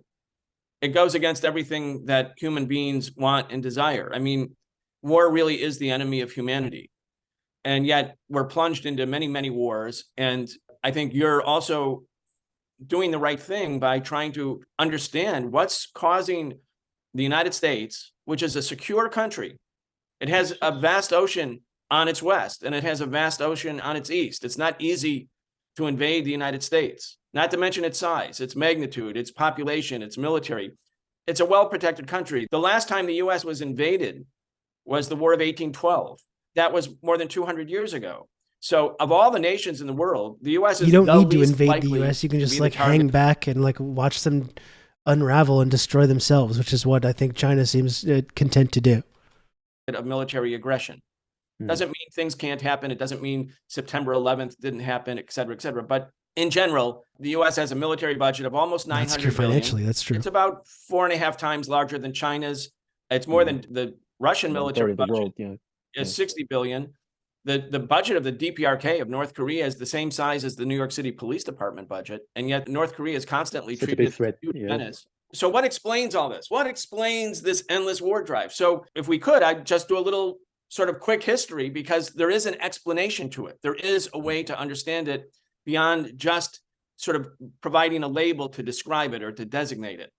It goes against everything that human beings want and desire. I mean, war really is the enemy of humanity. And yet we're plunged into many, many wars. And I think you're also doing the right thing by trying to understand what's causing the United States, which is a secure country. It has a vast ocean on its west, and it has a vast ocean on its east. It's not easy to invade the United States, not to mention its size, its magnitude, its population, its military. It's a well-protected country. The last time the U.S. was invaded was the War of 1812. That was more than 200 years ago. So of all the nations in the world, the U.S. is You don't the need to least invade the likely U.S. You can to just be the like target hang back and like watch them unravel and destroy themselves, which is what I think China seems content to do. of military aggression. Doesn't mean things can't happen. It doesn't mean September 11th didn't happen, et cetera, et cetera. But in general, the U.S. has a military budget of almost Not $900 secure billion. financially, that's true. It's about 4.5 times larger than China's. It's more than the Russian military budget is $60 billion. The budget of the DPRK of North Korea is the same size as the New York City Police Department budget, and yet North Korea is constantly Such a treated big threat. as a huge Yeah. menace. So what explains all this? What explains this endless war drive? So if we could, I'd just do a little sort of quick history, because there is an explanation to it. There is a way to understand it beyond just sort of providing a label to describe it or to designate it.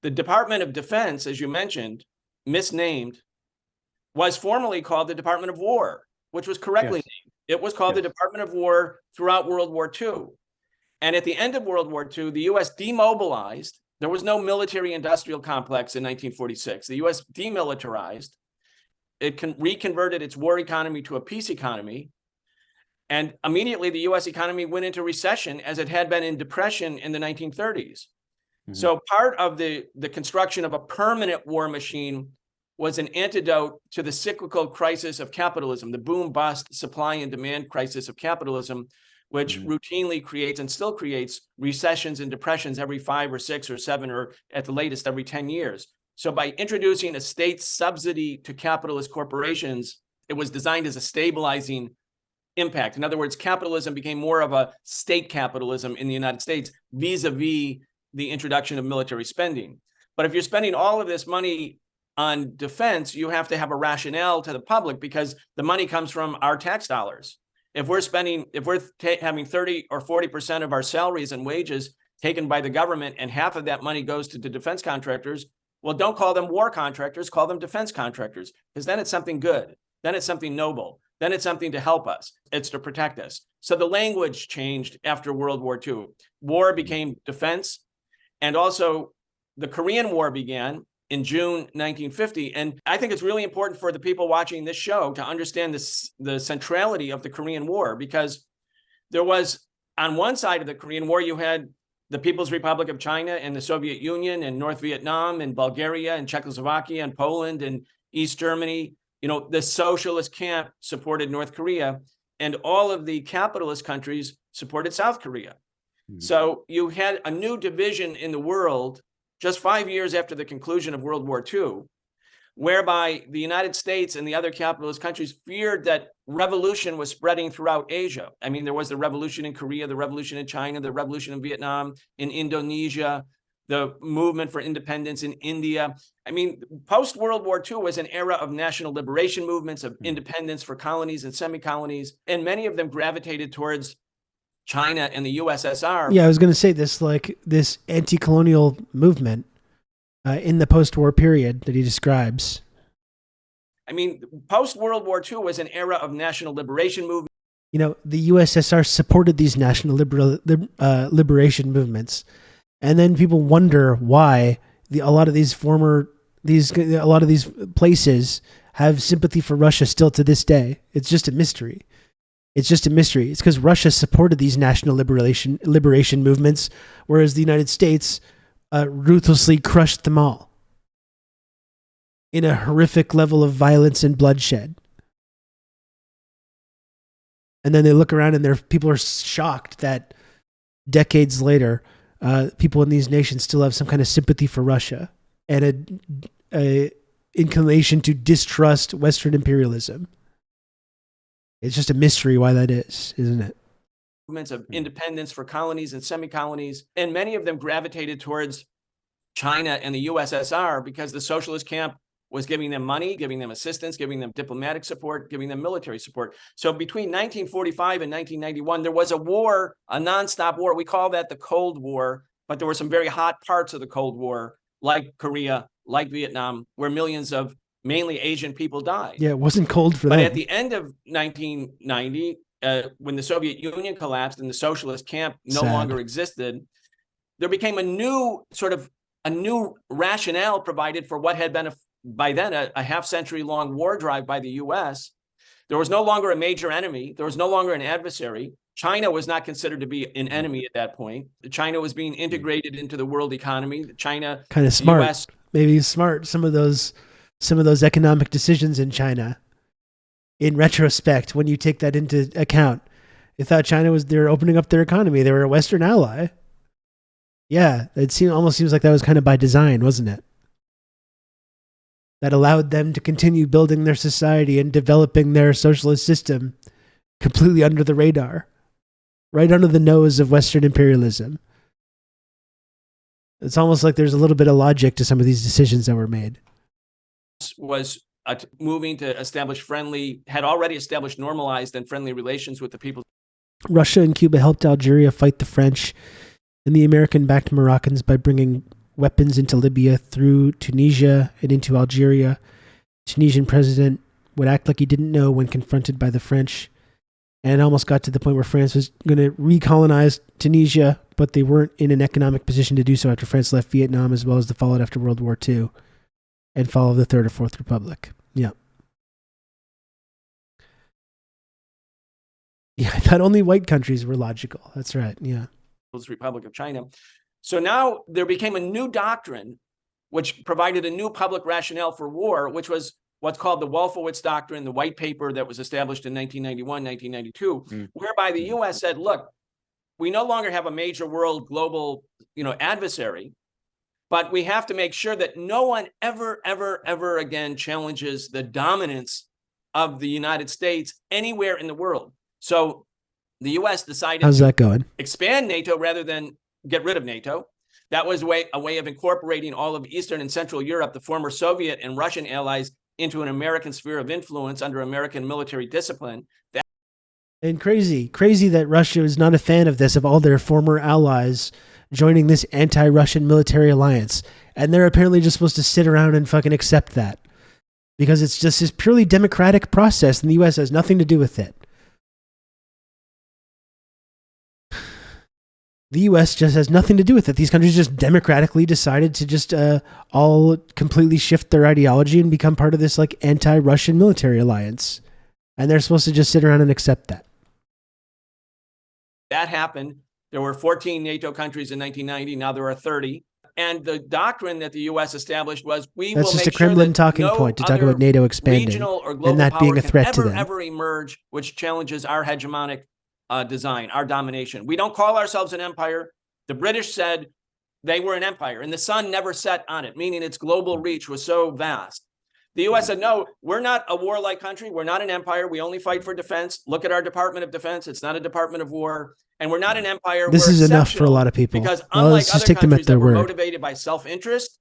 The Department of Defense, as you mentioned, misnamed, was formerly called the Department of War, which was correctly named. It was called the Department of War throughout World War II. And at the end of World War II, the U.S. demobilized. There was no military-industrial complex in 1946. The U.S. demilitarized. It reconverted its war economy to a peace economy. And immediately the U.S. economy went into recession, as it had been in depression in the 1930s. So part of the construction of a permanent war machine was an antidote to the cyclical crisis of capitalism, the boom-bust supply and demand crisis of capitalism, which routinely creates and still creates recessions and depressions every 5 or 6 or 7, or at the latest every 10 years. So by introducing a state subsidy to capitalist corporations, it was designed as a stabilizing impact. In other words, capitalism became more of a state capitalism in the United States vis-a-vis the introduction of military spending. But if you're spending all of this money on defense, you have to have a rationale to the public, because the money comes from our tax dollars. If we're having 30 or 40% of our salaries and wages taken by the government, and half of that money goes to the defense contractors, well, don't call them war contractors, call them defense contractors, because then it's something good. Then it's something noble. Then it's something to help us. It's to protect us. So the language changed after World War II. War became defense. And also the Korean War began in June 1950. And I think it's really important for the people watching this show to understand the centrality of the Korean War, because there was, on one side of the Korean War, you had the People's Republic of China and the Soviet Union and North Vietnam and Bulgaria and Czechoslovakia and Poland and East Germany. You know, the socialist camp supported North Korea, and all of the capitalist countries supported South Korea. So you had a new division in the world just 5 years after the conclusion of World War II, whereby the United States and the other capitalist countries feared that revolution was spreading throughout Asia. I mean, there was the revolution in Korea, the revolution in China, the revolution in Vietnam, in Indonesia, the movement for independence in India. I mean, post-World War II was an era of national liberation movements, of independence for colonies and semi-colonies, and many of them gravitated towards China and the USSR. Yeah, I was going to say this anti-colonial movement in the post-war period that he describes. I mean, post-World War II was an era of national liberation movement. You know, the USSR supported these national liberation movements, and then people wonder why a lot of these places have sympathy for Russia still to this day. It's just a mystery. It's just a mystery. It's because Russia supported these national liberation movements, whereas the United States ruthlessly crushed them all in a horrific level of violence and bloodshed. And then they look around and people are shocked that decades later, people in these nations still have some kind of sympathy for Russia and a inclination to distrust Western imperialism. It's just a mystery why that is, isn't it? movements of independence for colonies and semi-colonies, and many of them gravitated towards China and the USSR because the socialist camp was giving them money, giving them assistance, giving them diplomatic support, giving them military support. So between 1945 and 1991, there was a war, a nonstop war. We call that the Cold War, but there were some very hot parts of the Cold War, like Korea, like Vietnam, where millions of mainly Asian people died. Yeah, it wasn't cold for But them. at the end of 1990, when the Soviet Union collapsed and the socialist camp no longer existed, there became a new rationale provided for what had been by then a half-century-long war drive by the U.S. There was no longer a major enemy. There was no longer an adversary. China was not considered to be an enemy at that point. China was being integrated into the world economy. China, kind of smart, US, maybe smart. Some of those economic decisions in China, in retrospect, when you take that into account, they thought they're opening up their economy. They were a Western ally. Yeah, almost seems like that was kind of by design, wasn't it? That allowed them to continue building their society and developing their socialist system completely under the radar, right under the nose of Western imperialism. It's almost like there's a little bit of logic to some of these decisions that were made. Was moving to had already established normalized and friendly relations with the people. Russia and Cuba helped Algeria fight the French and the American-backed Moroccans by bringing weapons into Libya through Tunisia and into Algeria. Tunisian president would act like he didn't know when confronted by the French, and it almost got to the point where France was going to recolonize Tunisia, but they weren't in an economic position to do so after France left Vietnam, as well as the fallout after World War II and fall of the Third or Fourth Republic. Yeah. Yeah, I thought only white countries were logical. That's right. Yeah. People's Republic of China. So now there became a new doctrine which provided a new public rationale for war, which was what's called the Wolfowitz Doctrine, the white paper that was established in 1991, 1992, whereby the U.S. said, look, we no longer have a major world global, adversary, but we have to make sure that no one ever, ever, ever again challenges the dominance of the United States anywhere in the world. So the U.S. decided How's that going? Expand NATO rather than get rid of NATO. That was a way of incorporating all of Eastern and Central Europe, the former Soviet and Russian allies, into an American sphere of influence under American military discipline. And crazy that Russia is not a fan of this, of all their former allies joining this anti-Russian military alliance. And they're apparently just supposed to sit around and fucking accept that. Because it's just this purely democratic process and the U.S. has nothing to do with it. The U.S. just has nothing to do with it. These countries just democratically decided to just all completely shift their ideology and become part of this like anti-Russian military alliance. And they're supposed to just sit around and accept that. That happened. There were 14 NATO countries in 1990. Now there are 30. And the doctrine that the U.S. established was That's just a Kremlin talking point to talk about NATO expanding and that being a threat to them. Ever emerge which challenges our hegemonic design, our domination. We don't call ourselves an empire. The British said they were an empire and the sun never set on it, meaning its global reach was so vast. The U.S. said, no, we're not a warlike country. We're not an empire. We only fight for defense. Look at our Department of Defense. It's not a Department of War. And we're not an empire. This is enough for a lot of people. Because unlike let's just other take them at countries their that were word. motivated by self-interest,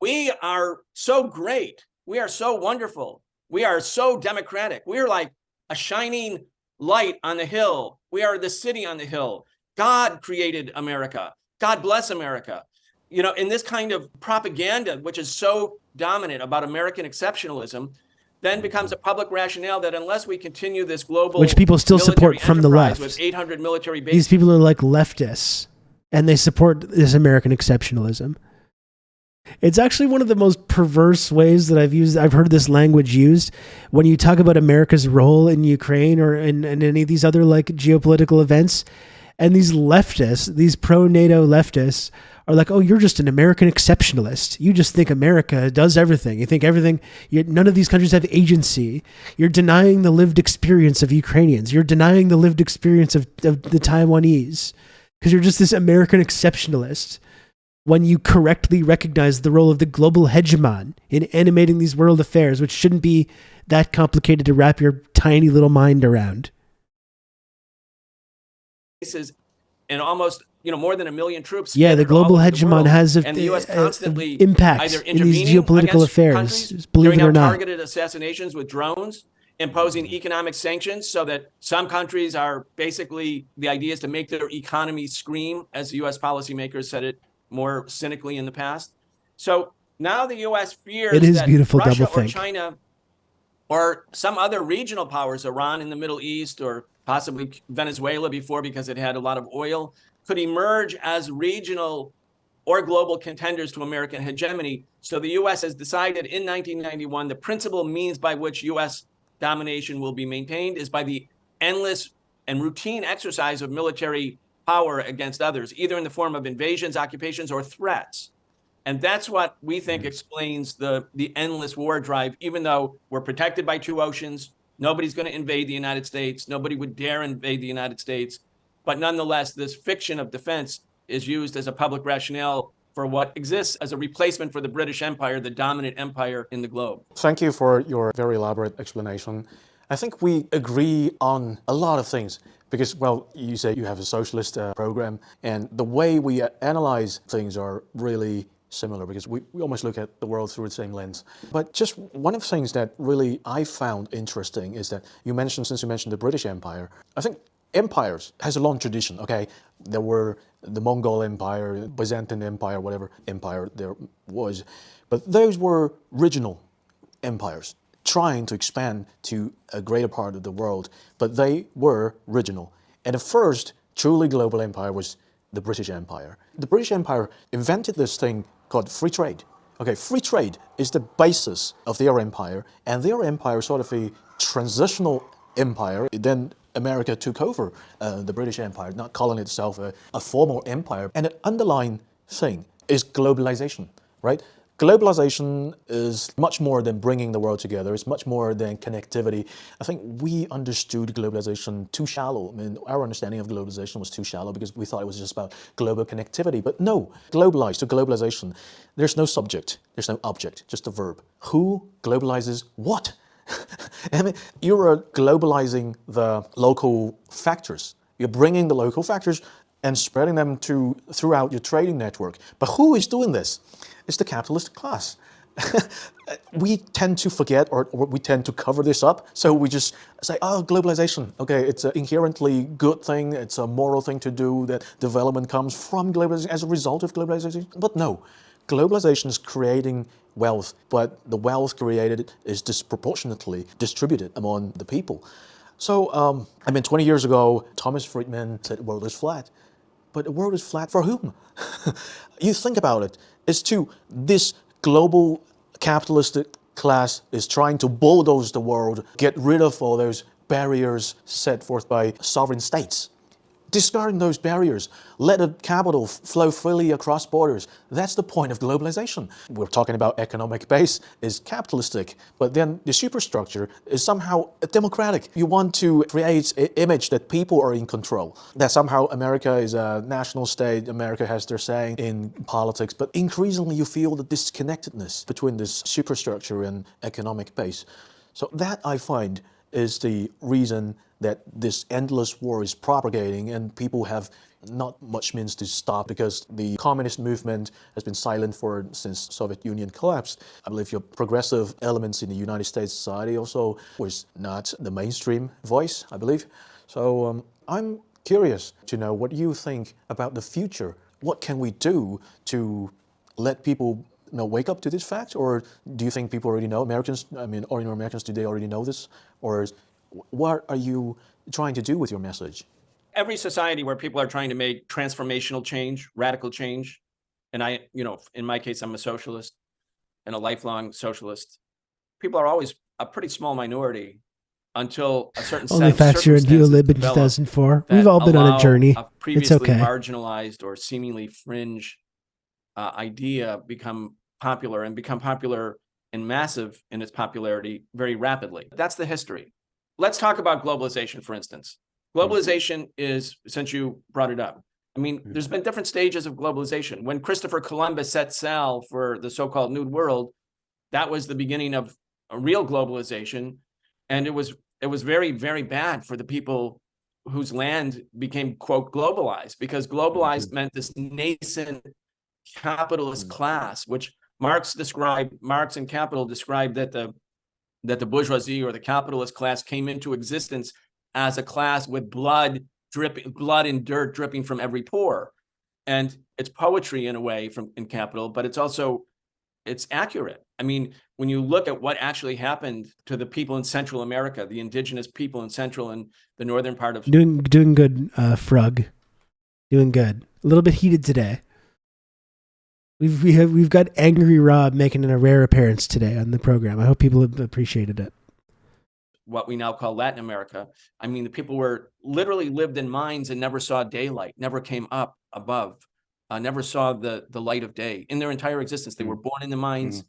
we are so great. We are so wonderful. We are so democratic. We are like a shining light on the hill. We are the city on the hill. God created America. God bless America. In this kind of propaganda, which is so dominant about American exceptionalism, then becomes a public rationale that unless we continue this global, which people still support from the left, with 800 military bases, these people are like leftists, and they support this American exceptionalism. It's actually one of the most perverse ways that I've heard this language used when you talk about America's role in Ukraine or in any of these other like geopolitical events. And these leftists, these pro-NATO leftists are like, oh, you're just an American exceptionalist. You just think America does everything. You think none of these countries have agency. You're denying the lived experience of Ukrainians. You're denying the lived experience of the Taiwanese because you're just this American exceptionalist. When you correctly recognize the role of the global hegemon in animating these world affairs, which shouldn't be that complicated to wrap your tiny little mind around. bases and almost, more than 1 million troops. Yeah, the scattered all global over the hegemon world, has and the U.S. constantly impact either in these intervening geopolitical against affairs, countries, believe carrying it or out not. targeted assassinations with drones, imposing economic sanctions so that some countries are basically, the idea is to make their economy scream, as the U.S. policymakers said it more cynically in the past. So now the U.S. fears It is that beautiful Russia or doublethink. China or some other regional powers, Iran in the Middle East, or possibly Venezuela before, because it had a lot of oil, could emerge as regional or global contenders to American hegemony. So the U.S. has decided in 1991 the principal means by which U.S. domination will be maintained is by the endless and routine exercise of military power against others, either in the form of invasions, occupations, or threats. And that's what we think explains the endless war drive, even though we're protected by 2 oceans. Nobody's going to invade the United States. Nobody would dare invade the United States. But nonetheless, this fiction of defense is used as a public rationale for what exists as a replacement for the British Empire, the dominant empire in the globe. Thank you for your very elaborate explanation. I think we agree on a lot of things because, well, you say you have a socialist program, and the way we analyze things are really similar because we almost look at the world through the same lens. But just one of the things that really I found interesting is that since you mentioned the British Empire, I think empires has a long tradition, okay? There were the Mongol Empire, Byzantine Empire, whatever empire there was, but those were regional empires trying to expand to a greater part of the world, but they were regional. And the first truly global empire was the British Empire. The British Empire invented this thing called free trade. Okay, free trade is the basis of their empire, and their empire is sort of a transitional empire. Then America took over the British Empire, not calling itself a formal empire. And an underlying thing is globalization, right? Globalization is much more than bringing the world together. It's much more than connectivity. I think we understood globalization too shallow. I mean, our understanding of globalization was too shallow because we thought it was just about global connectivity. But no, globalized to globalization, there's no subject, there's no object, just a verb. Who globalizes what? I mean, you're globalizing the local factors. You're bringing the local factors and spreading them throughout your trading network. But who is doing this? It's the capitalist class. We tend to forget or we tend to cover this up. So we just say, oh, globalization. Okay, it's an inherently good thing. It's a moral thing to do, that development comes from globalization as a result of globalization. But no, globalization is creating wealth, but the wealth created is disproportionately distributed among the people. So, 20 years ago, Thomas Friedman said the world is flat. But the world is flat for whom? You think about it. It's to this global capitalistic class is trying to bulldoze the world, get rid of all those barriers set forth by sovereign states. Discarding those barriers, let the capital flow freely across borders. That's the point of globalization. We're talking about economic base is capitalistic, but then the superstructure is somehow democratic. You want to create an image that people are in control, that somehow America is a national state, America has their say in politics, but increasingly you feel the disconnectedness between this superstructure and economic base. So that, I find, is the reason that this endless war is propagating and people have not much means to stop, because the communist movement has been silent since Soviet Union collapsed. I believe your progressive elements in the United States society also was not the mainstream voice, I believe. So I'm curious to know what you think about the future. What can we do to let people wake up to this fact? Or do you think people already know? Ordinary Americans, do they already know this? Or what are you trying to do with your message? Every society where people are trying to make transformational change, radical change, and in my case, I'm a socialist and a lifelong socialist. People are always a pretty small minority until a certain Only set of facts you're in circumstances ULib in develop 2004. We've all been on a journey. A It's previously okay. marginalized or seemingly fringe idea become popular and massive in its popularity very rapidly. That's the history. Let's talk about globalization, for instance. Globalization is, since you brought it up, there's been different stages of globalization. When Christopher Columbus set sail for the so-called New World, that was the beginning of a real globalization. And it was very, very bad for the people whose land became, quote, globalized, because globalized meant this nascent capitalist class, which Marx and Capital described that the bourgeoisie or the capitalist class came into existence as a class with blood and dirt dripping from every pore. And it's poetry in a way in Capital, but it's accurate. I mean, when you look at what actually happened to the people in Central America, the indigenous people in Central and the northern part of Doing good, Frug. Doing good. A little bit heated today. We've got Angry Rob making a rare appearance today on the program. I hope people have appreciated it. what we now call Latin America. I mean, the people were literally lived in mines and never saw daylight, never came up above, never saw the light of day in their entire existence. They were born in the mines.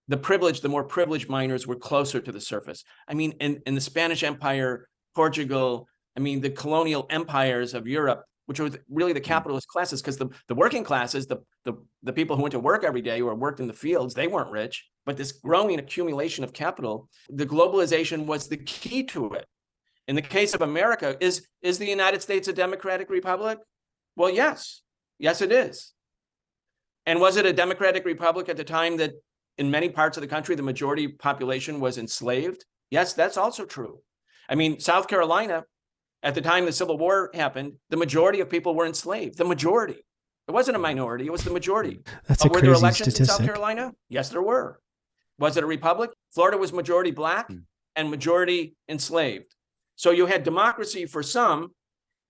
The more privileged miners were closer to the surface. I mean, in the Spanish Empire, Portugal, I mean, the colonial empires of Europe, which were really the capitalist classes, because the working classes, the people who went to work every day or worked in the fields, they weren't rich. But this growing accumulation of capital, the globalization was the key to it. In the case of America, is the United States a democratic republic? Well, yes. Yes, it is. And was it a democratic republic at the time that in many parts of the country, the majority population was enslaved? Yes, that's also true. I mean, South Carolina, at the time the Civil War happened, the majority of people were enslaved. The majority. It wasn't a minority, it was the majority. That's a Were there crazy elections in South statistic. Carolina? Yes, there were. Was it a republic? Florida was majority black and majority enslaved. So you had democracy for some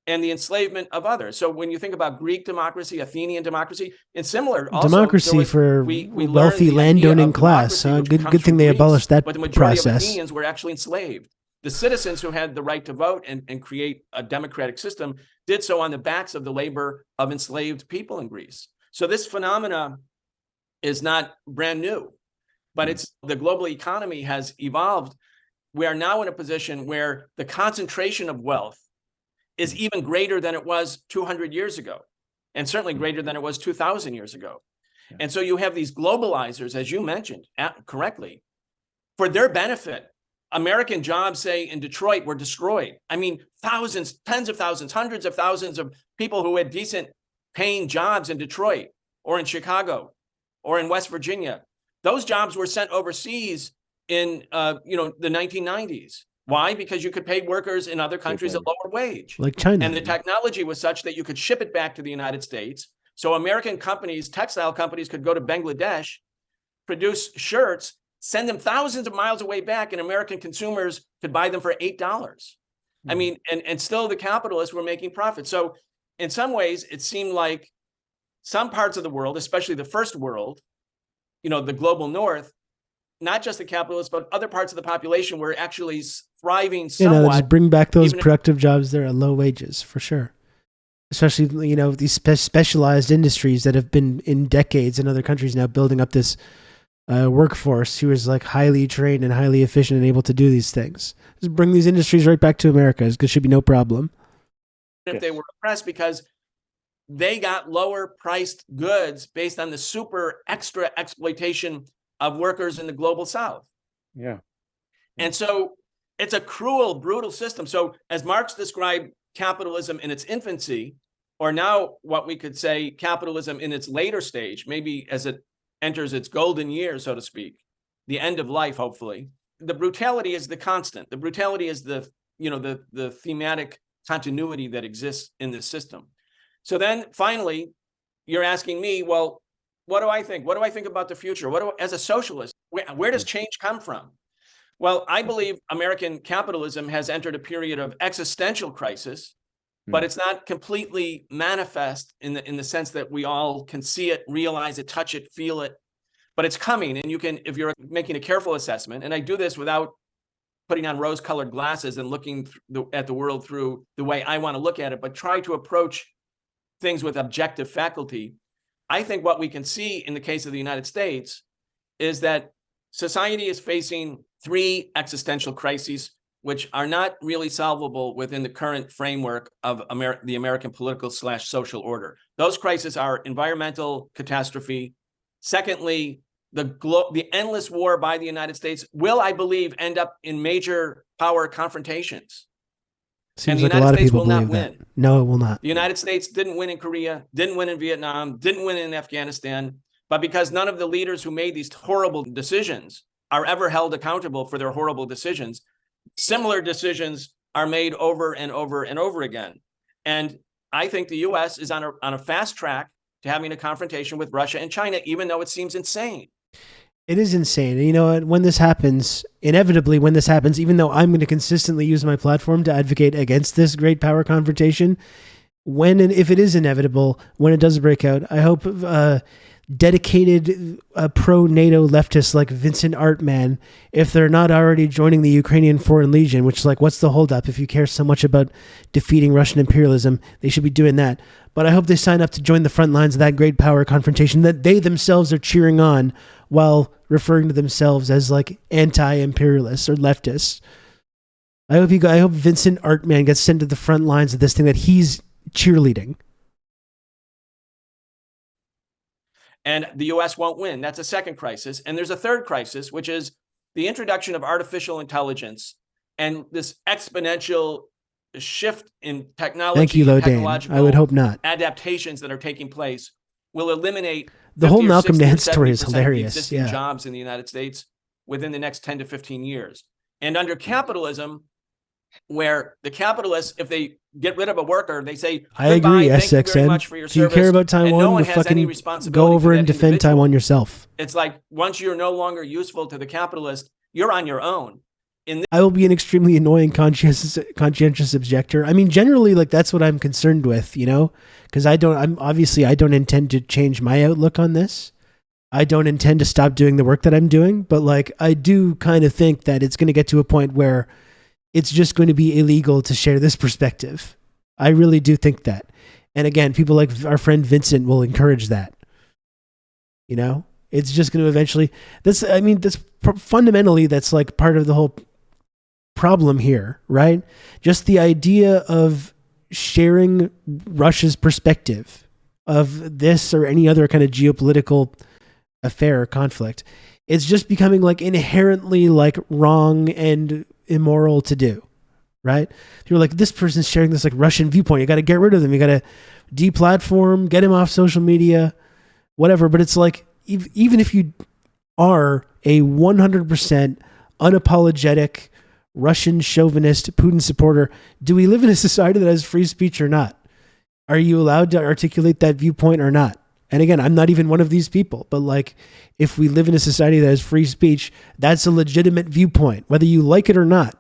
and the enslavement of others. So when you think about Greek democracy, Athenian democracy, and similar, also, Democracy for we learned wealthy the idea landowning of class. democracy, which Good comes thing from they Greece, abolished that but the majority of process. Athenians were actually enslaved. The citizens who had the right to vote and create a democratic system did so on the backs of the labor of enslaved people in Greece. So this phenomena is not brand new, but it's the global economy has evolved. We are now in a position where the concentration of wealth is even greater than it was 200 years ago, and certainly greater than it was 2,000 years ago. And so you have these globalizers, as you mentioned correctly, for their benefit. American jobs, say in Detroit, were destroyed. I mean, thousands, tens of thousands, hundreds of thousands of people who had decent paying jobs in Detroit or in Chicago or in West Virginia. Those jobs were sent overseas in the 1990s. Why? Because you could pay workers in other countries at lower wage. Like China. And the technology was such that you could ship it back to the United States. So American companies, textile companies, could go to Bangladesh, produce shirts, send them thousands of miles away back, and American consumers could buy them for $8. I mean, and still the capitalists were making profits. So in some ways, it seemed like some parts of the world, especially the first world, the global north, not just the capitalists, but other parts of the population were actually thriving somewhat. Just bring back those even if- productive jobs there at low wages, for sure. Especially, these specialized industries that have been in decades in other countries now building up this workforce who is like highly trained and highly efficient and able to do these things. Just bring these industries right back to America. It should be no problem. if they were oppressed, because they got lower priced goods based on the super extra exploitation of workers in the global south. Yeah. And so it's a cruel, brutal system. So as Marx described capitalism in its infancy, or now what we could say capitalism in its later stage, maybe as it enters its golden years, so to speak, the end of life, hopefully, the brutality is the constant. The brutality is the thematic continuity that exists in this system. So then finally, you're asking me, well, what do I think? What do I think about the future? As a socialist, where does change come from? Well, I believe American capitalism has entered a period of existential crisis, but it's not completely manifest in the sense that we all can see it, realize it, touch it, feel it. But it's coming, and you can, if you're making a careful assessment, and I do this without putting on rose-colored glasses and looking at the world through the way I want to look at it, but try to approach things with objective faculty. I think what we can see in the case of the United States is that society is facing three existential crises, which are not really solvable within the current framework of the American political/social order. Those crises are environmental catastrophe. Secondly, the endless war by the United States will, I believe, end up in major power confrontations. Seems the like a United lot of States people will not believe that. win. No, it will not. The United States didn't win in Korea, didn't win in Vietnam, didn't win in Afghanistan, but because none of the leaders who made these horrible decisions are ever held accountable for their horrible decisions, similar decisions are made over and over and over again. And I think the U.S. is on a fast track to having a confrontation with Russia and China, even though it seems insane. It is insane. And you know what? When this happens, inevitably, when this happens, even though I'm going to consistently use my platform to advocate against this great power confrontation, when and if it is inevitable, when it does break out, I hope dedicated pro-NATO leftists like Vincent Artman, if they're not already joining the Ukrainian Foreign Legion, which is like, what's the holdup? If you care so much about defeating Russian imperialism, they should be doing that. But I hope they sign up to join the front lines of that great power confrontation that they themselves are cheering on while referring to themselves as like anti-imperialists or leftists. I hope Vincent Artman gets sent to the front lines of this thing that he's cheerleading. And the U.S. won't win. That's a second crisis. And there's a third crisis, which is the introduction of artificial intelligence and this exponential shift in technology. Thank you, Lodane. I would hope not. Adaptations that are taking place will eliminate the whole 50 or Malcolm 60 or Nance story is 70% of the hilarious. existing Yeah. jobs in the United States within the next 10 to 15 years. And under capitalism, where the capitalists, if they get rid of a worker, they say, I agree, thank you very SXN. much for your Do you service. care about And Taiwan? no one You has any fucking responsibility go over for that and defend individual. Taiwan yourself. It's like once you're no longer useful to the capitalist, you're on your own. I will be an extremely annoying conscientious objector. I mean, generally, like that's what I'm concerned with, you know, because I don't intend to change my outlook on this. I don't intend to stop doing the work that I'm doing, but like I do kind of think that it's going to get to a point where it's just going to be illegal to share this perspective. I really do think that. And again, people like our friend Vincent will encourage that. You know, it's just going to eventually, fundamentally, that's like part of the whole problem here, right? Just the idea of sharing Russia's perspective of this or any other kind of geopolitical affair or conflict. It's just becoming like inherently like wrong and immoral to do, right? You're like, this person's sharing this like Russian viewpoint. You got to get rid of them. You got to deplatform, get him off social media, whatever. But it's like, even if you are a 100% unapologetic Russian chauvinist Putin supporter, do we live in a society that has free speech or not? Are you allowed to articulate that viewpoint or not? And again, I'm not even one of these people, but like, if we live in a society that has free speech, that's a legitimate viewpoint, whether you like it or not,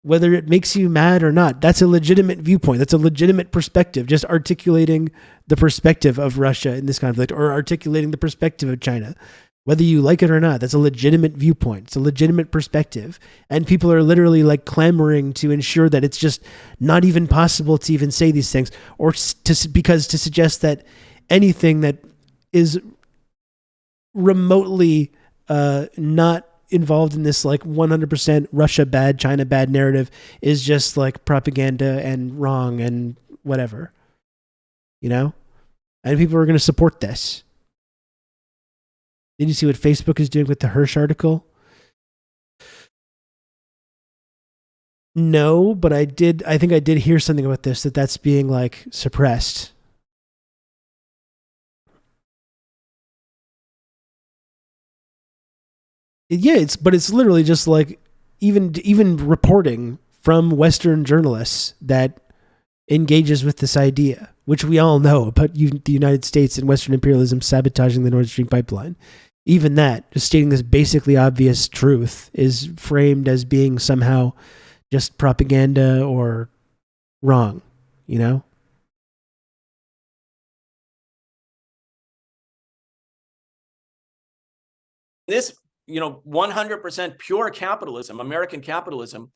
whether it makes you mad or not, that's a legitimate viewpoint. That's a legitimate perspective, just articulating the perspective of Russia in this conflict or articulating the perspective of China. Whether you like it or not, that's a legitimate viewpoint. It's a legitimate perspective. And people are literally like clamoring to ensure that it's just not even possible to even say these things, or to suggest that anything that is remotely not involved in this like 100% Russia bad, China bad narrative is just like propaganda and wrong and whatever, you know? And people are going to support this. Did you see what Facebook is doing with the Hirsch article? No, but I think I did hear something about this, that's being like suppressed. Yeah, it's literally just like even reporting from Western journalists that engages with this idea, which we all know about the United States and Western imperialism sabotaging the Nord Stream pipeline. Even that, just stating this basically obvious truth, is framed as being somehow just propaganda or wrong, you know? This, 100% pure capitalism, American capitalism,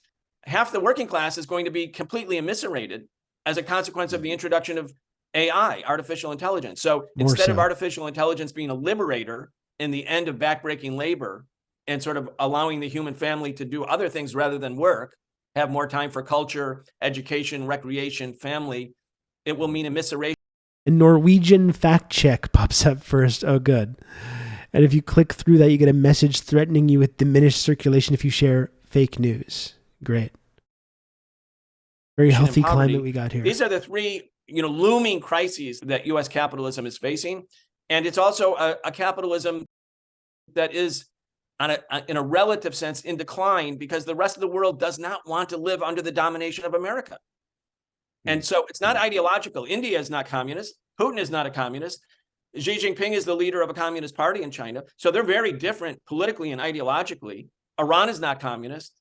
half the working class is going to be completely eviscerated as a consequence of the introduction of AI, artificial intelligence. So instead of artificial intelligence being a liberator in the end of backbreaking labor and sort of allowing the human family to do other things rather than work, have more time for culture, education, recreation, family, it will mean evisceration. A Norwegian fact check pops up first. Oh, good. And if you click through that, you get a message threatening you with diminished circulation if you share fake news. Great. Very and healthy poverty. climate we got here. These are the three, looming crises that U.S. capitalism is facing. And it's also a capitalism that is in a relative sense in decline because the rest of the world does not want to live under the domination of America. And so it's not ideological. India is not communist. Putin is not a communist. Xi Jinping is the leader of a communist party in China. So they're very different politically and ideologically. Iran is not communist,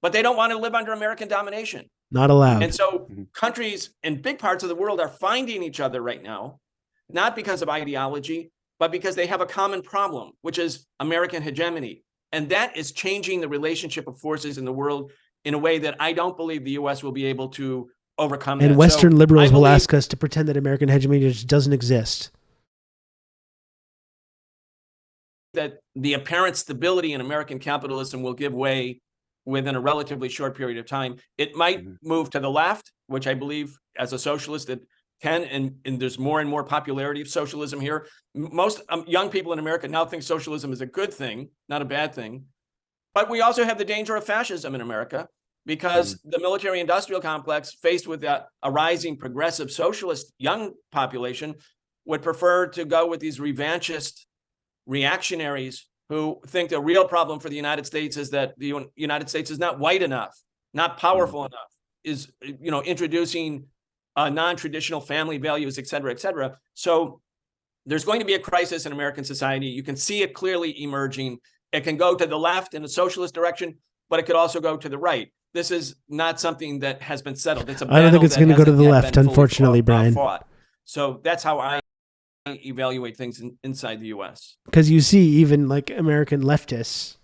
but they don't want to live under American domination. Not allowed. And so countries in big parts of the world are finding each other right now, not because of ideology, but because they have a common problem, which is American hegemony. And that is changing the relationship of forces in the world in a way that I don't believe the U.S. will be able to overcome. And that. Western So liberals I will believe ask us to pretend that American hegemony just doesn't exist. that the apparent stability in American capitalism will give way within a relatively short period of time. It might move to the left, which I believe as a socialist it can, and there's more and more popularity of socialism here. Most young people in America now think socialism is a good thing, not a bad thing. But we also have the danger of fascism in America because the military-industrial complex, faced with a rising progressive socialist young population, would prefer to go with these revanchist reactionaries who think the real problem for the United States is that the United States is not white enough, not powerful enough, is introducing non-traditional family values, et cetera, et cetera. So there's going to be a crisis in American society. You can see it clearly emerging. It can go to the left in a socialist direction, but it could also go to the right. This is not something that has been settled. It's a I don't think it's going to go to the left, unfortunately, Brian. So that's how I evaluate things inside the U.S. Because you see, even like American leftists,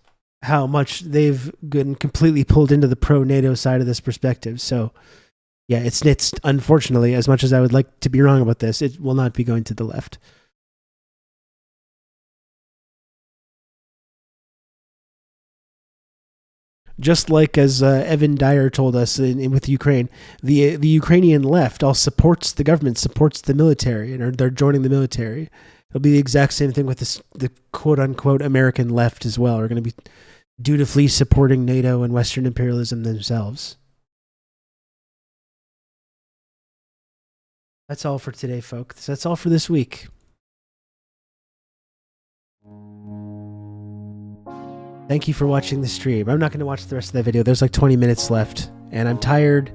how much they've been completely pulled into the pro-NATO side of this perspective. So, yeah, it's unfortunately, as much as I would like to be wrong about this, it will not be going to the left. Just like as Evan Dyer told us with Ukraine, the Ukrainian left all supports the government, supports the military, and they're joining the military. It'll be the exact same thing with the quote-unquote American left as well. Are going to be dutifully supporting NATO and Western imperialism themselves. That's all for today, folks. That's all for this week. Thank you for watching the stream. I'm not going to watch the rest of that video. There's like 20 minutes left, and I'm tired,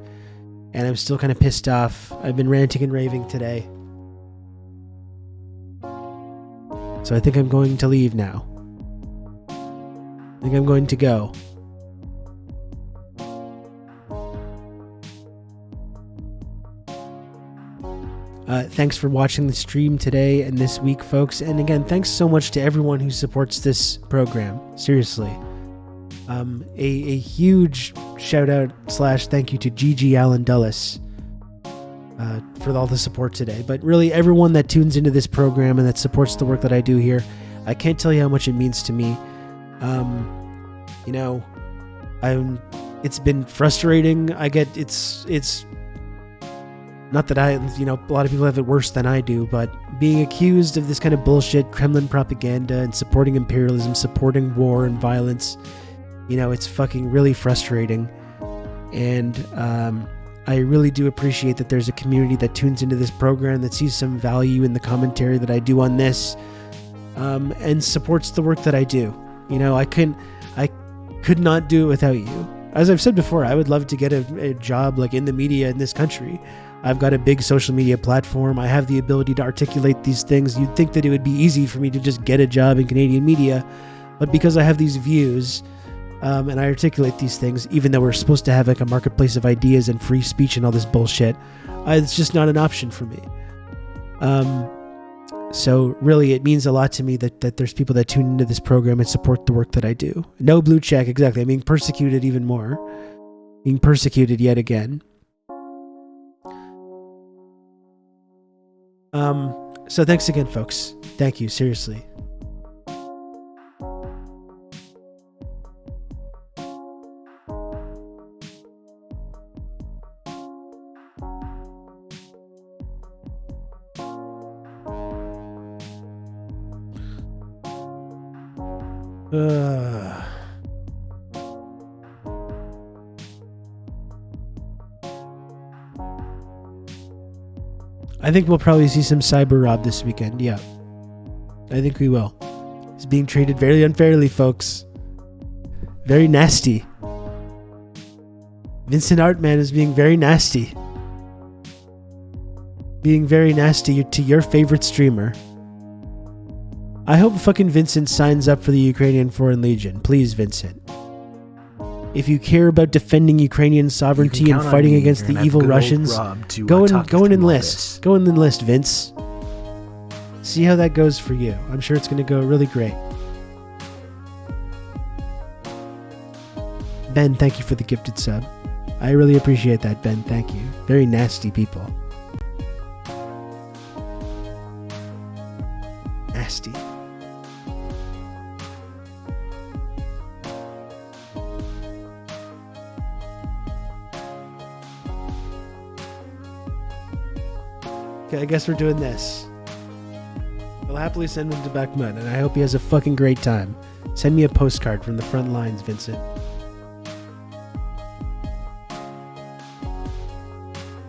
and I'm still kind of pissed off. I've been ranting and raving today. So I think I'm going to leave now. I think I'm going to go. Thanks for watching the stream today and this week, folks. And again, thanks so much to everyone who supports this program. Seriously. A huge shout out / thank you to Gigi Allen Dulles for all the support today. But really, everyone that tunes into this program and that supports the work that I do here, I can't tell you how much it means to me. It's been frustrating. It's not that a lot of people have it worse than I do, but being accused of this kind of bullshit, Kremlin propaganda, and supporting imperialism, supporting war and violence, it's fucking really frustrating. And I really do appreciate that there's a community that tunes into this program, that sees some value in the commentary that I do on this, and supports the work that I do. I could not do it without you. As I've said before, I would love to get a job like in the media in this country. I've got a big social media platform. I have the ability to articulate these things. You'd think that it would be easy for me to just get a job in Canadian media, but because I have these views and I articulate these things, even though we're supposed to have like a marketplace of ideas and free speech and all this bullshit, it's just not an option for me. So really, it means a lot to me that there's people that tune into this program and support the work that I do. No blue check, exactly. I'm being persecuted even more. Being persecuted yet again. So thanks again, folks. Thank you, seriously. I think we'll probably see some cyber Rob this weekend. Yeah. I think we will. He's being treated very unfairly, folks. Very nasty. Vincent Artman is being very nasty. Being very nasty to your favorite streamer. I hope fucking Vincent signs up for the Ukrainian Foreign Legion. Please, Vincent. If you care about defending Ukrainian sovereignty and fighting against the evil Russians, go and enlist. Go and enlist, Vince. See how that goes for you. I'm sure it's going to go really great. Ben, thank you for the gifted sub. I really appreciate that, Ben. Thank you. Very nasty people. Nasty. Okay, I guess we're doing this. I'll happily send him to Bakhmut, and I hope he has a fucking great time. Send me a postcard from the front lines, Vincent.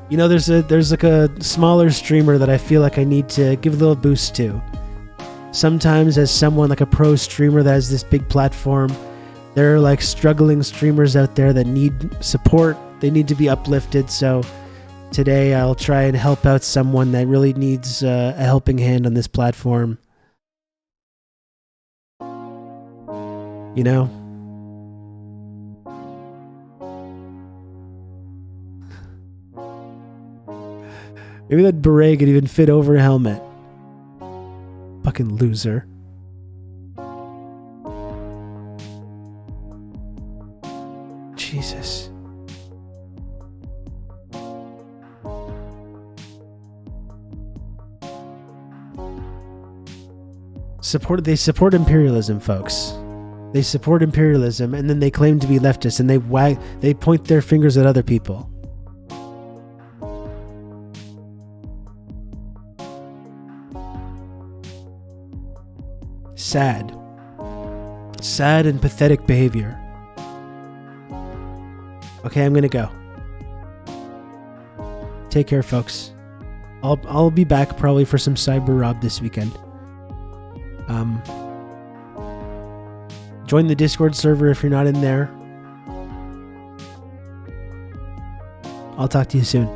You know, there's like a smaller streamer that I feel like I need to give a little boost to. Sometimes as someone like a pro streamer that has this big platform, there are like struggling streamers out there that need support. They need to be uplifted. So today I'll try and help out someone that really needs a helping hand on this platform. You know? Maybe that beret could even fit over a helmet. Fucking loser. Jesus. They support imperialism, folks. They support imperialism, and then they claim to be leftists, and they point their fingers at other people. Sad. Sad and pathetic behavior. Okay, I'm gonna go. Take care, folks. I'll be back probably for some Cyber Rob this weekend. Join the Discord server if you're not in there. I'll talk to you soon.